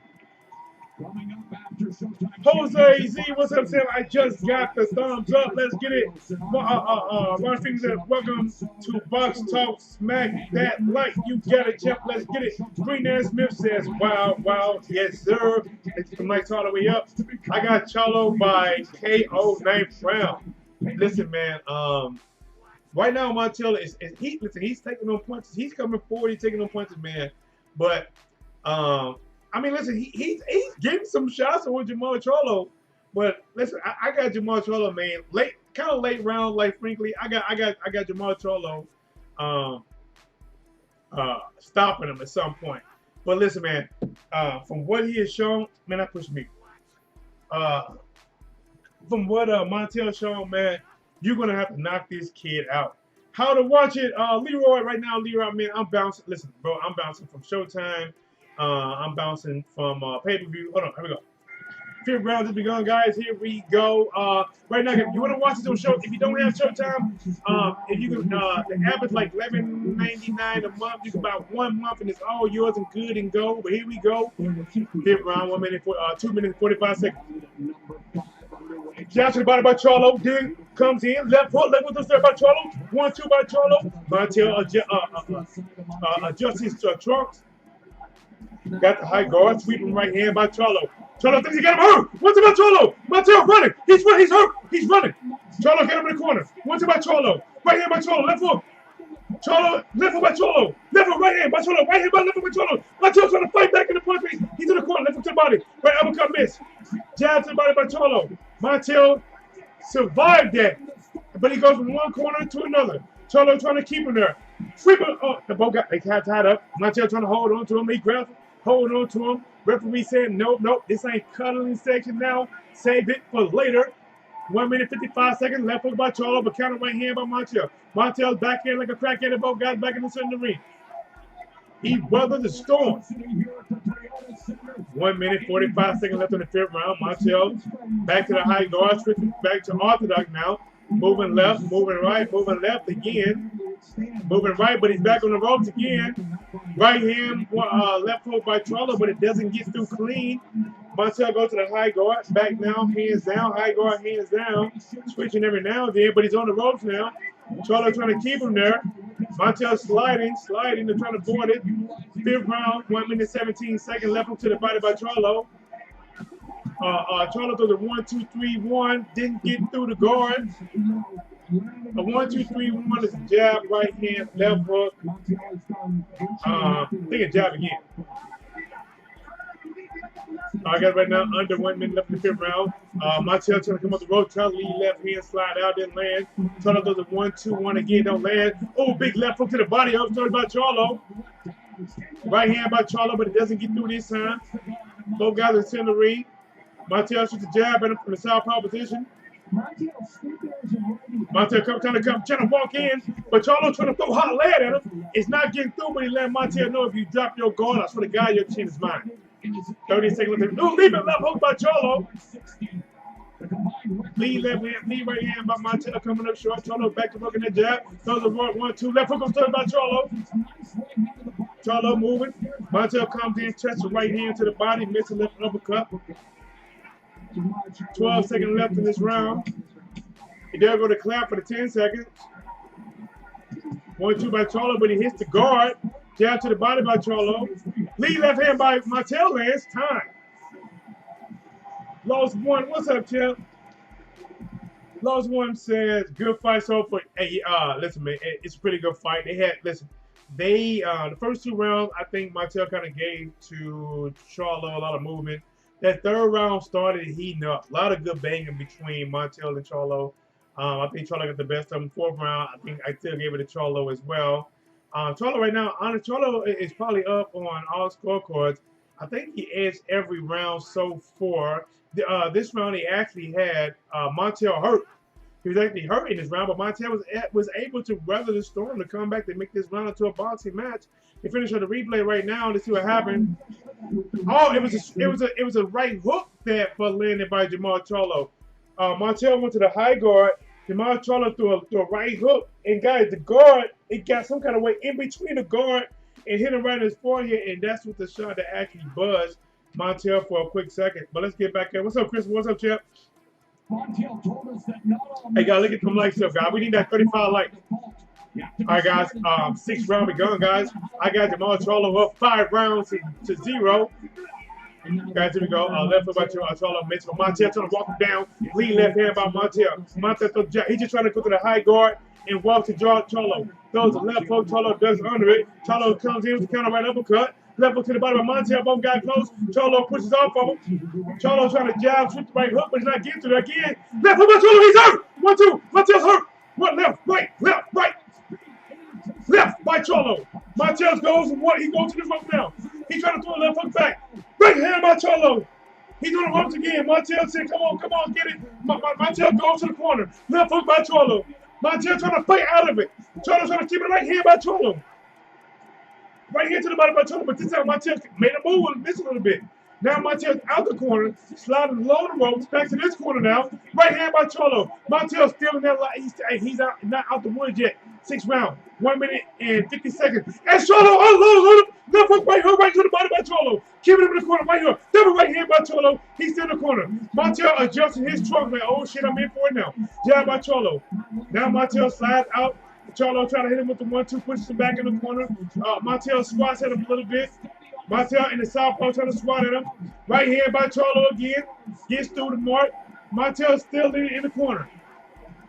[SPEAKER 3] Jose Z, what's up, Sam? I just got the thumbs up. Let's get it. Ron Fingers says, welcome to Box Talk. Smack that like you got it, champ. Let's get it. Green Ass Smith says, wow. Yes, sir. It's from Mike all the way up. I got Charlo by KO 9th round. Listen, man. Right now, Montiel he's taking on punches. He's coming forward. He's taking on punches, man. But, I mean, listen, he's getting some shots with Jermall Charlo, but listen, I got Jermall Charlo, man. Kind of late round, like frankly, I got Jermall Charlo, stopping him at some point. But listen, man, from what he has shown, man, I push me. From what Montiel shown, man, you're gonna have to knock this kid out. How to watch it, Leroy? Right now, Leroy, man, I'm bouncing. Listen, bro, I'm bouncing from Showtime. I'm bouncing from pay-per-view. Hold on, here we go. Fifth round has begun, guys. Here we go. Right now, if you want to watch this on show, if you don't have Showtime, if you can, the app is like $11.99 a month. You can buy 1 month, and it's all yours and good and go. But here we go. Fifth round, 2 minutes and 45 seconds. Jab to the body by Charlo. Then comes in. Left hook. Left with the step by Charlo. 1-2 by Charlo. Montiel adjusts his trunks. Got the high guard, sweeping right hand by Charlo. Charlo thinks he got him hurt. 1-2 by Charlo. Montiel running. He's hurt. He's running. Charlo got him in the corner. 1-2 by Charlo. Right hand by Charlo. Left hook. Charlo, left hook by Charlo. Left hook, right hand by Charlo. Right hand by left hook by Charlo. Montiel trying to fight back in the punch. He's in the corner. Left hook to the body. Right uppercut miss. Jab to the body by Charlo. Montiel survived that, but he goes from one corner to another. Charlo trying to keep him there. Sweeping. Oh, the both got tied up. Montiel trying to hold on to him. He grabs him. Hold on to him. Referee saying, nope, this ain't cuddling section now. Save it for later. 1 minute, 55 seconds. Left hook by Charlo, but counter right hand by Montiel. Montiel's back in like a crackhead, and both guys back in the center of the ring. He weathered the storm. 1 minute, 45 seconds left in the fifth round. Montiel back to the high guard, switching back to orthodox now. Moving left, moving right, moving left again. Moving right, but he's back on the ropes again. Right hand, left hook by Charlo, but it doesn't get through clean. Montiel goes to the high guard, back now, hands down, high guard, hands down. Switching every now and then, but he's on the ropes now. Charlo trying to keep him there. Montiel sliding, they're trying to board it. Fifth round, 1 minute, 17 seconds, left hook to the body by Charlo. Charlo throws a 1-2-3-1. Didn't get through the guard. A 1-2-3-1 is a jab, right hand, left hook. I think a jab again. I got right now under 1 minute left in the 5th round. Montiel trying to come up the road. Charlo lead left hand slide out, didn't land. Charlo does a 1-2-1 again, don't land. Oh, big left hook to the body. I was talking about Charlo. Right hand by Charlo, but it doesn't get through this time. Both guys are center ring. Montiel shoots a jab at him from the southpaw position. Montiel trying to walk in, but Charlo trying to throw hot lead at him. It's not getting through, but he let Montiel know if you drop your guard, I swear to God, your chin is mine. 30 seconds left. No, leave it left hook by Charlo. Lead left hand, lead right hand by Montiel coming up short. Charlo back to looking at jab. Throws a 1-2. Left hook comes by Charlo. Charlo moving. Montiel comes in, touches the right hand to the body, misses left uppercut. 12 seconds left in this round. He does go to clap for the 10 seconds. 1-2 by Charlo, but he hits the guard. Jab to the body by Charlo. Lead left hand by Montiel lands. Time. Lost one. What's up, Champ? Lost one says good fight so far. Hey, listen, man, it's a pretty good fight. The first 2 rounds, I think Montiel kind of gave to Charlo a lot of movement. That 3rd round started heating up. A lot of good banging between Montiel and Charlo. I think Charlo got the best of him. 4th round, I think I still gave it to Charlo as well. Charlo right now, Charlo is probably up on all scorecards. I think he edged every round so far. This round he actually had Montiel hurt. He was actually hurt in this round, but Montiel was able to weather the storm to come back to make this round into a boxing match. They finished on the replay right now to see what happened. Oh, it was a right hook that was landed by Jermall Charlo. Montiel went to the high guard. Jermall Charlo threw a right hook, and guys, the guard, it got some kind of way in between the guard and hit him right in his forehead, and that's what the shot that actually buzzed Montiel for a quick second. But let's get back in. What's up, Chris? What's up, champ? Hey, guys, look at them likes up, guys. We need that 35 likes. All right, guys. 6th round begun, guys. I got Jermall Charlo up 5 rounds to 0. Guys, here we go. Left foot by Charlo. Montiel trying to walk him down. Lead left hand by Montiel. He's just trying to go to the high guard and walk to Charlo. Throws a left hook. Charlo does under it. Charlo comes in with the counter right uppercut. Left hook to the bottom of Montiel. Both guys close. Charlo pushes off of him. Charlo trying to jab, shoot the right hook, but he's not getting to it again. Left hook by Charlo. He's hurt. 1-2. Montiel's hurt. One left, right, left, right. Left by Charlo. Montiel goes and he goes to the rope now. He's trying to throw a left hook back. Right hand by Charlo. He's on the ropes again. Montiel said, come on, get it. Montiel goes to the corner. Left hook by Charlo. Montiel trying to fight out of it. Charlo trying to keep it right hand by Charlo. Right here to the bottom by Charlo, but this time Montiel made a move and missed a little bit. Now Montiel's out the corner, sliding low the ropes, back to this corner now. Right hand by Charlo. Montiel's still in that line. He's out, not out the woods yet. 6th round, 1 minute and 50 seconds. And Charlo unloads on him. Left hook right hook right to the body by Charlo. Keeping him in the corner right here. Double right hand by Charlo. He's still in the corner. Montiel adjusting his trunk like, oh shit, I'm in for it now. Jab by Charlo. Now Montiel slides out. Charlo trying to hit him with the 1-2, pushes him back in the corner. Montiel swats at him a little bit. Montiel in the southpaw trying to swat at him. Right hand by Charlo again. Gets through the mark. Montiel still in the corner.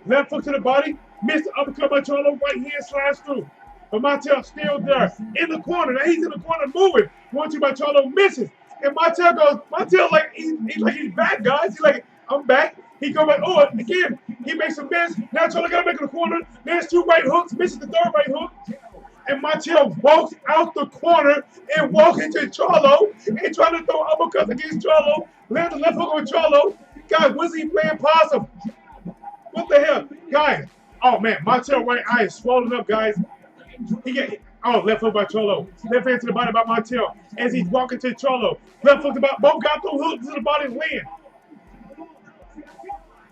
[SPEAKER 3] Left hook to the body. Missed the uppercut by Charlo. Right hand slides through. But Montiel still there. In the corner. Now he's in the corner moving. 1-2 by Charlo misses. And Montiel like he's back, guys. He's like, I'm back. He go back. Oh, again. He makes a miss. Now Charlo got to make in the corner. There's 2 right hooks. Misses the 3rd right hook. And Montiel walks out the corner and walks into Charlo and trying to throw uppercuts against Charlo. Lands the left hook on Charlo. Guys, what's he playing possum? What the hell? Guys, oh man, Montiel right eye is swollen up, guys. Left hook by Charlo. Left hand to the body by Montiel as he's walking to Charlo. Left hook to the body. Both got through hooks to the body and land.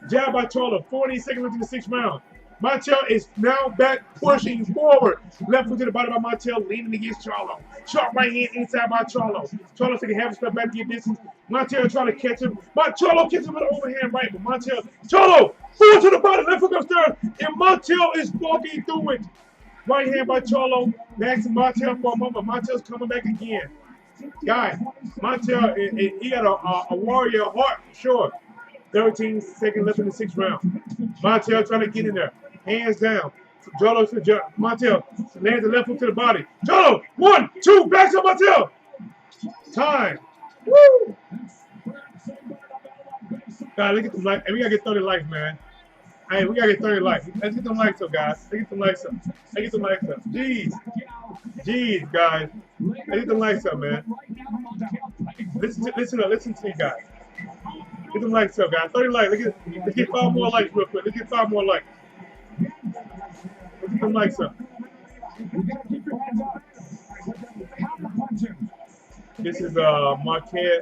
[SPEAKER 3] Jab by Charlo. 40 seconds into the 6th round. Montiel is now back pushing forward. Left foot to the body by Montiel, leaning against Charlo. Sharp right hand inside by Charlo. Charlo taking half a step back to get distance. Montiel trying to catch him. Charlo catches him with an overhand right, but Charlo full to the body, left foot upstairs, and Montiel is walking through it. Right hand by Charlo. Next to Montiel for a moment. Montiel's coming back again. Guys, Montiel, he got a warrior heart, sure. 13 seconds left in the 6th round. Montiel trying to get in there. Hands down. Charlo to Montiel. Lands the left hook to the body. Charlo, 1, 2, backs up Montiel. Time. Woo! God, look at the light. Hey, we gotta get 30 likes, man. Hey, we gotta get 30 likes. Let's get them likes up, guys. Let's get them likes up. Let's get them likes up. Jeez. Jeez, guys. Let's get them likes up, man. Listen to you guys. Get them likes up, guys. 30 likes. Let's get 5 more likes real quick. Let's get 5 more likes. Let's get them likes up. This is Montiel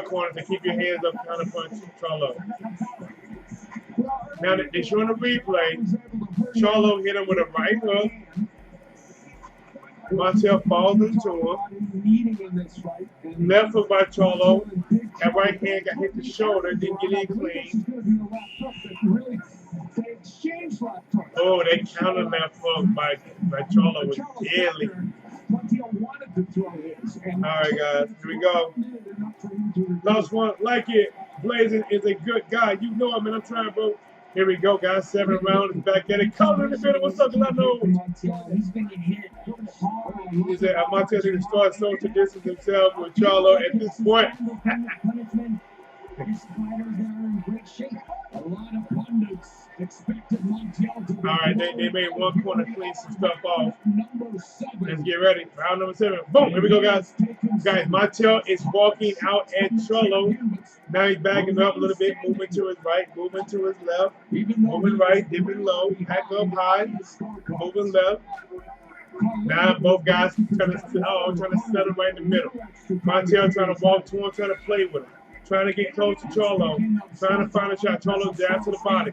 [SPEAKER 3] corner to keep your hands up, counter punch Charlo. Now they're showing the replay. Charlo hit him with a right hook. Montiel falls into him. Left hook by Charlo. That right hand got hit the shoulder, didn't get in clean. Oh, they countered left hook by Charlo was deadly. Alright guys, here we go. Last one, like it. Blazing is a good guy. You know him, and I'm trying, bro. Here we go, guys. 7 rounds. Back at it. Color in the middle. What's up, Delano? He said, Montiel didn't start social distance himself with Charlo at this point. Alright, they made one corner clean some stuff off. Let's get ready. Round number 7. Boom! Here we go, guys. Guys, Montiel is walking out at Charlo. Now he's backing up a little bit, moving to his right, moving to his left, moving right, dipping low, back up high, moving left. Now both guys trying to settle right in the middle. Montiel trying to walk to him, trying to play with him. Trying to get close to Charlo, trying to find a shot. Charlo down to the body.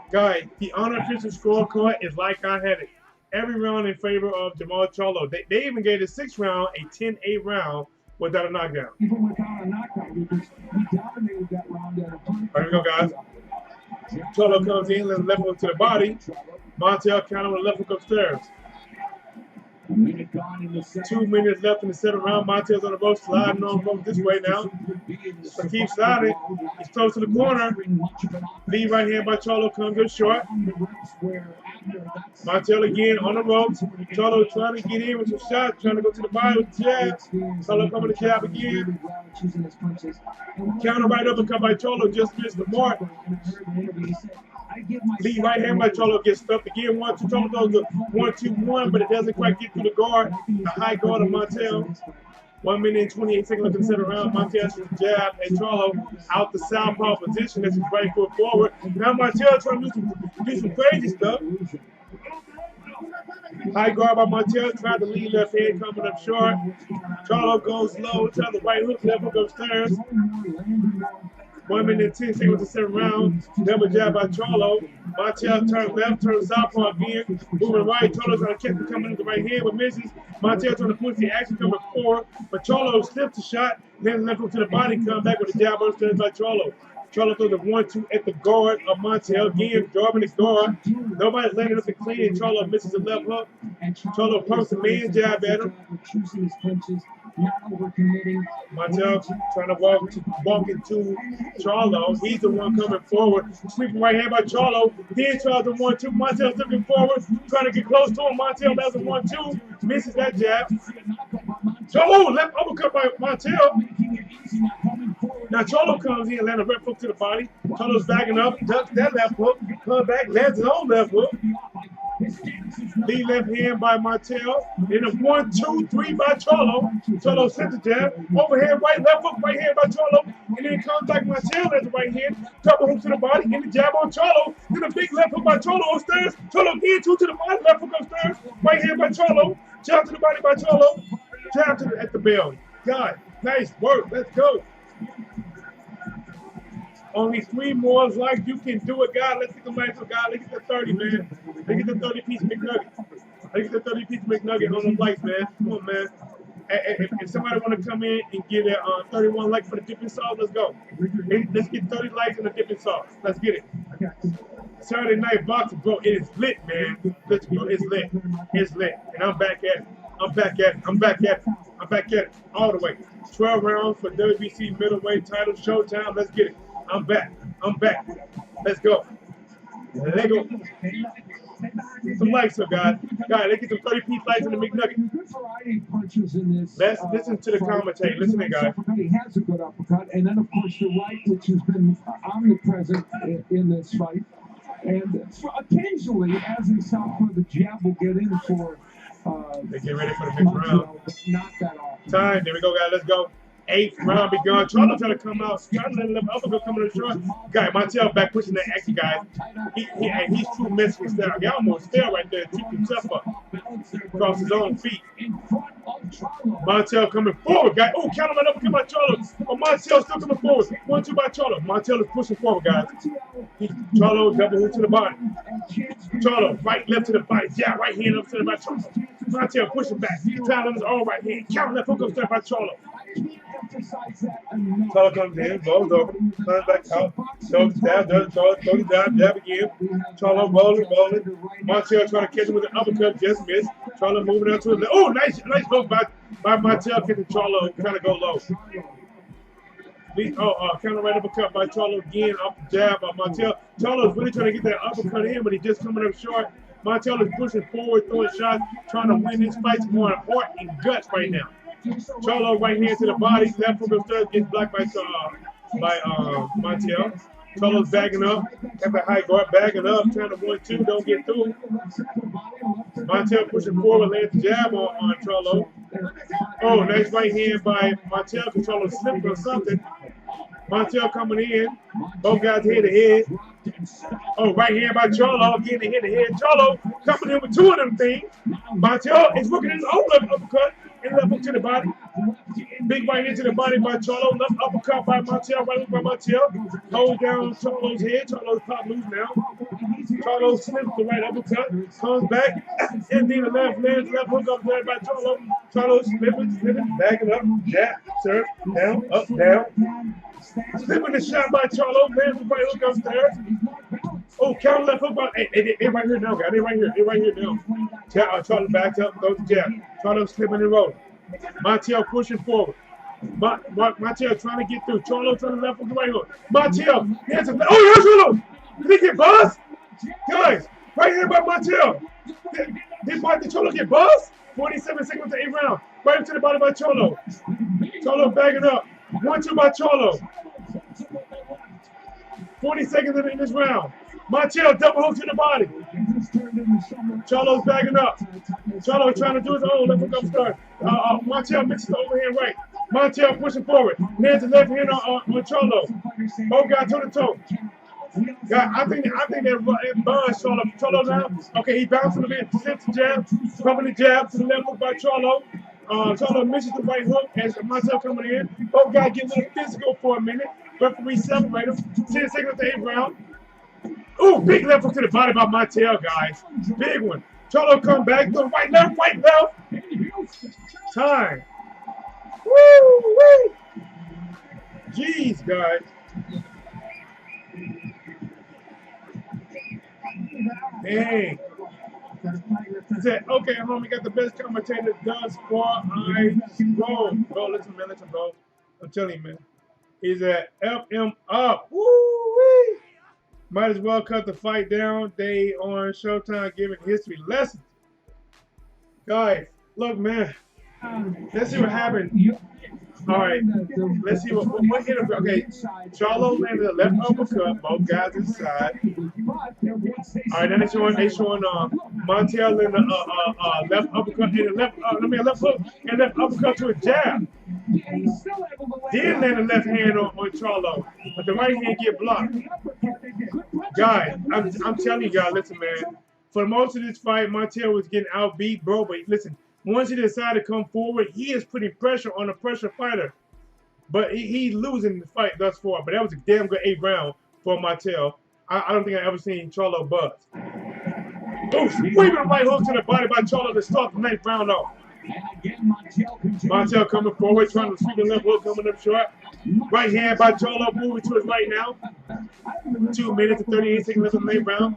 [SPEAKER 3] Guys, the unofficial scorecard is like I had it. Every round in favor of Jermall Charlo. They even gave the 6th round a 10-8 round without a knockdown.
[SPEAKER 1] Even without a knockdown, because he dominated that round at a point.
[SPEAKER 3] Here we go, guys. Charlo comes in, left hook to the body. Montiel counter with a left hook upstairs. 2 minutes left in the 7th round. Montiel's on the rope, sliding on both this way now. So keep sliding. He's close to the corner. Lead right hand by Charlo comes in short. Montiel again on the ropes. Charlo trying to get in with some shots, trying to go to the body with the jab. Charlo coming to jab again. Counter right uppercut by Charlo, just missed the mark. Lead right hand by Charlo gets stuffed again. 1-2. Charlo goes to 1-2-1, but it doesn't quite get through the guard. The high guard of Montiel. 1 minute and 28 seconds left in the 7th round. Montiel jab and Charlo out the southpaw position. That's his right foot forward. Now Montiel trying to do some crazy stuff. High guard by Montiel, tried to lead left hand coming up short. Charlo goes low, tries the right hook, left hook upstairs. 1 minute and 10 seconds to 7th round. Double jab by Charlo. Montiel turns left, turns southpaw again. Moving right. Charlo trying to catch him coming in the right hand, but misses. Montiel trying to push the action coming forward. But Charlo slips the shot. Then left hook to the body. Come back with a jab upstairs by Charlo. Charlo throws a 1-2 at the guard of Montiel. Again, driving the guard. Nobody's landing up the clean, and Charlo misses the left hook. Charlo pumps a man jab at him. Montiel trying to walk into Charlo. He's the one coming forward. Sweeping right hand by Charlo. Then tries a 1-2. Montiel's looking forward, trying to get close to him. Montiel does a 1-2. Misses that jab. Oh, left uppercut by Montiel. Now Charlo comes in, lands a left hook to the body. Charlo's backing up, ducks that left hook, comes back, lands his own left hook. Lead left hand by Montiel. Then a 1-2-3 by Charlo. Charlo sends the jab. Overhand right, left hook, right hand by Charlo. And then comes back Montiel as the right hand. Couple hooks to the body, and the jab on Charlo. Then a big left hook by Charlo upstairs. Charlo again, 2 to the body, left hook upstairs. Right hand by Charlo. Jab to the body by Charlo. Jab at the belly. God, nice work. Let's go. Only 3 more like you can do it, God. Let's get the lights on, God. Let's get the 30, man. Let's get the 30-piece McNugget. Let's get the 30-piece McNugget on the lights, man. Come on, man. If somebody want to come in and get a 31 likes for the dipping sauce, let's go. Let's get 30 likes on the dipping sauce. Let's get it. Saturday night boxing, bro. It is lit, man. It's lit. It's lit. And I'm back at it. I'm back at it. I'm back at it. I'm back at it. All the way. 12 rounds for WBC middleweight title. Showtime. Let's get it. I'm back. I'm back. Let's go. Let's go. Get some likes up, guys. Guys, let's get some 30-piece likes in the McNugget. Let's listen to the commentary. Listen to it, guys.
[SPEAKER 7] He has a good uppercut. And then, of course, the right, which has been omnipresent in this fight. And occasionally, as in Southpaw, the jab will get in for...
[SPEAKER 3] they get ready for the next round.
[SPEAKER 7] Not that often.
[SPEAKER 3] Time. There we go, guys. Let's go. 8th round begun. Charlo trying to come out. Trying to let uppercut coming to the short. Guy, Montiel back pushing that action, guys. He's too mentally style. He almost fell right there. Took himself up. Across his own feet. Montiel coming forward, guys. Oh, counter right uppercut by Charlo. Oh, Montiel still coming forward. 1-2 by Charlo. Montiel is pushing forward, guys. Charlo double hook to the body. Charlo right, left to the body. Jab, right hand upstairs by Charlo. Montiel pushing back. Tyler his own right hand. Counter left hook upstairs by Charlo. Charlo comes in, rolls over, turns back out, throws down, throws down, jab again. Charlo rolling. Montiel trying to catch him with an uppercut, just missed. Charlo moving out to his left. Oh, nice hook by Montiel, catching Charlo, trying to go low. Counter right uppercut by Charlo again, off the jab by Montiel. Charlo's really trying to get that uppercut in, but he's just coming up short. Montiel is pushing forward, throwing shots, trying to win this fight more on heart and guts right now. Charlo right hand to the body, left hook upstairs, gets blocked by Montiel. Charlo's bagging up, have a high guard, bagging up, trying to 1-2, don't get through. Montiel pushing forward, lands the jab on Charlo. Oh, nice right hand by Montiel, because Charlo slipped or something. Montiel coming in, both guys head to head. Oh, right hand by Charlo, getting head to head. Charlo coming in with 2 of them things. Montiel is working his own left uppercut. And left hook to the body. Big right hand to the body by Charlo. Left uppercut by Montiel. Right hook by Montiel. Hold down Charlo's head. Charlo's pop loose now. Charlo slips the right uppercut. Comes back. And then the left lands. Left hook up there by Charlo. Charlo slipping. Backing up. Jab. Serve. Down. Up. Down. Slipping the shot by Charlo. Lands the right hook upstairs. Oh, counter left hook by. They right here now, guys. They right here now. Charlo backs up. Goes to jab. Charlo slipping and rolling. Montiel pushing forward. Montiel trying to get through. Charlo trying to left hook the right hook. Montiel. Here's a. Oh, here's Charlo. Did he get buzzed? Guys, right here by Montiel. Did Charlo get buzzed? 47 seconds to 8th round. Right into the body by Charlo. Charlo bagging up. 1-2 by Charlo. 40 seconds in this round. Montiel double hook to the body. Charlo's bagging up. Charlo trying to do his own left hook upstairs. Montiel misses the overhand right. Montiel pushing forward. Lands the left hand on Charlo. Both guys toe to toe. God, I think that bonds Charlo now. Okay, he bouncing a bit, slips the jab, pumping the jab to the left hook by Charlo. Charlo misses the right hook as Montiel coming in. Both guys get a little physical for a minute. Referee separate them. 10 seconds to 8th round. Ooh, big left hook to the body by Montiel, guys. Big one. Charlo come back. Go right, left. Time. Woo! Jeez, guys. Dang. He said, okay, homie, got the best commentator thus far. I go. Bro, listen, man, bro. I'm telling you, man. He's at FM up. Woo-wee. Might as well cut the fight down. They on Showtime giving history lessons. Guys, look, man. Let's see what happened. All right. Let's see what hit him. Okay. Charlo landed a left uppercut. Both guys inside. All right. Then they showing Montiel landed a left uppercut and a left hook and left uppercut to a jab. Then land a left hand on Charlo, but the right hand get blocked. Guys, I'm telling you guys, listen, man. For most of this fight, Montiel was getting outbeat, bro. But listen, once he decided to come forward, he is putting pressure on a pressure fighter. But he's losing the fight thus far. But that was a damn good 8th round for Montiel. I don't think I've ever seen Charlo buzz. Oh, sweeping right hook to the body by Charlo to start the 9th round off. Montiel coming forward, trying to sweep the left hook, coming up short. Right hand by Charlo, moving to his right now. 2 minutes and 38 seconds left in the 8th round.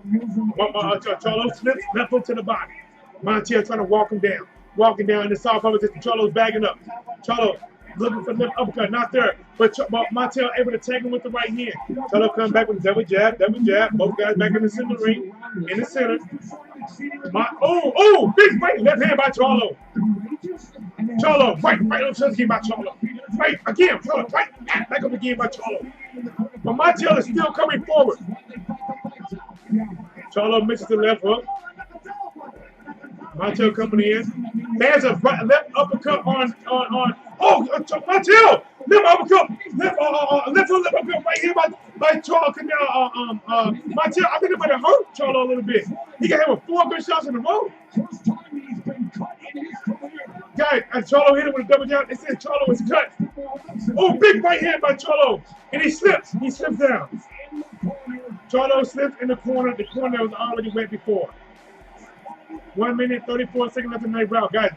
[SPEAKER 3] Charlo slips, left hook to the body. Montiel trying to walk him down. walking down in the southpaw position. Charlo's bagging up. Charlo looking for the left uppercut, not there. But Montiel able to take him with the right hand. Charlo comes back with double jab. Both guys back in the center ring, in the center. Big right left hand by Charlo. Charlo, right on Suzuki by Charlo. Right again, Charlo, right back up again by Charlo. But Montiel is still coming forward. Charlo misses the left hook. Montiel coming in. There's a left uppercut on Montiel! Left uppercut! Left uppercut right here by Charlo. Montiel, I think it might have hurt Charlo a little bit. He got hit with 4 good shots in a row. Guys, and Charlo hit him with a double jab. It said Charlo was cut. Oh, big right hand by Charlo. And he slips. He slips down. Charlo slips in the corner. The corner was already wet before. 1 minute, 34 seconds left in the round. Guys,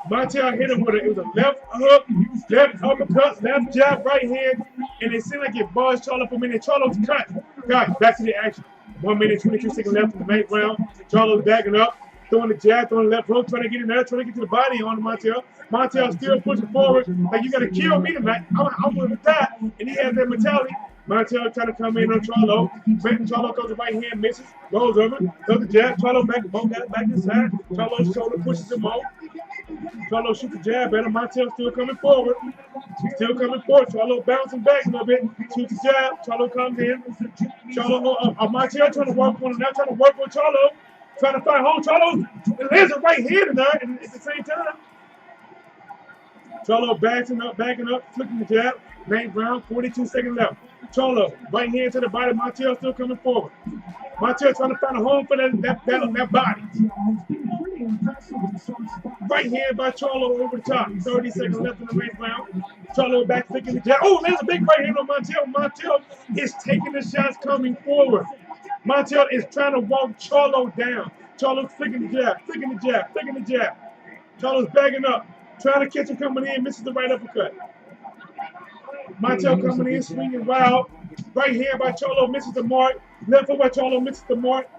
[SPEAKER 3] Montiel hit him with it. It was a left hook, left uppercut, left jab, right hand. And it seemed like it buzzed Charlo for a minute. Charlo's cut. Guys, back to the action. 1 minute, 22 seconds left in the ninth round. Charlo's backing up. Throwing the jab, throwing the left hook, trying to get in there, trying to get to the body on Montiel. Montiel still pushing forward. Like, you got to kill me tonight. I'm willing to die. And he has that mentality. Montiel trying to come in on Charlo. Charlo goes the right hand, misses, goes over, does the jab. Charlo back inside. Charlo's shoulder pushes him off. Charlo shoots the jab at him. Montiel still coming forward. Still coming forward. Charlo bouncing back a little bit. Shoots the jab. Charlo comes in. Montiel trying to work on him now, trying to work on Charlo. Trying to find home. Charlo lands a right hand in there at the same time. Charlo backing up, flicking the jab. 9th round, 42 seconds left. Charlo, right hand to the body. Montiel still coming forward. Montiel trying to find a home for that body. Right hand by Charlo over the top. 30 seconds left in the 9th round. Charlo back flicking the jab. Oh, there's a big right hand on Montiel. Montiel is taking the shots coming forward. Montiel is trying to walk Charlo down. Charlo's flicking the jab. Charlo's bagging up, trying to catch him coming in, misses the right uppercut. Montiel coming in, swinging wild. Right hand by Charlo, misses the mark. Left foot by Charlo, misses the mark.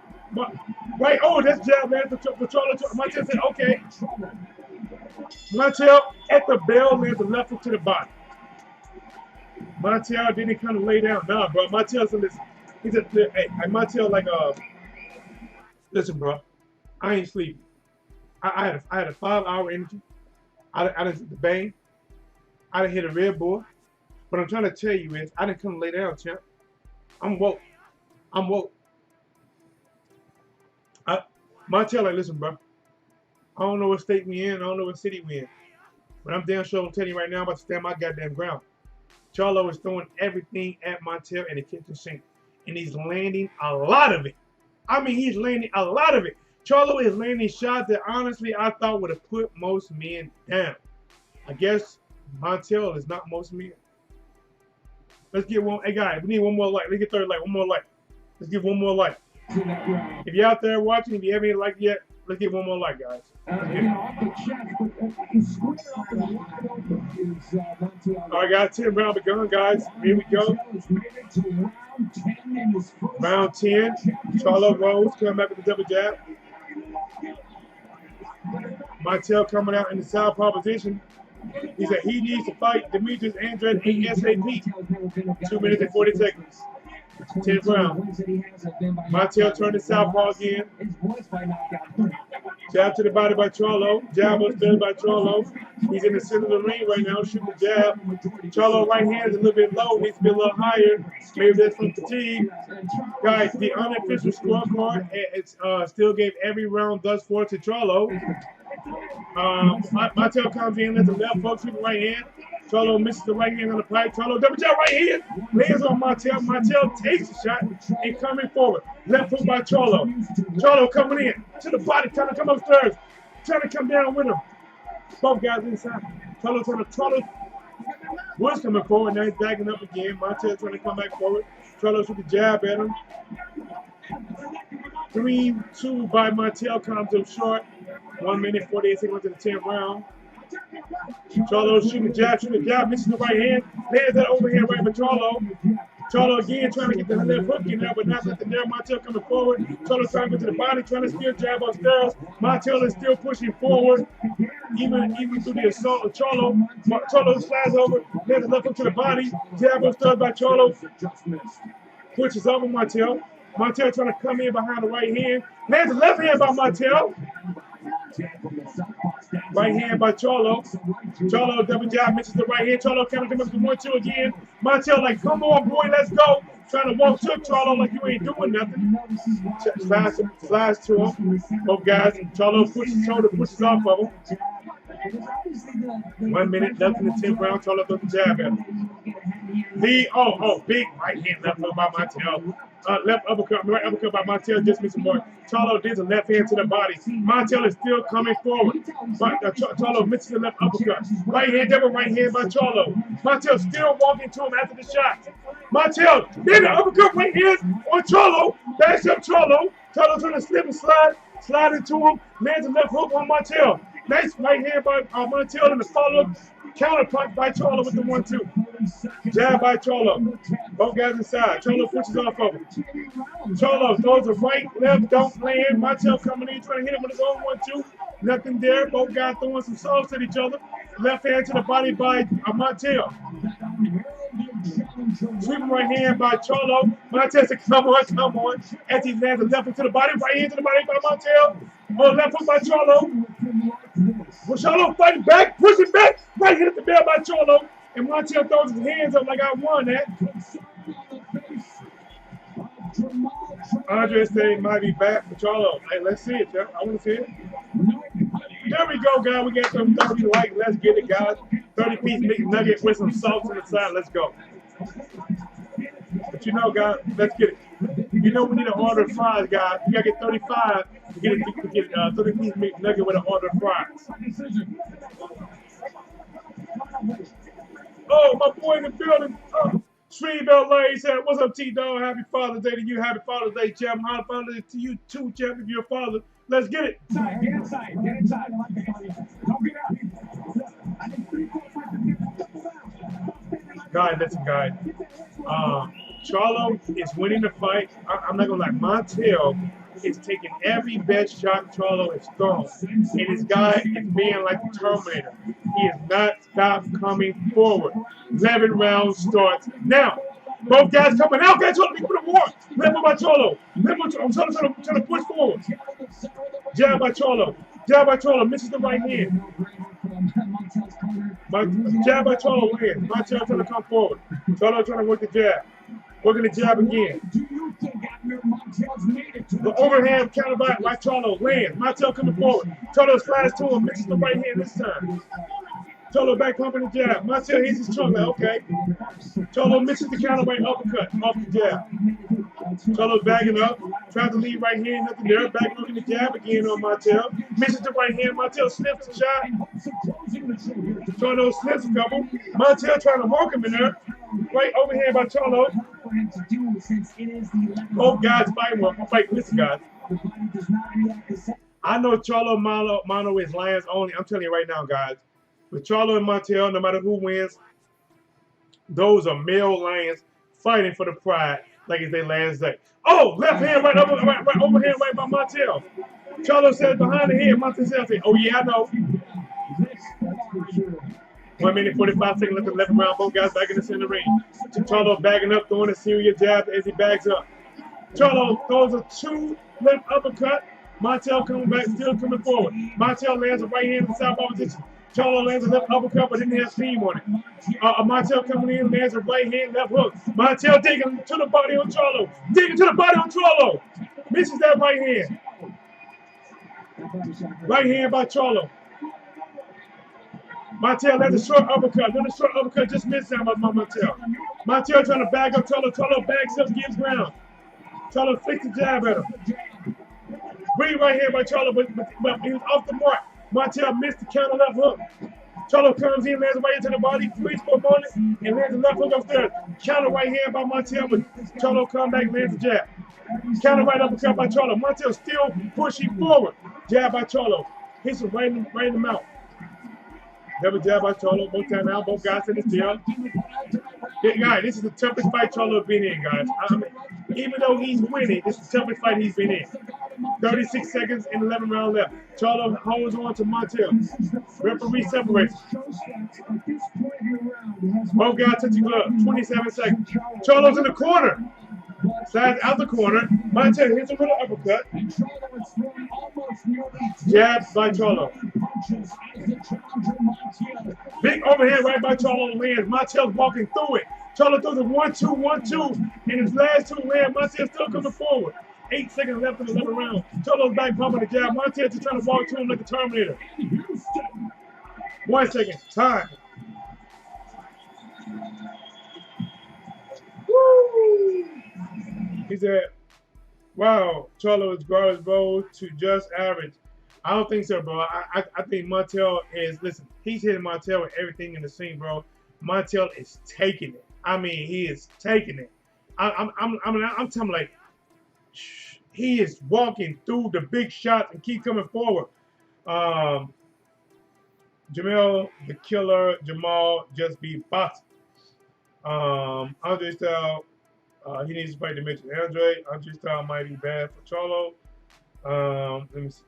[SPEAKER 3] Right, that's jab, man. Charlo. Montiel said, okay. Montiel at the bell, lands the left foot to the body. Montiel didn't kind of lay down. Nah, bro. Montiel's in this. He said, hey, Montiel listen, bro, I ain't sleeping. I had a 5-hour energy. I done hit the bang. I done hit a Red Bull. What I'm trying to tell you is, I didn't come lay down, champ. I'm woke. Montiel, listen, bro. I don't know what state we in. I don't know what city we in. But I'm damn sure I'm telling you right now, I'm about to stand my goddamn ground. Charlo is throwing everything at Montiel in the kitchen sink. And he's landing a lot of it. I mean, he's landing a lot of it. Charlo is landing shots that, honestly, I thought would have put most men down. I guess Montiel is not most men. Let's get one. Hey, guys, we need one more like. Let's get 3rd like. One more like. Let's give one more like. If you're out there watching, if you haven't like yet, let's get one more like, guys. All right, guys, 10 round begun, guys. Here we go. Round 10. Charlo Rose coming back with the double jab. Montiel coming out in the southpaw position. He said he needs to fight Demetrius Andrade ASAP. 2 minutes and 40 seconds. 10th round. Montiel turned to southpaw again. Jab to the body by Charlo. Jab was done by Charlo. He's in the center of the ring right now, shooting the jab. Charlo right hand is a little bit low, needs to be a little higher. Maybe that's from fatigue. Guys, the unofficial scorecard still gave every round thus far to Charlo. Montiel comes in, lets the left hook, shooting right hand. Charlo misses the right hand on the pipe. Charlo double jab right hand. Lands on Montiel. Montiel takes the shot and coming forward. Left hook by Charlo. Charlo coming in to the body, trying to come upstairs. Trying to come down with him. Both guys inside. Charlo was coming forward. Now he's backing up again. Montiel trying to come back forward. Charlo shoot the jab at him. 3-2 by Montiel comes up short. 1 minute 48 seconds into the 10th round. Charlo shooting the jab, misses the right hand. Lands that overhand right by Charlo. Charlo again trying to get the left hook in there, but not nothing there. Montiel coming forward. Charlo trying to go to the body, trying to steal jab upstairs. Montiel is still pushing forward, even through the assault of Charlo. Charlo slides over, lands a left hook to the body. Jab upstairs by Charlo. Pushes over Montiel. Montiel trying to come in behind the right hand. Lands the left hand by Montiel. Right hand by Charlo. Charlo double jab, misses the right hand. Charlo kind of comes up to 1-2 again. Montiel like, come on, boy, let's go. Trying to walk to Charlo like you ain't doing nothing. Slides to him. Both guys. Charlo pushes shoulder, pushes off of him. 1 minute left in the 10th round. Charlo throws the jab at him. Big right hand left hook by Montiel. Left uppercut, right uppercut by Montiel, just missing more. Charlo did a left hand to the body. Montiel is still coming forward. Charlo misses the left uppercut. Right hand, double right hand by Charlo. Montiel still walking to him after the shot. Montiel did the uppercut right hand on Charlo. Backs up Charlo. Charlo trying to slip and slide into him. Lands a left hook on Montiel. Nice right hand by Montiel and the follow-up. Counter punch by Charlo with the 1-2. Jab by Charlo. Both guys inside. Charlo pushes off of him. Charlo throws a right, left, don't land. Montiel coming in, trying to hit him with his own 1-2. Nothing there. Both guys throwing some sauce at each other. Left hand to the body by Montiel. Sweeping right hand by Charlo. Montiel said, come on. As he lands a left hook to the body, right hand to the body by Montiel. Oh, left hook by Charlo. Well, Charlo fighting back, pushing back. Right hit the bell by Charlo. And Montiel throws his hands up like I won that. Andre said he might be back for Charlo. Hey, let's see it, Jeff. I want to see it. There we go, guys. We got some 30 likes. Let's get it, guys. 30-piece McNugget with some salt on the side. Let's go. But you know, guys, let's get it. You know we need an order of fries, guys. You got to get 35 to get 30-piece McNugget with an order of fries. Oh, my boy in the building. Streambell Lane said, what's up, T-Dog? Happy Father's Day to you. Happy Father's Day, Jeff. Happy Father's Day to you, too, Jeff, if you're a father. Let's get it.
[SPEAKER 1] Get inside. Don't get out.
[SPEAKER 3] Guys, listen, guys. Charlo is winning the fight. I'm not going to lie. Montiel is taking every best shot Charlo has thrown. And this guy is being like the Terminator. He has not stopped coming forward. 11 rounds starts now. Both guys coming out. Guys, Charlo, put a war. Left by Charlo. I'm trying to push forward. Jab by Charlo. Misses the right hand. Jab by Charlo wins. Montiel trying to come forward. Charlo trying to work the jab. Working the jab again. The overhand counter by Charlo lands. Montiel coming forward. Charlo slides to him. Misses the right hand this time. Charlo back pumping the jab. Montiel hits his trunk like, okay. Charlo misses the counter right uppercut off the jab. Charlo backing up. Tries to lead right hand, nothing there. Back looking the jab again on Montiel. Misses the right hand. Montiel sniffs the shot. Charlo sniffs a couple. Montiel trying to mark him in there. Right overhand by Charlo. Both guys fighting. Listen, guys. I know Charlo Mono is lions only. I'm telling you right now, guys. With Charlo and Montiel, no matter who wins, those are male lions fighting for the pride like it's their last day. Oh, left hand right overhand right by Montiel. Charlo says behind the head. Montiel says, oh yeah, I know. 1 minute 45 seconds left in the 11th round. Both guys back in the center ring. Charlo bagging up, throwing a serious jab as he bags up. Charlo throws a 2 left uppercut. Montiel coming back, still coming forward. Montiel lands a right hand in the southpaw position. Charlo lands a left uppercut, but didn't have steam on it. Montiel coming in, lands a right hand, left hook. Montiel digging to the body on Charlo. Misses that right hand. Right hand by Charlo. Montiel lands a short uppercut. Another short uppercut, just missed out by Montiel. Montiel trying to bag up Charlo. Charlo bags up, gives ground. Charlo flicks the jab at him. Great right hand by Charlo, but he was off the mark. Montiel missed the counter left hook. Charlo comes in, lands right into the body, freeze for a moment, and lands the left hook upstairs. Counter right hand by Montiel, but Charlo comes back, lands the jab. Counter right uppercut by Charlo. Montiel still pushing forward. Jab by Charlo. Hits him right in the mouth. Double jab by Charlo. Both time now. Both guys in the field. Yeah, guys, this is the toughest fight Charlo been in, guys. Even though he's winning, this is the toughest fight he's been in. 36 seconds and 11 rounds left. Charlo holds on to Montiel. Referee separates. Both guys touch the glove. 27 seconds. Charlo's in the corner. Slides out the corner. Montiel hits him with an uppercut. Jab by Charlo. Big overhand right by Charlo lands. Montiel's walking through it. Charlo throws a 1-2, 1-2. In his last two land, Montiel's still coming forward. 8 seconds left in the 11th round. Charlo's back pumping the jab. Montiel just trying to walk to him like a Terminator. 1 second. Time. Woo! He said, wow, Charlo is guarded road to just average. I don't think so, bro. I think Montiel is, listen, he's hitting Montiel with everything in the scene, bro. Montiel is taking it. I mean, he is taking it. I'm telling like, he is walking through the big shots and keep coming forward. Jermall, the killer, Jermall just beat Bout. Andre style, he needs to fight Dimension Andre. Andre style might be bad for Charlo. Let me see.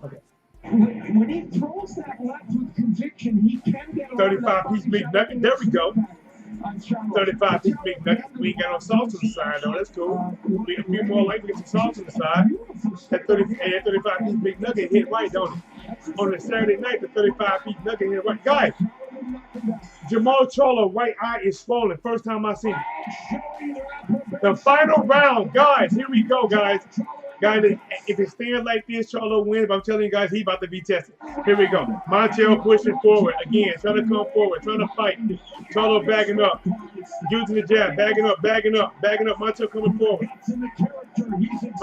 [SPEAKER 3] Okay.
[SPEAKER 7] When he throws that left with conviction, he can get
[SPEAKER 3] 35-piece big nugget. There we go. 35-piece big nugget. We ain't got no salt on the side, though. That's cool. We a few more likely to get some salt on the side. That 35-piece big nugget hit right, don't it? On the Saturday night, the 35-piece nugget hit right. Guys, Jermall Charlo right eye is swollen. First time I seen it. The final round, guys. Here we go, guys. Guys, if it stands like this, Charlo wins. But I'm telling you guys, he about to be tested. Here we go. Montiel pushing forward again, trying to come forward, trying to fight. Charlo backing up, using the jab, backing up, backing up, backing up. Montiel coming forward.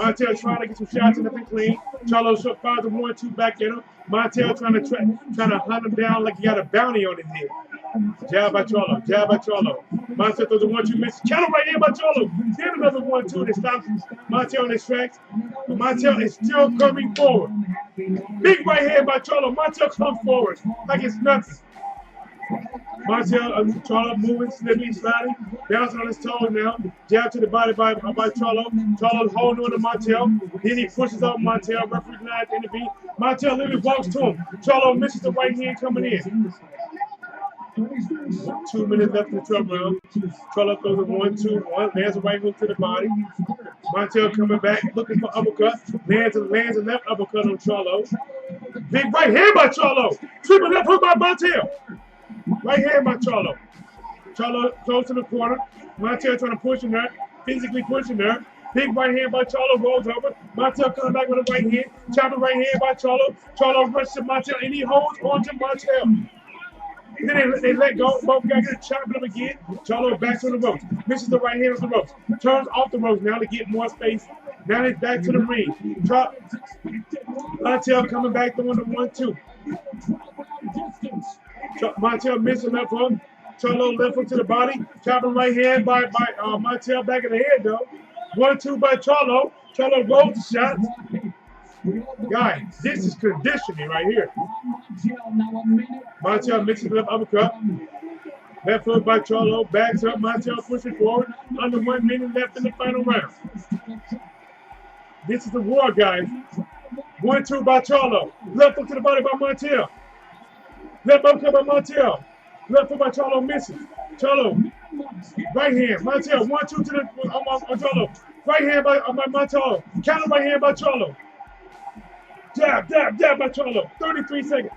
[SPEAKER 3] Montiel trying to get some shots in, nothing clean. Charlo fires a 1-2 back at him. Montiel trying to hunt him down like he got a bounty on his head. Jab by Charlo, jab by Charlo. Montiel throws a 1-2 miss. Counter right here by Charlo. Then another 1-2 that stops Montiel in his tracks. But Montiel is still coming forward. Big right hand by Charlo. Montiel comes forward like it's nothing. Montiel, Charlo moving, slipping, sliding, bouncing on his toes now. Jab to the body by Charlo. Charlo holding on to Montiel. Then he pushes out Montiel. Referee denies the intervene. Montiel literally walks to him. Charlo misses the right hand coming in. 2 minutes left in the 12th round. Charlo throws a 1-2-1, lands a right hook to the body. Montiel coming back, looking for uppercut. Lands a left uppercut on Charlo. Big right hand by Charlo. Triple left hook by Montiel. Right hand by Charlo. Charlo close to the corner. Montiel trying to push him there, physically pushing there. Big right hand by Charlo, rolls over. Montiel coming back with a right hand. Chopping right hand by Charlo. Charlo rushes to Montiel, and he holds on to Montiel. Then they let go. Both guys get chopping him again. Charlo back on the ropes. Misses the right hand on the ropes. Turns off the ropes now to get more space. Now he's back to the ring. Drop. Montiel coming back throwing the 1-2. Montiel missing left hook. Charlo left hook to the body. Chopping right hand by Montiel back in the head though. 1-2 by Charlo. Charlo rolls the shot. Guys, this is conditioning right here. Montiel mixes left uppercut. Left hook by Charlo. Backs up. Montiel pushing forward. Under 1 minute left in the final round. This is the war, guys. 1-2 by Charlo. Left hook to the body by Montiel. Left uppercut by Montiel. Left hook by Charlo misses. Charlo. Right hand. Montiel. 1-2 to the on Charlo. Right hand by Montiel. Counter right hand by Charlo. Jab by Charlo. 33 seconds.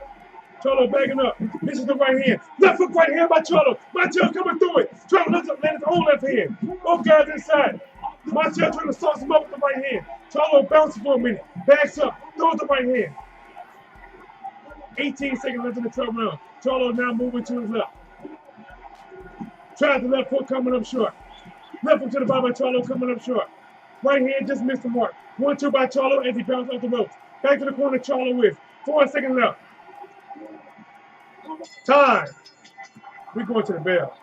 [SPEAKER 3] Charlo backing up. This is the right hand. Left hook right hand by Charlo. Montiel coming through it. Charlo lets his own left hand. Both guys inside. Montiel trying to sauce him up with the right hand. Charlo bounces for a minute. Backs up. Throws the right hand. 18 seconds left in the 12th round. Charlo now moving to his left. Tries the left hook coming up short. Left hook to the body by Charlo coming up short. Right hand just missed the mark. 1-2 by Charlo as he bounces off the ropes. Back to the corner, Charlo with 4 seconds left. Time. We're going to the bell.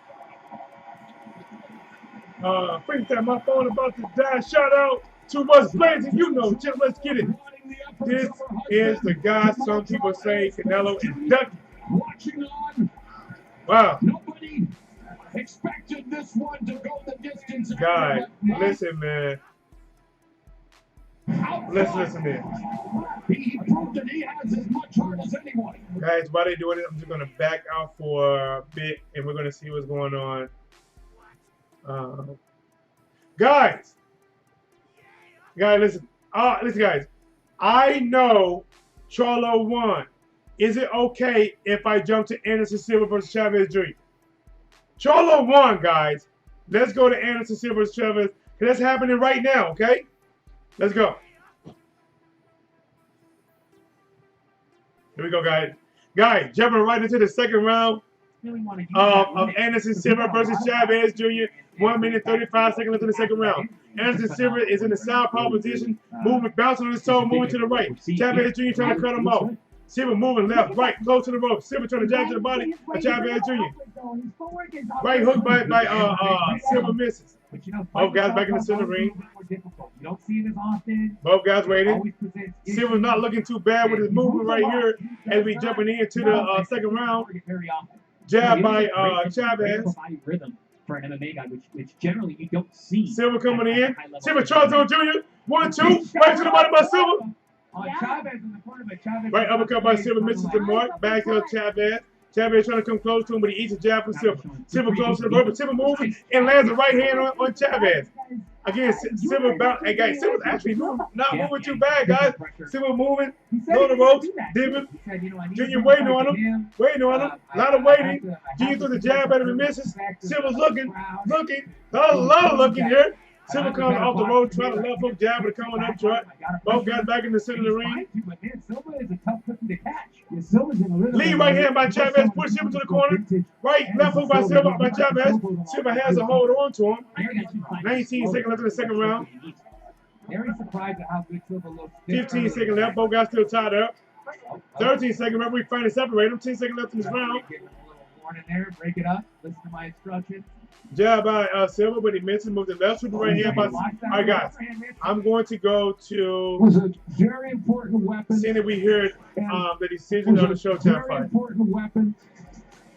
[SPEAKER 3] Freestyle, my phone about to die. Shout out to Whatsblazing. You know, just let's get it. This is the guy some people say Canelo is ducky. Wow.
[SPEAKER 1] Nobody expected this one to go the distance.
[SPEAKER 3] Guys, listen, man. Let's listen in.
[SPEAKER 1] He proved that he has as much heart as anyone.
[SPEAKER 3] Guys, while they're doing it, I'm just going to back out for a bit, and we're going to see what's going on. Guys, listen. Listen, guys. I know Charlo won. Is it okay if I jump to Anderson Silva versus Chavez Jr.? Charlo won, guys. Let's go to Anderson Silva versus Chavez. That's happening right now, okay? Let's go. Here we go, guys. Guys, jumping right into the second round of Anderson Silva versus Chavez Jr. 1 minute 35 seconds left in the second round. Anderson Silva is in the southpaw position, moving, bouncing on his toe, moving to the right. Chavez Jr. trying to cut him off. Silva moving left, right, close to the rope. Silva trying to jab to the body of Chavez Jr. Right hook by Silva misses. Both guys back in the center ring.
[SPEAKER 6] You don't see it as often.
[SPEAKER 3] Both guys waiting. Silva's not looking too bad with his movement right here as we jumping into the second round. Jab by Chavez.
[SPEAKER 7] For an MMA guy, which generally you don't see.
[SPEAKER 3] Silva coming in. Silva Charlo Jr. 1-2. Right to the bottom by Silva.
[SPEAKER 6] Chavez in the corner, but Chavez.
[SPEAKER 3] Right uppercut by Silva misses the mark. Back to Chavez. Chavez trying to come close to him, but he eats a jab from Silva. Silva close to the rope, but Silva moves and lands a right hand on Chavez. Again, Silva about. Hey guys, Silva's actually not moving too bad, guys. Silva moving, on the ropes, dipping. Junior waiting on him, A lot of waiting. Junior threw the jab at him and misses. Silva's looking. A lot of looking here. Silva comes off the road, trying to left hook jab, but coming up short. Both guys back in the center of the ring.
[SPEAKER 6] Silva is a tough cookie to catch.
[SPEAKER 3] Lead right hand by Chavez, push Silva to the corner. Right, left hook by Silva by Chavez. Silva has a hold on to him. 19 seconds left in the second round.
[SPEAKER 6] Very surprised at how good Silva looks.
[SPEAKER 3] 15 seconds left, both guys still tied up. 13 seconds, referee finally separate them. 10 seconds left in this round.
[SPEAKER 6] Warning there, break it up. Listen to my instructions.
[SPEAKER 3] Jab by Silva, but he misses. Move the left with the right hand by. All right, guys. I'm going to go to.
[SPEAKER 1] Was a very important weapon.
[SPEAKER 3] Seeing that we heard the decision on the Showtime
[SPEAKER 1] very
[SPEAKER 3] fight.
[SPEAKER 1] Important weapon.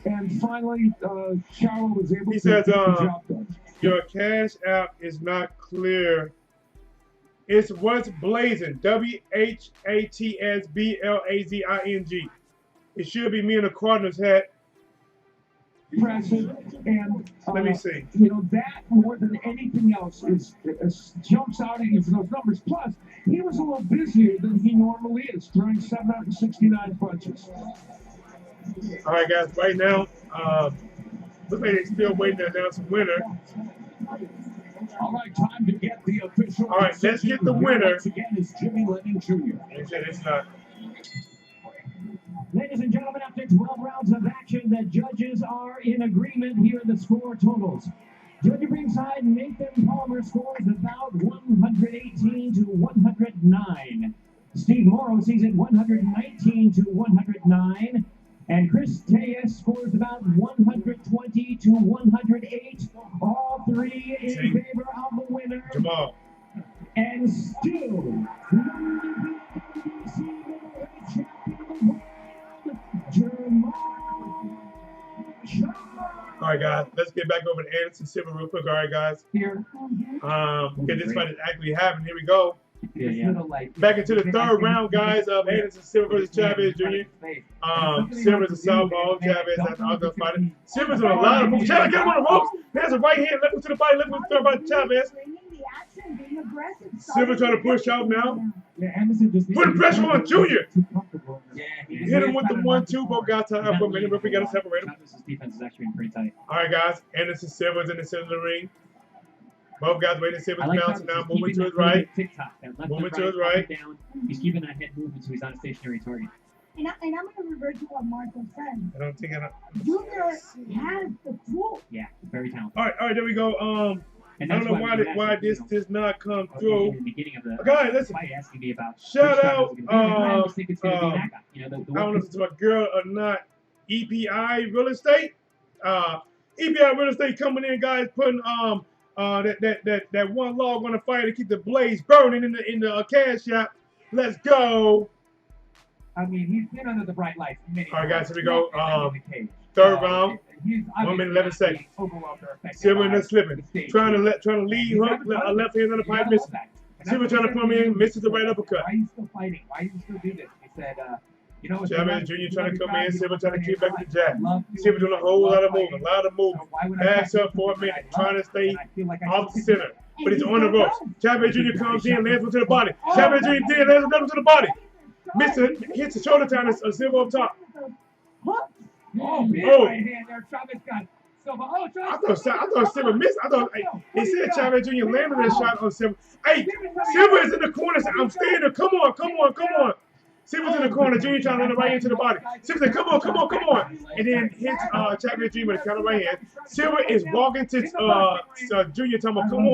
[SPEAKER 1] And finally, Charlo was able
[SPEAKER 3] he
[SPEAKER 1] to
[SPEAKER 3] says,
[SPEAKER 1] get the job done.
[SPEAKER 3] Your cash app is not clear. It's Whatsblazing. WHATSBLAZING. It should be me in a Cardinals hat.
[SPEAKER 1] Impressive, and
[SPEAKER 3] let me see.
[SPEAKER 1] You know, that more than anything else jumps out at you for those numbers. Plus, he was a little busier than he normally is, throwing 769 punches.
[SPEAKER 3] All right, guys. Right now, looks like they're still waiting to announce a winner.
[SPEAKER 1] All right, time to get the official.
[SPEAKER 3] All right, let's get the winner.
[SPEAKER 1] Once again, is Jimmy Lennon Jr.
[SPEAKER 3] They said it's not.
[SPEAKER 7] Ladies and gentlemen, after 12 rounds of action, the judges are in agreement. Here are the score totals. Judge at ringside, Nathan Palmer scores about 118 to 109. Steve Morrow sees it 119 to 109. And Chris Tejas scores about 120 to 108. All three in favor of the winner.
[SPEAKER 3] Jermall.
[SPEAKER 7] And still, Jermall Charlo.
[SPEAKER 3] All right, guys, let's get back over to Anderson Silva real quick. All right, guys.
[SPEAKER 6] Here.
[SPEAKER 3] Because this fight is actually happening. Here we go.
[SPEAKER 6] Yeah.
[SPEAKER 3] Back into the third round, guys, of Anderson Silva versus Chavez Jr. Silva's a southpaw. Chavez has the other fighter. Silva's on a lot of moves. Chavez, get him on the ropes. There's a right hand, left to the body, left to the third by Chavez. Silva trying to push out now. Putting pressure on Junior. Hit him with the 1-2. Both guys tied up for a minute, but we got to separate him.
[SPEAKER 7] Chavez's defense is actually pretty tight.
[SPEAKER 3] All right, guys. Anderson Silva's in the center of the ring. Both guys waiting. Silva's bouncing now, moving to his right. Moving to his right.
[SPEAKER 7] He's keeping that head movement so he's not a stationary target.
[SPEAKER 4] And I'm going to revert to what Marco said.
[SPEAKER 3] I don't think
[SPEAKER 4] Junior has the tool.
[SPEAKER 7] Yeah, very talented.
[SPEAKER 3] All right, there we go. I don't know why this does not come through.
[SPEAKER 7] In the beginning of the
[SPEAKER 3] okay, listen.
[SPEAKER 7] fight asking me about
[SPEAKER 3] shout out.
[SPEAKER 7] I was thinking it's going to be that guy. You know,
[SPEAKER 3] I don't know if it's my girl or not. EPI Real Estate. EPI Real Estate coming in, guys, putting that one log on the fire to keep the blaze burning in the cash shop. Let's go.
[SPEAKER 6] I mean, he's been under the bright lights.
[SPEAKER 3] All right, guys, here we go. Third round. 1 minute 11 seconds. Silva in there slipping, trying to lead hook, left hand on the pipe, missing. Silva trying to come in, misses the right uppercut.
[SPEAKER 6] Why are you still fighting? Why do you still do this? He said, you know,
[SPEAKER 3] Chavez Jr. trying to come in, Silva trying to keep back the jab. Silva doing a whole lot of moving, Backs up for a minute, trying to stay off the center, but he's on the ropes. Chavez Jr. comes in, lands one to the body. Chavez Jr. did, lands another to the body. Misses, hits the shoulder time, Silva up top.
[SPEAKER 6] Oh, big right hand there. Chavez got Silva. Oh,
[SPEAKER 3] I thought Silva missed. I thought they said Chavez Jr. landed that shot on Silva. Hey, Silva is in the corner. I'm staying there. Come on. Silva's in the corner. Jr. trying to land the right hand to the body. Silva said, come on. And then hits Chavez Jr. with the counter right hand. Silva is walking to Jr. talking about, come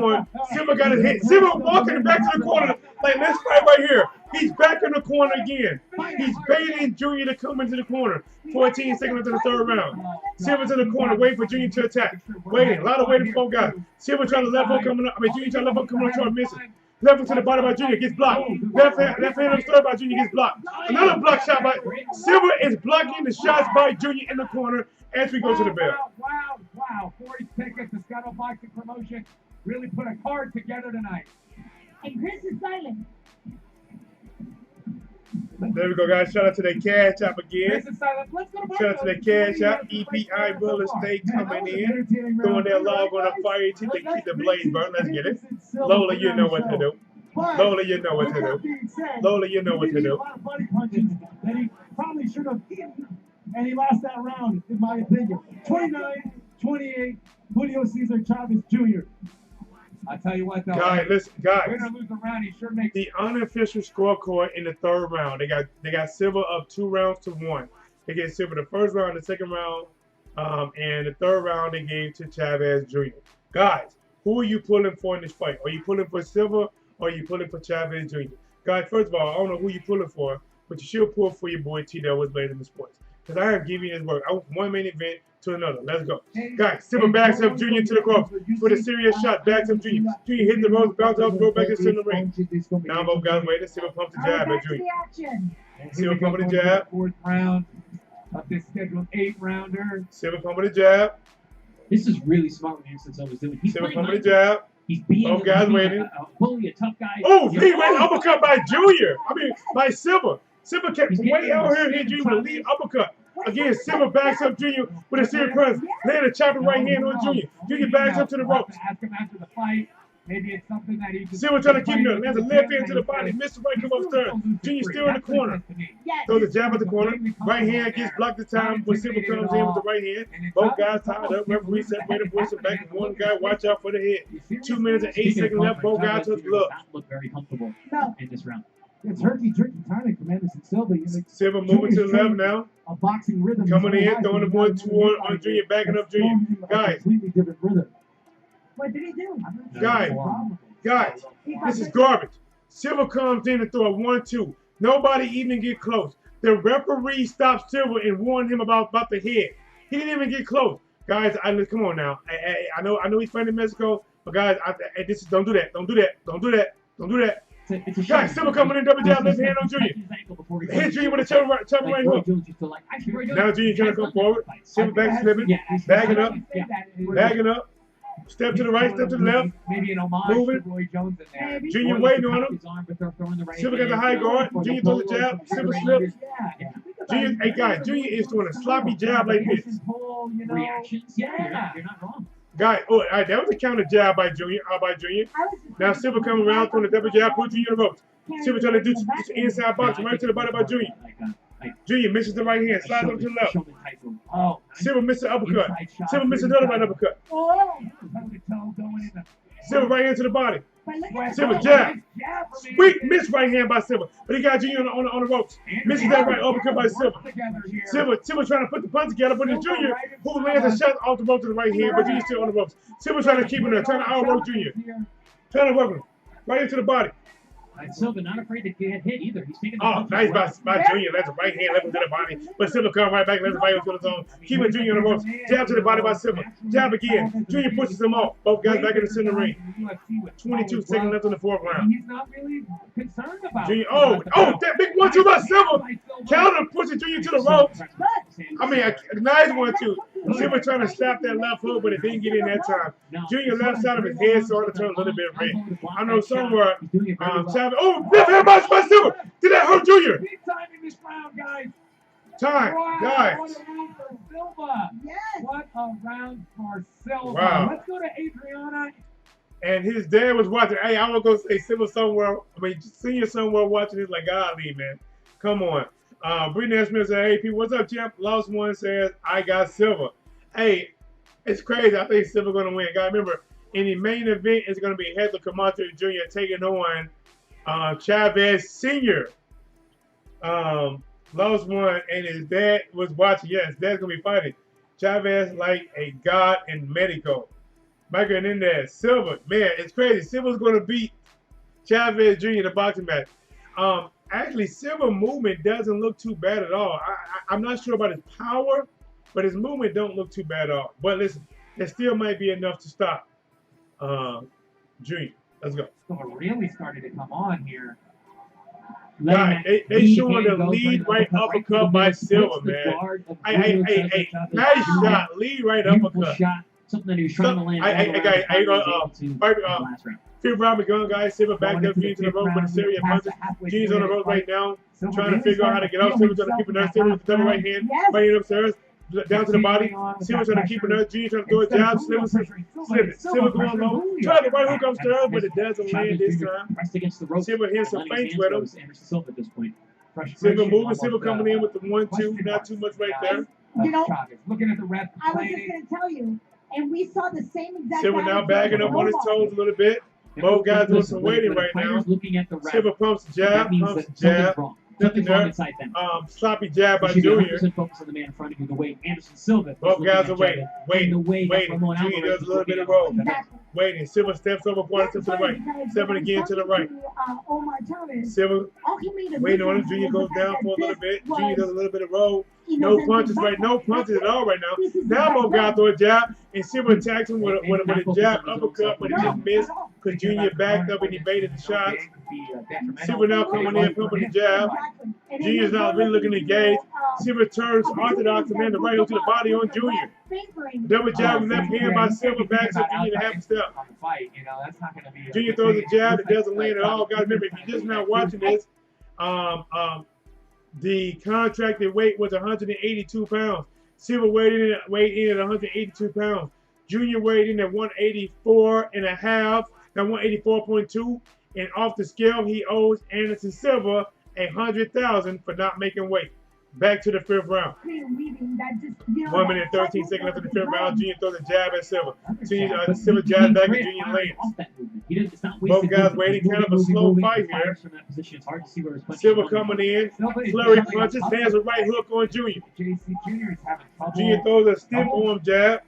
[SPEAKER 3] on. Silva got his hit. Silva walking back to the corner. Like, let's fight right here. He's back in the corner again. He's baiting Jr. to come into the corner. 14 seconds into the third round. Silva's in the corner, waiting for Jr. to attack. Waiting. A lot of waiting for both guys. Silva trying to left hook coming up. Jr. trying to left hook coming up short, missing. Left hook to the body by Jr. gets blocked. Left hand on the third by Jr. gets blocked. Another block shot by Silva is blocking the shots by Jr. in the corner as we go to the bell.
[SPEAKER 6] Wow. 40 tickets. The Scuttle Boxing Promotion really put a card together tonight.
[SPEAKER 4] And Chris is silent.
[SPEAKER 3] There we go, guys. Shout out to the Cash App again. Shout out to the Cash App. EPI Real Estate coming in. Throwing their log on the fire to keep the blaze burn. Let's get it. Lola, you know what to do. Lola, you know what to do.
[SPEAKER 10] A lot of body punches that he probably should have hit, and he lost that round, in my opinion. 29-28, Julio Cesar Chavez Jr.
[SPEAKER 6] I tell you what, though.
[SPEAKER 3] Guys,
[SPEAKER 6] win or lose a round, he sure makes
[SPEAKER 3] the unofficial scorecard in the third round. They got Silva up 2 rounds to 1. They gave Silva the first round, the second round, and the third round they gave to Chavez Jr. Guys, who are you pulling for in this fight? Are you pulling for Silva or are you pulling for Chavez Jr.? Guys, first of all, I don't know who you're pulling for, but you should pull for your boy TDub Whatsblazing sports. Because I am giving his work. I went from one main event to another. Let's go. Guys, Silva backs up Jr. to the ropes with a serious shot. Backs up Jr. Jr. hit the ropes, bounce up, go back into the ring. Now both guys waiting. Silva pumps the jab at Jr. Silva pumping the jab.
[SPEAKER 6] 4th round of this scheduled 8-rounder.
[SPEAKER 3] Silva pumping the jab.
[SPEAKER 7] This is really smart what Anderson Silva's doing.
[SPEAKER 3] Silva pumping the jab.
[SPEAKER 7] He's being
[SPEAKER 3] both guys waiting.
[SPEAKER 7] A bully, a tough guy.
[SPEAKER 3] Oh, he went uppercut by Jr. By Silva. Silva kept way out here, hit Jr. with a lead uppercut. Again, Silva backs up Jr. with a serious press. Land a chopping right hand on Jr. Jr. backs up to the ropes.
[SPEAKER 6] Ask him after the fight. Maybe it's something that he
[SPEAKER 3] Silva trying to keep him. Lands a left hand to the body. Missed the right, come upstairs. Jr. still in the corner. Throws the jab at the corner. Right hand gets blocked the time when Silva comes in with the right hand. Both guys tied up. Referee separated, push it back. One guy, watch out for the head. 2 minutes and 8 seconds left. Both guys touch gloves.
[SPEAKER 7] Look very comfortable in this round.
[SPEAKER 10] It's herky-jerky timing from Anderson Silva.
[SPEAKER 3] Silva moving to the left now.
[SPEAKER 10] A boxing rhythm.
[SPEAKER 3] Coming in, throwing the 1-2 on Jr., backing up Jr. Guys.
[SPEAKER 10] Completely different rhythm.
[SPEAKER 4] What did he do?
[SPEAKER 3] Guys, this is garbage. Silva comes in and throw a 1-2. Nobody even get close. The referee stopped Silva and warned him about the head. He didn't even get close. Guys, come on now. I know he's fighting in Mexico, but guys, don't do that. Guys, Silva coming in, double jab, left hand on Jr. Hit Jr. with a chopper right hook. Now Jr. trying to come forward. Silva back slipping, bagging up. Step to the right, step to the left.
[SPEAKER 6] Maybe an homage
[SPEAKER 3] moving.
[SPEAKER 6] to Roy Jones in there.
[SPEAKER 3] Jr. waiting on him. Silva got the high guard. Jr. throws the jab. Silva slips. Jr. is doing a sloppy jab like this.
[SPEAKER 7] Reactions. Yeah, you're not wrong.
[SPEAKER 3] Guys, that was a counter jab by Jr. Now Silva coming around throwing a double jab, put Jr. in the ropes. Silva trying to do inside box right to the body by Jr. Jr. misses the right hand, slides up to the left. Silva misses the uppercut. Silva misses another right uppercut. Silva right hand to the body. Silva jab. Sweet miss right hand by Silva, but he got Jr. on the ropes. Misses that right uppercut by Silva. Silva trying to put the punch together, but it's Jr. who lands a shot off the rope to the right hand, but Jr. still on the ropes. Silva trying to keep him there, trying to out-rope Jr. Trying to work him right into the body.
[SPEAKER 7] Silva not afraid to get hit either. He's taking
[SPEAKER 3] nice by Jr. That's a right hand, left to the body. But Silva come right back, left the body to the zone. Keeping Jr. on the ropes. Jab to the body by Silva. Jab again. Jr. pushes him off. Both guys back in the center ring. 22 seconds left in the 4th round.
[SPEAKER 6] He's not really concerned about
[SPEAKER 3] Jr. that big 1-2 by Silva. Counter pushes Jr. to the ropes. I mean, a nice one too. Silva trying to slap that left hook, but it didn't get in that time. Junior left side of his head started to turn a little bit red. I know somewhere. Chavez. Oh, left hand by Silva. Did that hurt Junior?
[SPEAKER 6] Big time in this round, guys.
[SPEAKER 3] Time,
[SPEAKER 6] Wow,
[SPEAKER 3] guys.
[SPEAKER 6] what a round for Silva.
[SPEAKER 4] Yes.
[SPEAKER 6] What a round for Silva.
[SPEAKER 3] Wow.
[SPEAKER 6] Let's go to Adriana.
[SPEAKER 3] And his dad was watching. Hey, I want to go say Silva somewhere. I mean, senior somewhere watching this like, golly, man. Come on. Brittany Smith said, hey, people, what's up, champ? Lost one says, I got Silva. Hey, it's crazy. I think Silva going to win. Guys, remember, in the main event, it's going to be Hector Camacho Jr. taking on Chavez Sr. Lost one, and his dad was watching. Yes, dad's going to be fighting. Chavez like a god in Mexico. Michael and in there, Silva, man, it's crazy. Silva's going to beat Chavez Jr. in the boxing match. Actually, Silva movement doesn't look too bad at all. I'm not sure about his power, but his movement don't look too bad at all. But listen, it still might be enough to stop Junior. Let's go.
[SPEAKER 6] Silva really started to come on here.
[SPEAKER 3] God, they showing the lead right uppercut by Silva, man. Hey, nice shot. Lead right uppercut.
[SPEAKER 7] Something that he was trying to land.
[SPEAKER 3] Fifth round begun, guys. Silva back up, G's in the rope with a series of punches. G's on the rope right now, trying to figure out how to get off. Silva's trying to keep it up. Silva with the double right hand, fighting upstairs, down to the body. Silva's trying to keep it up. G's trying to throw a jab. Silva going low. Trying to right hook upstairs, but it doesn't land this time. Silva hits some feints with him. Silva moving. Silva coming in with the 1-2. Not too much right there.
[SPEAKER 4] You know,
[SPEAKER 6] looking at the ref.
[SPEAKER 4] I was just going to tell you, and we saw the same exact.
[SPEAKER 3] Silva now backing up on his toes a little bit. Both guys doing some waiting right now. Silva pumps the jab, Nothing there. Sloppy jab by Junior.
[SPEAKER 7] Focus on the man in front of you. The way Anderson Silva.
[SPEAKER 3] Both guys are waiting. Junior does a little bit of roll. Waiting. Silva steps over, one step to the right. Stepping again to the right. Silva waiting on him. Junior goes down for a little bit. Junior does a little bit of roll. No punches right. No punches at all right now. Now both guys throw a jab, and Silva attacks him with a jab uppercut, but it just missed because Junior backed up and he baited the shots. Silva now coming in, pumping the jab. Junior's not really looking to engage. Silva turns orthodox and then the right hook to the body on Junior. Double jab with left hand by Silva, backs up Junior to half a step. Junior throws a jab, it doesn't land at all. Guys, remember, if you're just now watching this, the contracted weight was 182 pounds. Silva weighed in at 182 pounds. Junior weighed in at 184 and a half, now 184.2. And off the scale, he owes Anderson Silva $100,000 for not making weight. Back to the fifth round. 1 minute and 13 seconds left in the fifth round. Junior throws a jab at Silva. Silva jabs back and Junior lands. Both guys waiting, kind of a slow fight here. Silva coming in, flurry punches, lands a right hook on Junior. Junior throws a stiff arm jab.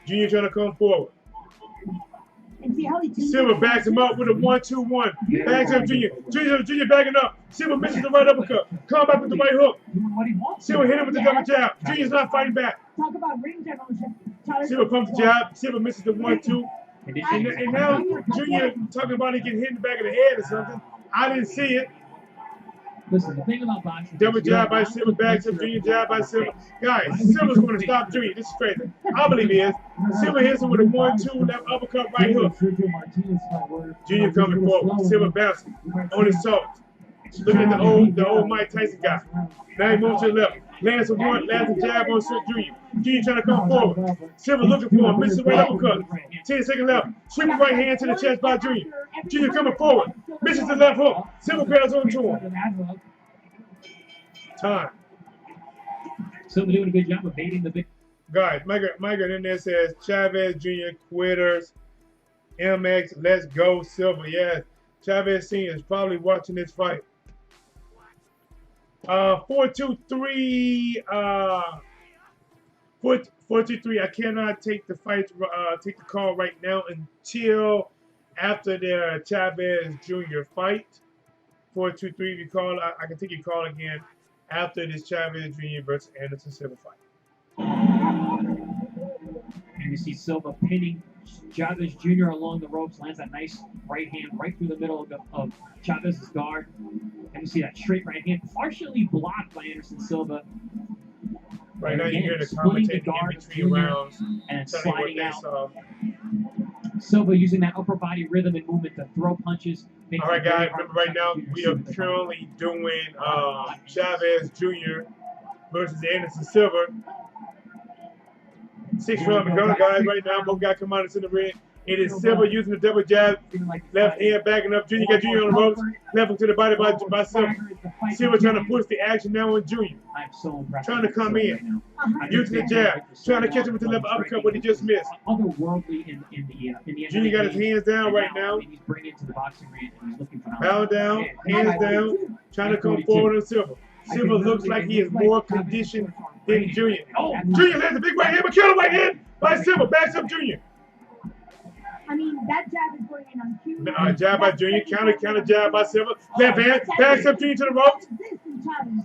[SPEAKER 3] Junior trying to come forward. Silva backs him up with a 1-2-1. Backs up Junior. Junior backing up. Silva misses the right uppercut. Come back with the right hook. Silva hit him with the double jab. Junior's not fighting back.
[SPEAKER 4] Talk about ring generation.
[SPEAKER 3] Silva pumps the jab. Silva misses the 1-2. And now Junior talking about he getting hit in the back of the head or something. I didn't see it.
[SPEAKER 7] Listen, the thing about boxing.
[SPEAKER 3] Double jab by Silva, backs up Junior, jab by Silva. Guys, Silva's going to stop Junior. This is crazy. I believe he is. Silva hits him with a 1-2, left uppercut, right hook. Junior coming forward. Silva bouncing on his toes. Look at the old Mike Tyson guy. Now he moves to the left. Lands a jab on Junior. Junior trying to come forward. Silva looking for him. Misses the right uppercut. 10 seconds left. Sweeping right hand to the chest by Junior. Junior coming forward. Misses the left hook. Silva grabs on to him. Time.
[SPEAKER 7] Silva doing a good job of baiting the big.
[SPEAKER 3] Guys, Micah in there says Chavez Jr. quitters. MX, let's go, Silva. Yes. Chavez Sr. is probably watching this fight. 4-2-3. 4-2-3. I cannot take the fight, take the call right now until after the Chavez Jr. fight. 4-2-3. You call. I can take your call again after this Chavez Jr. versus Anderson Silva fight.
[SPEAKER 7] And you see Silva pinning Chavez Jr. along the ropes, lands that nice right hand right through the middle of Chavez's guard. And you see that straight right hand partially blocked by Anderson Silva.
[SPEAKER 3] Right now you hear the commentating in between rounds
[SPEAKER 7] and
[SPEAKER 3] telling
[SPEAKER 7] sliding
[SPEAKER 3] what they
[SPEAKER 7] out.
[SPEAKER 3] saw.
[SPEAKER 7] Silva using that upper body rhythm and movement to throw punches.
[SPEAKER 3] All right, guys, remember right now we are currently doing Chavez Jr. versus Anderson Silva. 6 round McGonagall, guys, right now. Both guys come out into the ring. It is Silva using the double jab. Left hand backing up. Junior got Junior on the ropes. Left hook to the body by Silva. Silva trying to push the action now on Junior. Trying to come in. Using the jab. Trying to catch him with the left uppercut, but he just missed.
[SPEAKER 7] Otherworldly in the
[SPEAKER 3] Junior got his hands down right now.
[SPEAKER 7] He's bringing it to the boxing ring and he's looking for
[SPEAKER 3] Bow down, hands down, trying to come forward on Silva. Silva looks like he is more conditioned than Junior. Oh, Junior lands a big right hand, but killer right hand by Silva. Backs up Junior.
[SPEAKER 4] I mean, that jab is going in on cue.
[SPEAKER 3] Jab by Junior, counter jab by Silva. Left hand, backs up Junior to the ropes.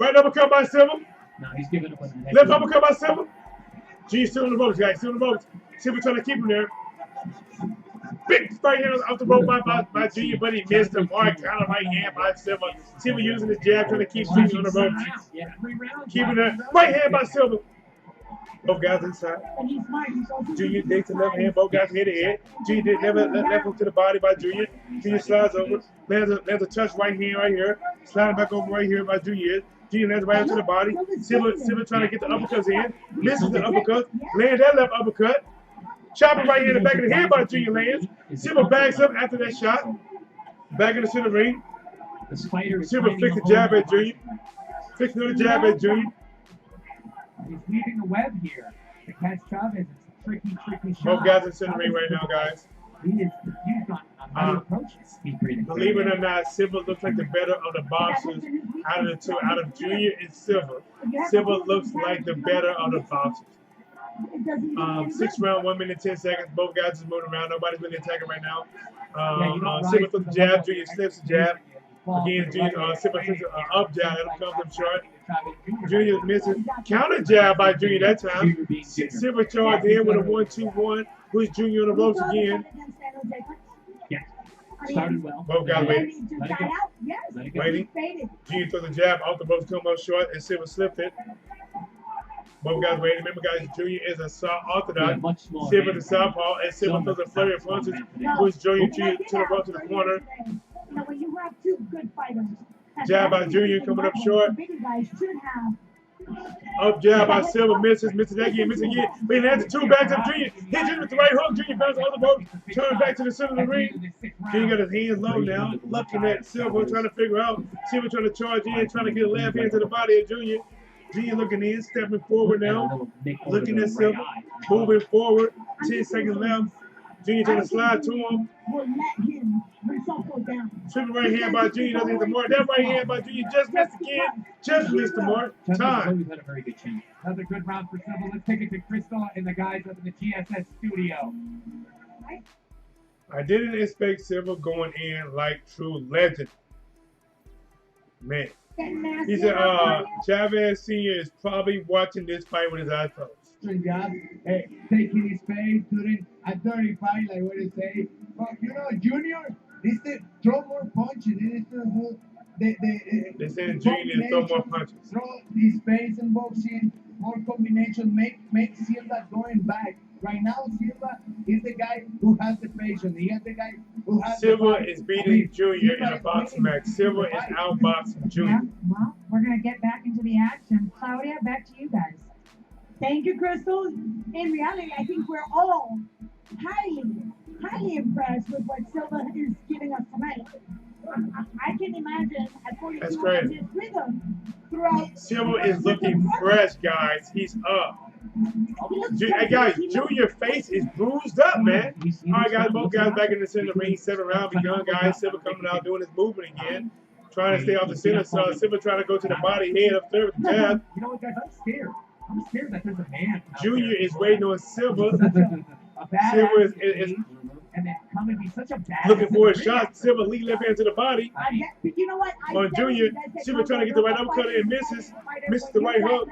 [SPEAKER 3] Right uppercut by Silva.
[SPEAKER 7] No, he's giving up on the
[SPEAKER 3] Left uppercut by Silva. Junior still on the ropes, guys. Still on the ropes. Silva trying to keep him there. Big right hand off the rope by Junior, but he missed the mark. Counter right hand by Silva. Silva using his jab, trying to keep Junior on the ropes. Keeping it. Right hand by Silva. Both guys inside. Junior takes the left hand. Both guys hit the head. Junior did never left hook to the body by Junior. Junior slides over. Lands a touch right hand right here. Sliding back over right here by Junior. Junior lands right into the body. Silva trying to get the uppercuts in. Misses the uppercut. Lands that left uppercut. Chopping right here in the back of the head by Junior lands. Silva backs up after that shot. Back in the center ring. Silva flicks the jab at Junior. Flicks another jab at Junior.
[SPEAKER 6] He's weaving the web here to catch Chavez. It's a tricky shot.
[SPEAKER 3] Both guys in the center ring right now, guys.
[SPEAKER 6] He's got how to approach it.
[SPEAKER 3] Believe it or not, Silva looks like the better of the boxers out of the two. Out of Junior and Silva, Silva looks like the better of the boxers. 6 round, 1 minute, 10 seconds. Both guys is moving around. Nobody's really attacking right now. Silva throws the jab. Junior slips the jab. Again, Silva throws an up jab. It'll come from short. Junior misses. Counter jab by Junior that time. Silva charged in with a 1-2-1. Push Junior on the ropes again.
[SPEAKER 7] Yeah. Started well.
[SPEAKER 3] Both guys waiting.
[SPEAKER 7] Let it go.
[SPEAKER 3] Waiting. Junior throws the jab off the ropes, come up short, and Silva slipped it. Both guys waiting. Remember, guys, Junior is a orthodox. Silva the southpaw, and Silva throws a flurry of punches. Push Junior to the rope to the corner.
[SPEAKER 4] When you have two good fighters.
[SPEAKER 3] Jab by Junior coming up short. Up jab by Silva, misses again. But he lands the 2 backs up Junior. Hit Junior with the right hook. Junior bounces on the rope, turns back to the center of the ring. Junior got his hands low now, looking at Silva, trying to figure out. Silva trying to charge in, trying to get a left hand to the body of Junior. Junior looking in, stepping forward now, looking at Silva, moving forward. 10 seconds left. Junior trying to slide to him. Triple right hand by Junior doesn't hit the mark. That right hand by Junior just missed again. Just missed the mark. Time.
[SPEAKER 7] Had a very good change.
[SPEAKER 6] Another good round for Silva. Let's take it to Crystal and the guys up in the GSS studio.
[SPEAKER 3] I didn't expect Silva going in like true legend. Man. He said Chavez Sr. is probably watching this fight with his eyes closed.
[SPEAKER 14] Good job. Hey, taking his pace, doing at 35, like what they say. But you know, Junior needs to throw more punches. He needs to hold
[SPEAKER 3] they said Junior needs to throw more punches.
[SPEAKER 14] Throw his pace in boxing, more combination, make Silva going back. Right now, Silva is the guy who has the patience. He has the guy who has
[SPEAKER 3] Silva is beating Junior in a boxing match. Silva is outboxing Junior.
[SPEAKER 13] Well, we're going to get back into the action. Claudia, back to you guys.
[SPEAKER 4] Thank you, Crystal. In reality, I think we're all highly impressed with what Silva is giving us tonight. I can imagine at 42
[SPEAKER 3] That's crazy.
[SPEAKER 4] his rhythm throughout.
[SPEAKER 3] Silva is looking fresh, guys. He's up. Hey, guys, Junior's face is bruised up, man. All right, guys, both guys back in the center ring. 7 round begun, guys. Silva coming out doing his movement again. Trying to stay off the center. So Silva trying to go to the body, head up there with the jab.
[SPEAKER 6] You know what, guys? I'm scared. I'm scared that there's a man.
[SPEAKER 3] Junior is waiting on Silva.
[SPEAKER 6] Silva
[SPEAKER 3] is
[SPEAKER 6] and then come and be such a bad.
[SPEAKER 3] looking for a shot. Silva lead left hand to the body.
[SPEAKER 4] You know what?
[SPEAKER 3] On Junior, Silva trying to get the right uppercut and misses. Misses the right hook.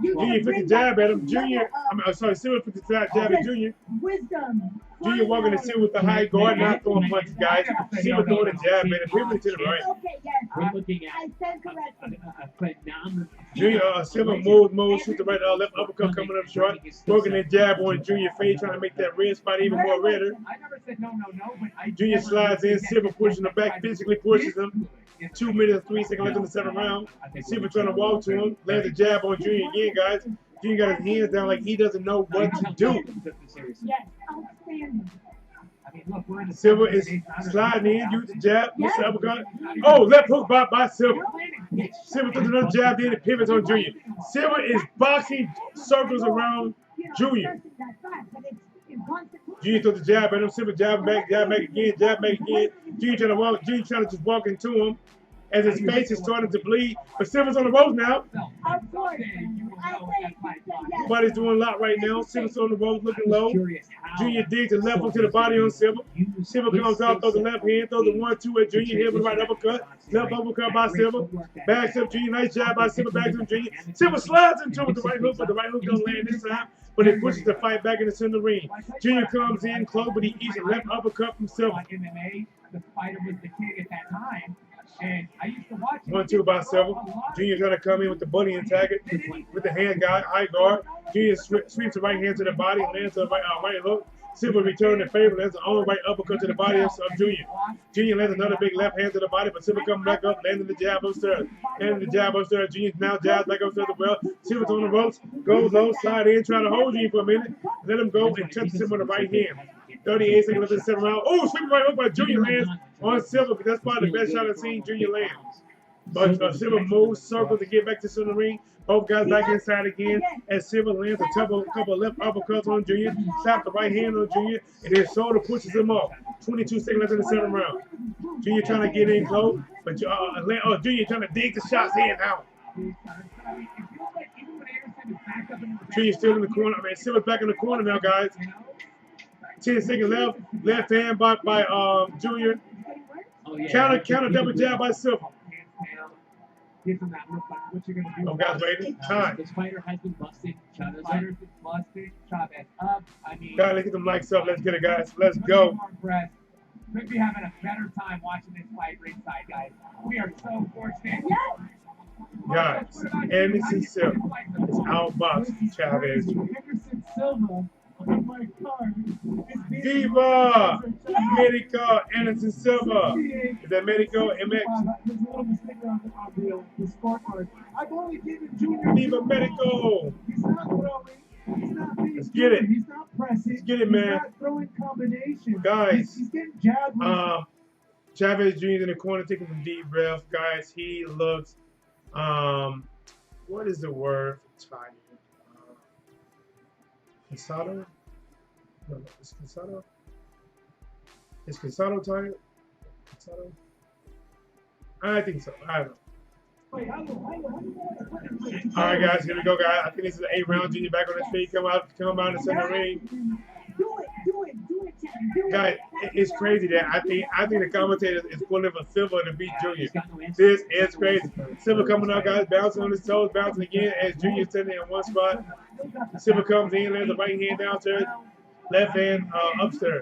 [SPEAKER 3] Junior put the jab at him. Silva put the jab at Junior.
[SPEAKER 4] Wisdom.
[SPEAKER 3] Junior walking the Silva with the high guard, not throwing punches, guys. Silva throwing the jab at him, pivoting to the right.
[SPEAKER 4] Okay, yes.
[SPEAKER 6] We're looking at
[SPEAKER 4] I stand corrected.
[SPEAKER 3] Junior, Silva moves, shoot the right, left uppercut coming up short. Working that jab on Junior's face, trying to make that red spot even more redder.
[SPEAKER 6] I never said no, but I
[SPEAKER 3] Junior slides in, Silva pushing him back, physically pushes him. 2 minutes, 3 seconds left in the 7th round. Silva trying to walk to him, lands a jab on Junior again, guys. Junior got his hands down like he doesn't know what to do.
[SPEAKER 4] Yes, outstanding.
[SPEAKER 3] Silva is sliding in, use the jab, Mr. Uppercut. Oh, left hook by Silva. Silva throws another jab, then it pivots on Junior. Silva is boxing circles around Junior. Junior throws the jab at him, Silva jab back again, jab back again. Junior trying to just walk into him as his face is starting to bleed. But Silva's on the ropes now.
[SPEAKER 4] Of course.
[SPEAKER 3] Body's doing a lot right now. Silva's on the ropes, looking low. Junior digs the left hook to the body on Silva. Silva comes out, throws the left hand, throws the 1-2 at Junior, hit with the right uppercut. Left uppercut by Silva. Backs up Junior, nice jab by Silva, back to Junior. Silva slides into him with the right hook, but the right hook don't land this time. But it pushes the fight back in the center ring. Junior comes in close, but he eats a left uppercut from Silva.
[SPEAKER 6] MMA, the fighter was the king at that time. And I used to watch
[SPEAKER 3] 1-2 by Silva. Junior trying to come in with the bunny and tag it with the hand guard, high guard. Junior sweeps the right hand to the body, lands to the right hook. Silva returning the favor, lands the only right uppercut to the body of Junior. Junior lands another big left hand to the body, but Silva comes back up, landing the jab upstairs. Landing the jab upstairs. Junior now jabs back upstairs as well. Silva's on the ropes, goes low, slide in, trying to hold Junior for a minute. Let him go and touches him with the right hand. 38 seconds left in the 7th round. Oh, sweeping right hook by Junior lands on Silva, because that's probably the best shot I've seen Junior land. But Silva moves, circles to get back to center ring. Both guys back inside again as Silva lands a couple left uppercuts on Junior, slaps the right hand on Junior, and then shoulder pushes him off. 22 seconds left in the 7th round. Junior trying to get in close, but Junior trying to dig the shots in now. Junior still in the corner. Silva's back in the corner now, guys. 10 seconds left. Left hand by Junior. Counter double jab by Silva. Oh, guys, ready? Time.
[SPEAKER 6] This fighter has been busted. Chavez fighter's been busted. Chavez up.
[SPEAKER 3] Guys, let's get them lights up. Let's get it, guys. Let's go.
[SPEAKER 6] Could be having a better time watching this fight ringside, guys. We are so fortunate.
[SPEAKER 3] Guys, Anderson Silva is outboxing Chavez Jr.
[SPEAKER 14] Silva on my card.
[SPEAKER 3] Viva Medico Anderson Silva. Is that Medico MX?
[SPEAKER 14] There's a little mistake on the scorecard. I've only given Junior.
[SPEAKER 3] Viva Medico.
[SPEAKER 14] He's not throwing. He's not being.
[SPEAKER 3] Let's get it.
[SPEAKER 14] He's not pressing.
[SPEAKER 3] Let's get it, man.
[SPEAKER 14] He's not throwing combinations.
[SPEAKER 3] Guys.
[SPEAKER 14] He's getting jabbed.
[SPEAKER 3] Chavez Jr. in the corner taking some deep breaths. Guys, he looks, what is the word for tired? Cansado? No, is Cansado? Is Cansado tired? Cansado? I think so. I don't know. All right, guys, here we go, guys. I think this is the 8th round. Junior back on his feet. Come out in the center ring. Guys, it's crazy that I think the commentator is pulling for Silva to beat Junior. This is crazy. Silva coming out, guys, bouncing on his toes, bouncing again as Junior's sitting in one spot. Silva comes in, lands the right hand downstairs, left hand upstairs.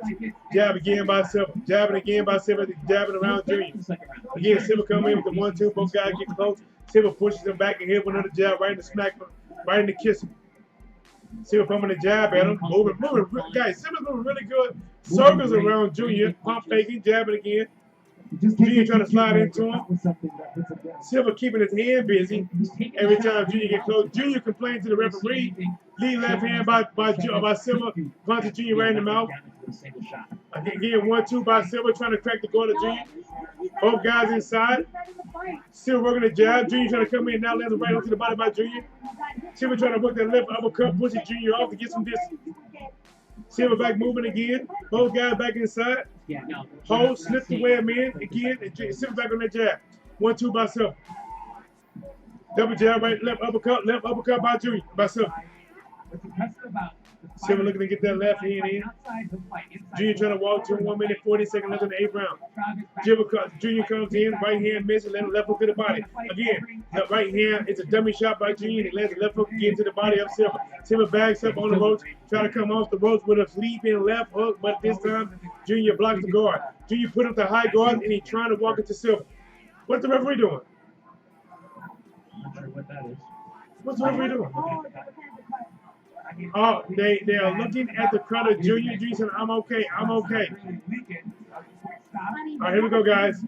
[SPEAKER 3] Jab again by Silva. Jabbing again by Silva, jabbing around Junior. Again, Silva coming in with the 1-2. Both guys get close. Silva pushes him back and hit with another jab right in the smack, right in the kiss. Silva pumping the jab at him. Moving. Guys, Silva's moving really good. Circles around Junior. Pump faking, jabbing again. Junior trying to slide into him. Silva keeping his hand busy. Every time Junior gets close, Junior complains to the referee. Lead left hand by Silva. Punches Junior right in the mouth. Again, 1-2 by Silva trying to crack the guard of Junior. Both guys inside. Silva working the jab. Junior trying to come in now, lands a right hook to the body by Junior. Silva trying to work that left uppercut, pushing Junior off to get some distance. Silva back moving again. Both guys back inside. Hold, slip the web in again. And Silva back on that jab. 1-2 by Silva. Double jab, right, left uppercut by Junior, by Silva.
[SPEAKER 6] What's impressive about the
[SPEAKER 3] Silva looking to get that left hand in. Junior trying to walk to 1 minute 40 seconds left in the 8th round. Junior comes in, right hand misses, and left hook to the body. Again, the right hand, it's a dummy shot by Junior, and he lands the left hook again to the body of Silva. Silva backs up on the ropes, trying to come off the ropes with a sleeping left hook, but this time Junior blocks the guard. Junior put up the high guard, and he's trying to walk into Silva. What's the referee doing?
[SPEAKER 7] Not sure what that is.
[SPEAKER 3] What's the referee doing? Oh, they are looking at the cut of Junior. Junior said, I'm okay, I'm okay. All right, here we go, guys.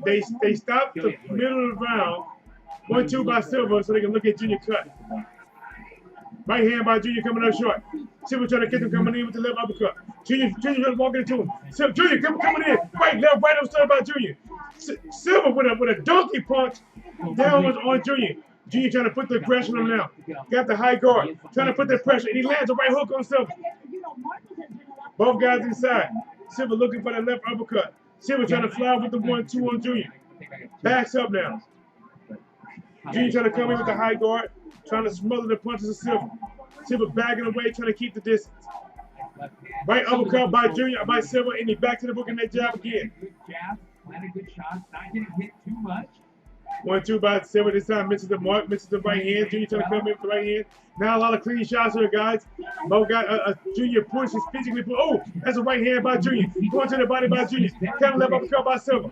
[SPEAKER 3] They stopped the middle of the round. 1-2 by Silva so they can look at Junior cut. Right hand by Junior coming up short. Silva trying to catch him coming in with the left uppercut. Junior just walking into him. Silva, Junior coming in. Right, left, right upstairs by Junior. Silva with a donkey punch down on Junior. Junior trying to put the aggression on him now. Got the high guard. Trying to put that pressure. And he lands a right hook on Silva. Both guys inside. Silva looking for the left uppercut. Silva trying to fly with the 1-2 on Junior. Backs up now. Junior trying to come in with the high guard. Trying to smother the punches of Silva. Silva backing away, trying to keep the distance. Right uppercut by Junior, by Silva, and he back to the book and that jab again.
[SPEAKER 6] Good jab, landed good shots, not getting hit too much.
[SPEAKER 3] 1-2 by Silva this time, misses the mark, misses the right hand. Junior trying to come in with the right hand. Now a lot of clean shots here, guys. Both got Junior pushes, physically. Oh, that's a right hand by Junior. Going to the body by Junior. Kind of left uppercut by Silva.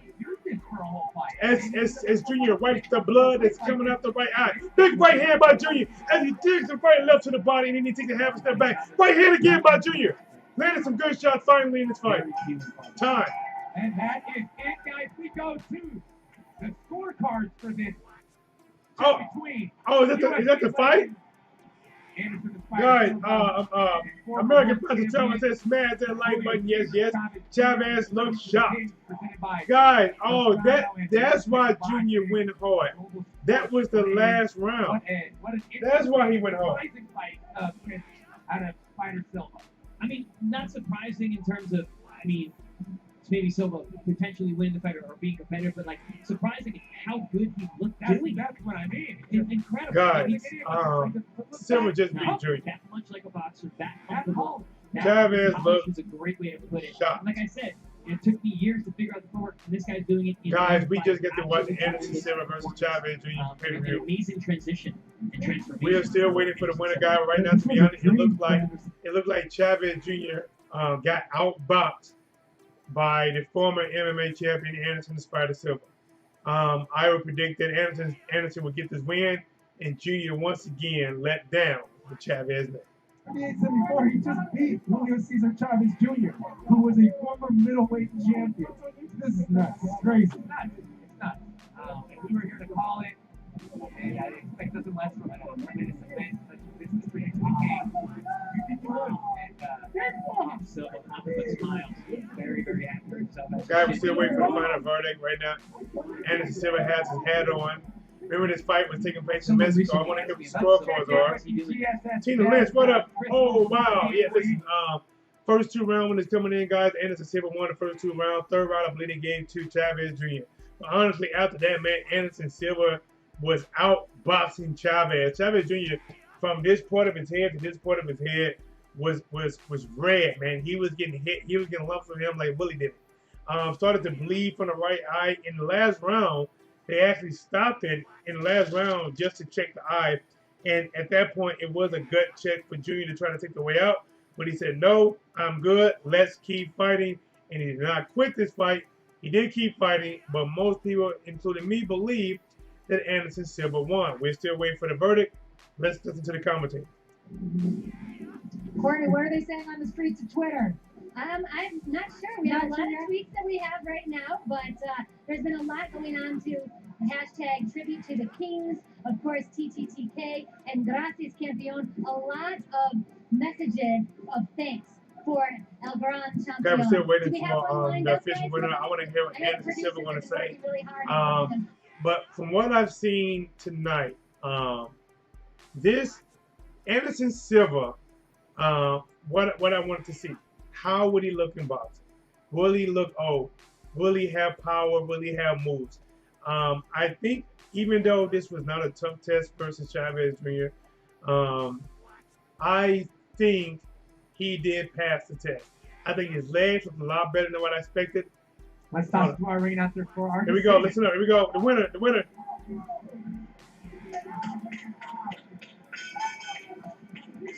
[SPEAKER 3] As Junior wipes the blood that's coming out the right eye. Big right hand by Junior as he digs the right and left to the body, and then he takes a half a step back. Right hand again by Junior. Landed some good shots finally in this fight. Time.
[SPEAKER 6] And that is it, guys. We go to the scorecards for this.
[SPEAKER 3] Is that the fight? Guys, American President Chavez said smash that like button. Yes. Chavez looks shocked. Guys, that's why Junior went hard. That was the last round. That's why he went hard.
[SPEAKER 6] Out of Fighter Silva.
[SPEAKER 7] I mean, not surprising in terms of, maybe Silva potentially winning the fight or being competitive, but like surprising how good he looked.
[SPEAKER 6] That's what I mean.
[SPEAKER 7] It's incredible.
[SPEAKER 3] Guys, Silva just beat Junior.
[SPEAKER 7] That much like a boxer, that comfortable.
[SPEAKER 3] Chavez looks
[SPEAKER 7] is a great way to put it.
[SPEAKER 3] shocked.
[SPEAKER 7] Like I said, it took me years to figure out the footwork, and this guy's doing it.
[SPEAKER 3] Guys, we just get to watch Anderson Silva versus Chavez Jr. pay-per-view.
[SPEAKER 7] Amazing transition and transformation.
[SPEAKER 3] We are still waiting for the winner, guy. Right now, to be honest, it looked like Chavez Jr. Got outboxed by the former MMA champion Anderson the Spider Silva. I would predict that Anderson would get this win, and Junior once again let down the Chavez name.
[SPEAKER 14] Before he just beat Julio Cesar Chavez Jr., who was a former middleweight champion. This is nuts. It's crazy.
[SPEAKER 6] It's nuts. We were here to call it, and I expect nothing less from it. But this is pretty good game. And
[SPEAKER 7] Silva, nothing but smiles. Very, very accurate.
[SPEAKER 3] Guys, we're still waiting for the final verdict right now. Anderson Silva has his hat on. Remember this fight was taking place in Mexico. I want to hear what the scorecards are. Tina Lynch, what up? Oh, wow. Yeah, listen, first 2 round winners coming in, guys. Anderson Silva won the first 2 rounds. 3rd round, I believe he gave to Chavez Jr. But honestly, after that, man, Anderson Silva was outboxing Chavez. Chavez Jr., from this part of his head to this part of his head, was red, man. He was getting hit. He was getting lumps from him like Woodley did. Started to bleed from the right eye. In the last round, they actually stopped it in the last round just to check the eye. And at that point, it was a gut check for Junior to try to take the way out. But he said, no, I'm good. Let's keep fighting. And he did not quit this fight. He did keep fighting. But most people, including me, believe that Anderson Silva won. We're still waiting for the verdict. Let's listen to the commentary.
[SPEAKER 4] Courtney, what are they saying on the streets of Twitter?
[SPEAKER 11] I'm not sure. We have a lot of tweets that we have right now, but there's been a lot going on to hashtag tribute to the Kings, of course, TTTK, and Gracias Campeón. A lot of messages of thanks for El Gran Champion.
[SPEAKER 3] Okay, we're still waiting for the official winner. I want to hear what Anderson Silva going to say. But from what I've seen tonight, this Anderson Silva, what I wanted to see. How would he look in boxing? Will he look old? Will he have power? Will he have moves? I think even though this was not a tough test versus Chavez Jr., I things he did pass the test. I think his legs was a lot better than what I expected.
[SPEAKER 6] Let's talk to our ring after for our
[SPEAKER 3] Here we go. Listen up. Here we go. The winner. The winner.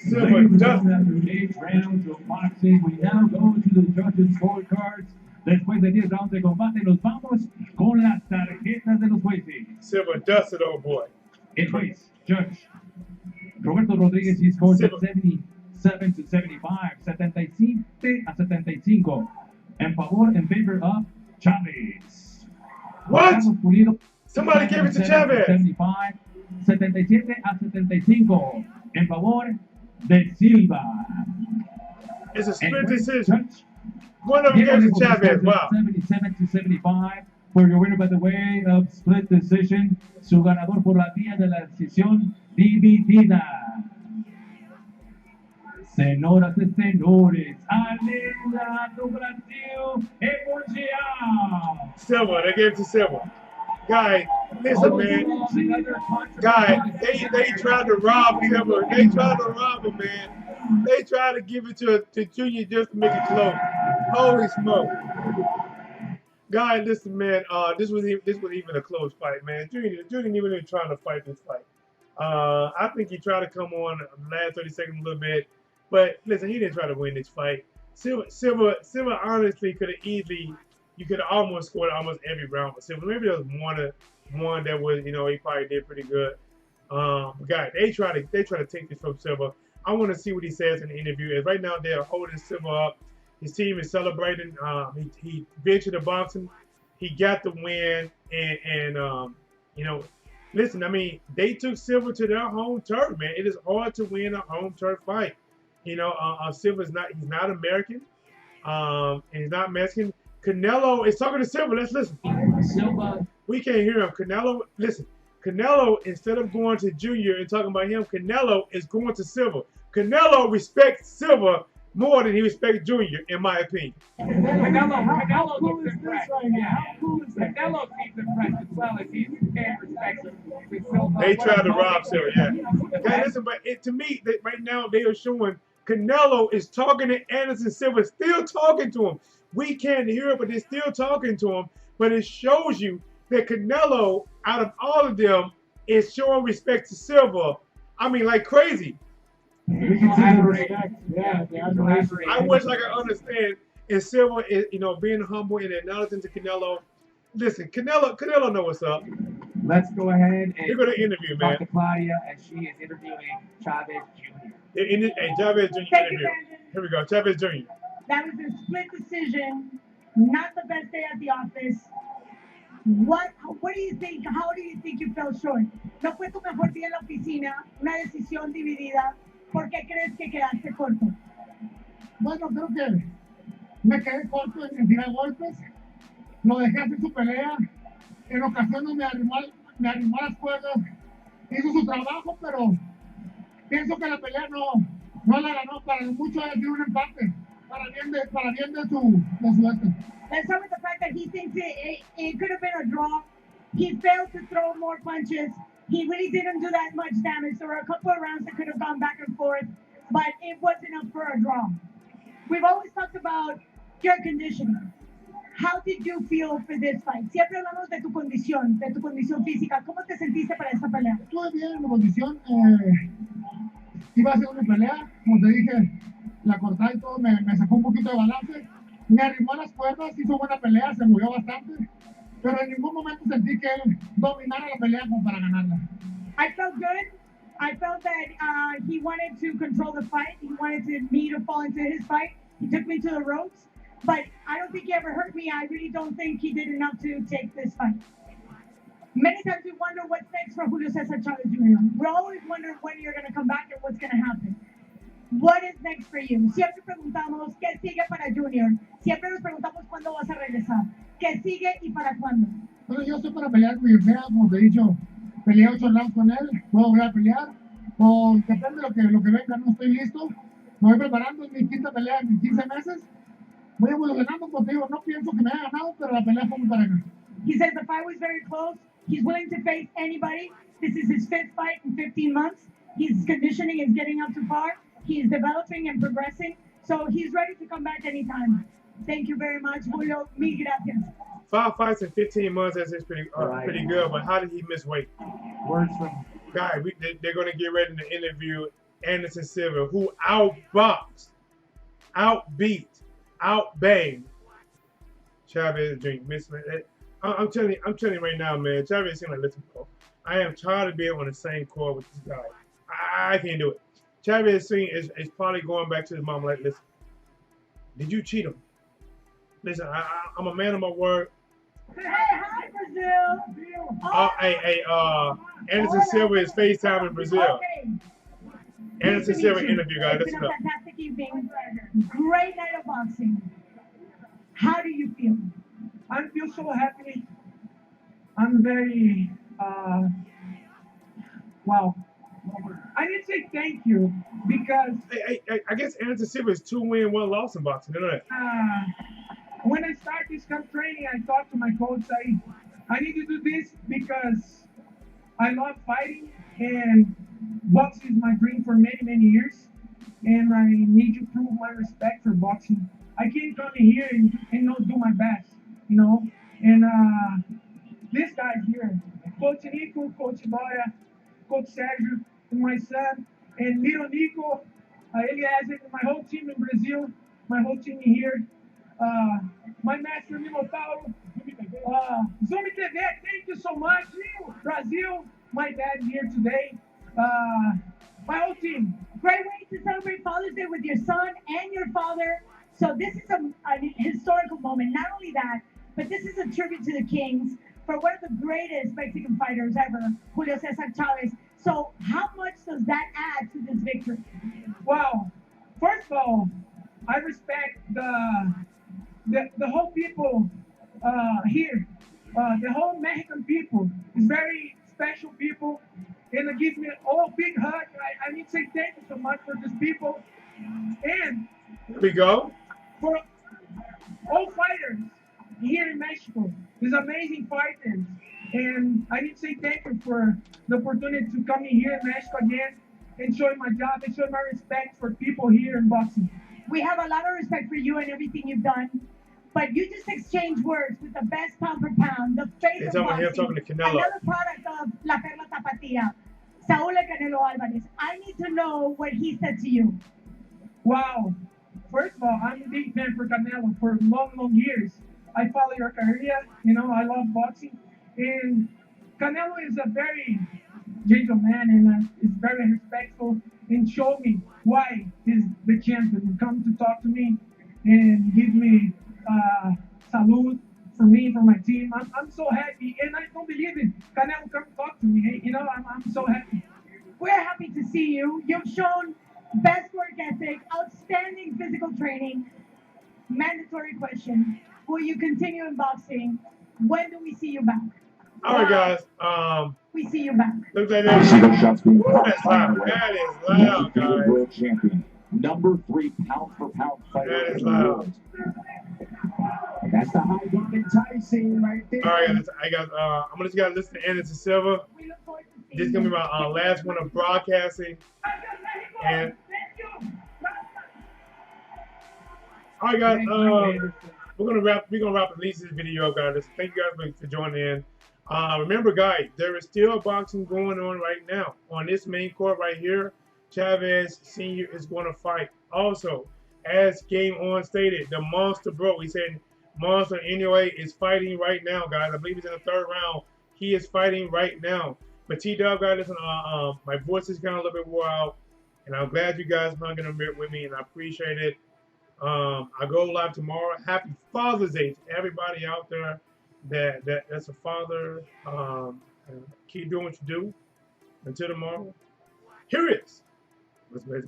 [SPEAKER 7] Silva just after 8 rounds of boxing, we now go to the judges' scorecards. Después de 10 rounds de combate, nos vamos con las tarjetas de los jueces.
[SPEAKER 3] Silva dusted, old boy.
[SPEAKER 7] El juez, Judge Roberto Rodríguez, he scored at 77 to 75, 77 a 75. En favor of Chavez.
[SPEAKER 3] What? Somebody gave it to Chavez.
[SPEAKER 7] 75, 77 a 75. En favor de Silva.
[SPEAKER 3] It's a split decision. One of them gave it to Chavez. Wow.
[SPEAKER 7] 77 to 75. For your winner by the way of split decision, su ganador por la vía de la decisión dividida. Señoras y señores, Alenda do Brasil, Mundial.
[SPEAKER 3] Silva, they gave it to Silva. Guy, listen, man. Guy, they tried to rob Silva. They tried to rob him, man. They tried to give it to Junior just to make it close. Holy smoke. Guy, listen, man. This was even a close fight, man. Junior didn't even trying to fight this fight. I think he tried to come on the last 30 seconds a little bit. But listen, he didn't try to win this fight. Silva honestly could have easily, you could have almost scored almost every round with Silva. Maybe there was one that was, he probably did pretty good. Guys, they try to take this from Silva. I want to see what he says in the interview. As right now they're holding Silva up. His team is celebrating. He ventured to boxing. He got the win, and listen. I mean, they took Silva to their home turf, man. It is hard to win a home turf fight. Silva's he's not American, and he's not Mexican. Canelo is talking to Silva. Let's listen.
[SPEAKER 6] Silva.
[SPEAKER 3] We can't hear him. Canelo, instead of going to Junior and talking about him, Canelo is going to Silva. Canelo respects Silva more than he respects Junior, in my opinion.
[SPEAKER 6] Canelo looks impressed. How cool is that? Canelo seems impressed as well as he respects Silva.
[SPEAKER 3] They tried to rob Silva, yeah. Okay, listen, but to me, right now they are showing Canelo is talking to Anderson Silva, still talking to him. We can't hear it, but they're still talking to him. But it shows you that Canelo, out of all of them, is showing respect to Silva. I mean, like crazy. I wish I could understand. And Silva is, being humble and acknowledging to Canelo. Listen, Canelo know what's up.
[SPEAKER 6] Let's go ahead and
[SPEAKER 3] you're gonna interview, man.
[SPEAKER 6] Talk to Claudia as she is interviewing Chavez Jr.
[SPEAKER 3] Chavez Jr. interview. Here we go, Chavez Jr.
[SPEAKER 4] That was a split decision. Not the best day at the office. What do you think? How do you think you fell short? No fue tu mejor día en la oficina. Una decisión dividida. ¿Por qué crees que quedaste corto?
[SPEAKER 10] Bueno, creo que me quedé corto en tirar golpes. Lo dejé hacer su pelea. En ocasiones me arrimó a las cuerdas. Hizo su trabajo, pero pienso que la pelea no la ganó. Para mucho de un empate. Para bien de su este.
[SPEAKER 4] Let's start with the fact that he thinks it could have been a draw. He failed to throw more punches. He really didn't do that much damage. There were a couple of rounds that could have gone back and forth, but it wasn't up for a draw. We've always talked about your conditioning. How did you feel for this fight? Siempre hablamos de tu condición física. ¿Cómo te sentiste para esta pelea?
[SPEAKER 10] Estuve bien en mi condición. Iba a ser una pelea, como te dije, la cortada y todo, me sacó un poquito de balance. Me arrimó a las cuerdas, hizo buena pelea, se movió bastante. Pero en ningún momento sentí que él dominara la pelea como para ganarla.
[SPEAKER 4] I felt good. I felt that he wanted to control the fight. He wanted me to fall into his fight. He took me to the ropes. But I don't think he ever hurt me. I really don't think he did enough to take this fight. Many times we wonder what's next for Julio César Chavez Jr. We always wonder when you're going to come back and what's going to happen. What is next for you? Siempre preguntamos, ¿qué sigue para Junior? Siempre nos preguntamos cuándo vas a regresar. ¿Qué sigue y para cuándo?
[SPEAKER 10] Bueno, yo estoy para pelear con quien sea, como te he dicho. Peleé 8 rounds con él, puedo volver a pelear. O depende de lo que venga, no estoy listo. Me voy preparando en mi quinta pelea en 15 meses. Voy evolucionando, como te digo, no pienso que me haya ganado, pero la pelea fue muy para ganar.
[SPEAKER 4] He says the fight was very close. He's willing to face anybody. This is his 5th fight in 15 months. His conditioning is getting up to par. He's developing and progressing, so he's ready to come back anytime. Thank you very much, Julio. Mil gracias.
[SPEAKER 3] 5 fights in 15 months, that's pretty good, but how did he miss weight?
[SPEAKER 14] Words from
[SPEAKER 3] Guy, they're going to get ready to interview Anderson Silva, who outboxed, outbeat, outbanged Chavez Jr. I'm telling you right now, man, Chavez seems like, listen, bro, I am tired of being on the same court with this guy. I can't do it. Chavez is probably going back to his mom like, listen, did you cheat him? Listen, I'm a man of my word.
[SPEAKER 4] Hey, hi, Brazil.
[SPEAKER 3] Anderson Silva is FaceTime in Brazil.
[SPEAKER 4] Okay.
[SPEAKER 3] Anderson Silva interview, guys.
[SPEAKER 4] It's been a fantastic evening. Great night of boxing. How do you feel?
[SPEAKER 14] I feel so happy. I'm very, wow. I need to say thank you because
[SPEAKER 3] I guess Anderson Silva is 2 win, 1 loss in boxing. You know that?
[SPEAKER 14] When I started this camp training, I thought to my coach, I need to do this because I love fighting and boxing is my dream for many, many years. And I need to prove my respect for boxing. I can't come in here and not do my best, you know. And this guy's here, Coach Nico, Coach Boya, Coach Sergio, and my son, and little Nico, Eliezer, my whole team in Brazil, my whole team here. My master, Minotauro, Zoom TV, thank you so much. Brazil, my dad here today. My whole team.
[SPEAKER 4] Great way to celebrate Father's Day with your son and your father. So this is a historical moment. Not only that, but this is a tribute to the Kings for one of the greatest Mexican fighters ever, Julio Cesar Chavez. So how much does that add to this victory?
[SPEAKER 14] Wow. First of all, I respect the whole people here. The whole Mexican people is very special people. And it gives me a big hug. I need to say thank you so much for these people. And
[SPEAKER 3] here we go.
[SPEAKER 14] For all fighters here in Mexico, these amazing fighters. And I need to say thank you for the opportunity to come in here in Mexico again and show my job and show my respect for people here in boxing.
[SPEAKER 4] We have a lot of respect for you and everything you've done. But you just exchanged words with the best pound for pound, the face of boxing,
[SPEAKER 3] talking to Canelo.
[SPEAKER 4] Another product of La Perla Tapatía, Saúl Canelo Alvarez. I need to know what he said to you.
[SPEAKER 14] Wow. First of all, I'm a big fan for Canelo for long, long years. I follow your career. You know, I love boxing. And Canelo is a very gentle man and is very respectful and showed me why he's the champion and come to talk to me and give me salute for me, for my team. I'm so happy, and I don't believe it. Canelo come talk to me. Hey, you know, I'm so happy.
[SPEAKER 4] We're happy to see you. You've shown best work ethic, outstanding physical training. Mandatory question: will you continue in boxing? When do we see you back?
[SPEAKER 3] All right, guys.
[SPEAKER 4] We see you back.
[SPEAKER 3] Looks like that.
[SPEAKER 9] Shots being
[SPEAKER 3] That's loud. That is loud, guys.
[SPEAKER 9] World champion, number 3 pound for pound fighter
[SPEAKER 3] That is
[SPEAKER 9] in the
[SPEAKER 3] loud.
[SPEAKER 9] world. That's the high guard enticing right there.
[SPEAKER 3] All right, guys. I'm gonna let you guys listen to Anderson Silva. This is gonna be my last one of broadcasting. And all right, guys. We're gonna wrap at least this video up, guys. Thank you guys for joining in. Remember, guys, there is still boxing going on right now on this main court right here. Chavez Sr. is going to fight. Also, as Game On stated, the Monster Bro, he said Monster anyway is fighting right now, guys. I believe he's in the 3rd round. He is fighting right now. But TDub, guys, listen, my voice is kind of a little bit wore out, and I'm glad you guys hung in there with me, and I appreciate it. I go live tomorrow. Happy Father's Day to everybody out there that's a father. Keep doing what you do. Until tomorrow, here it is. Whatsblazing.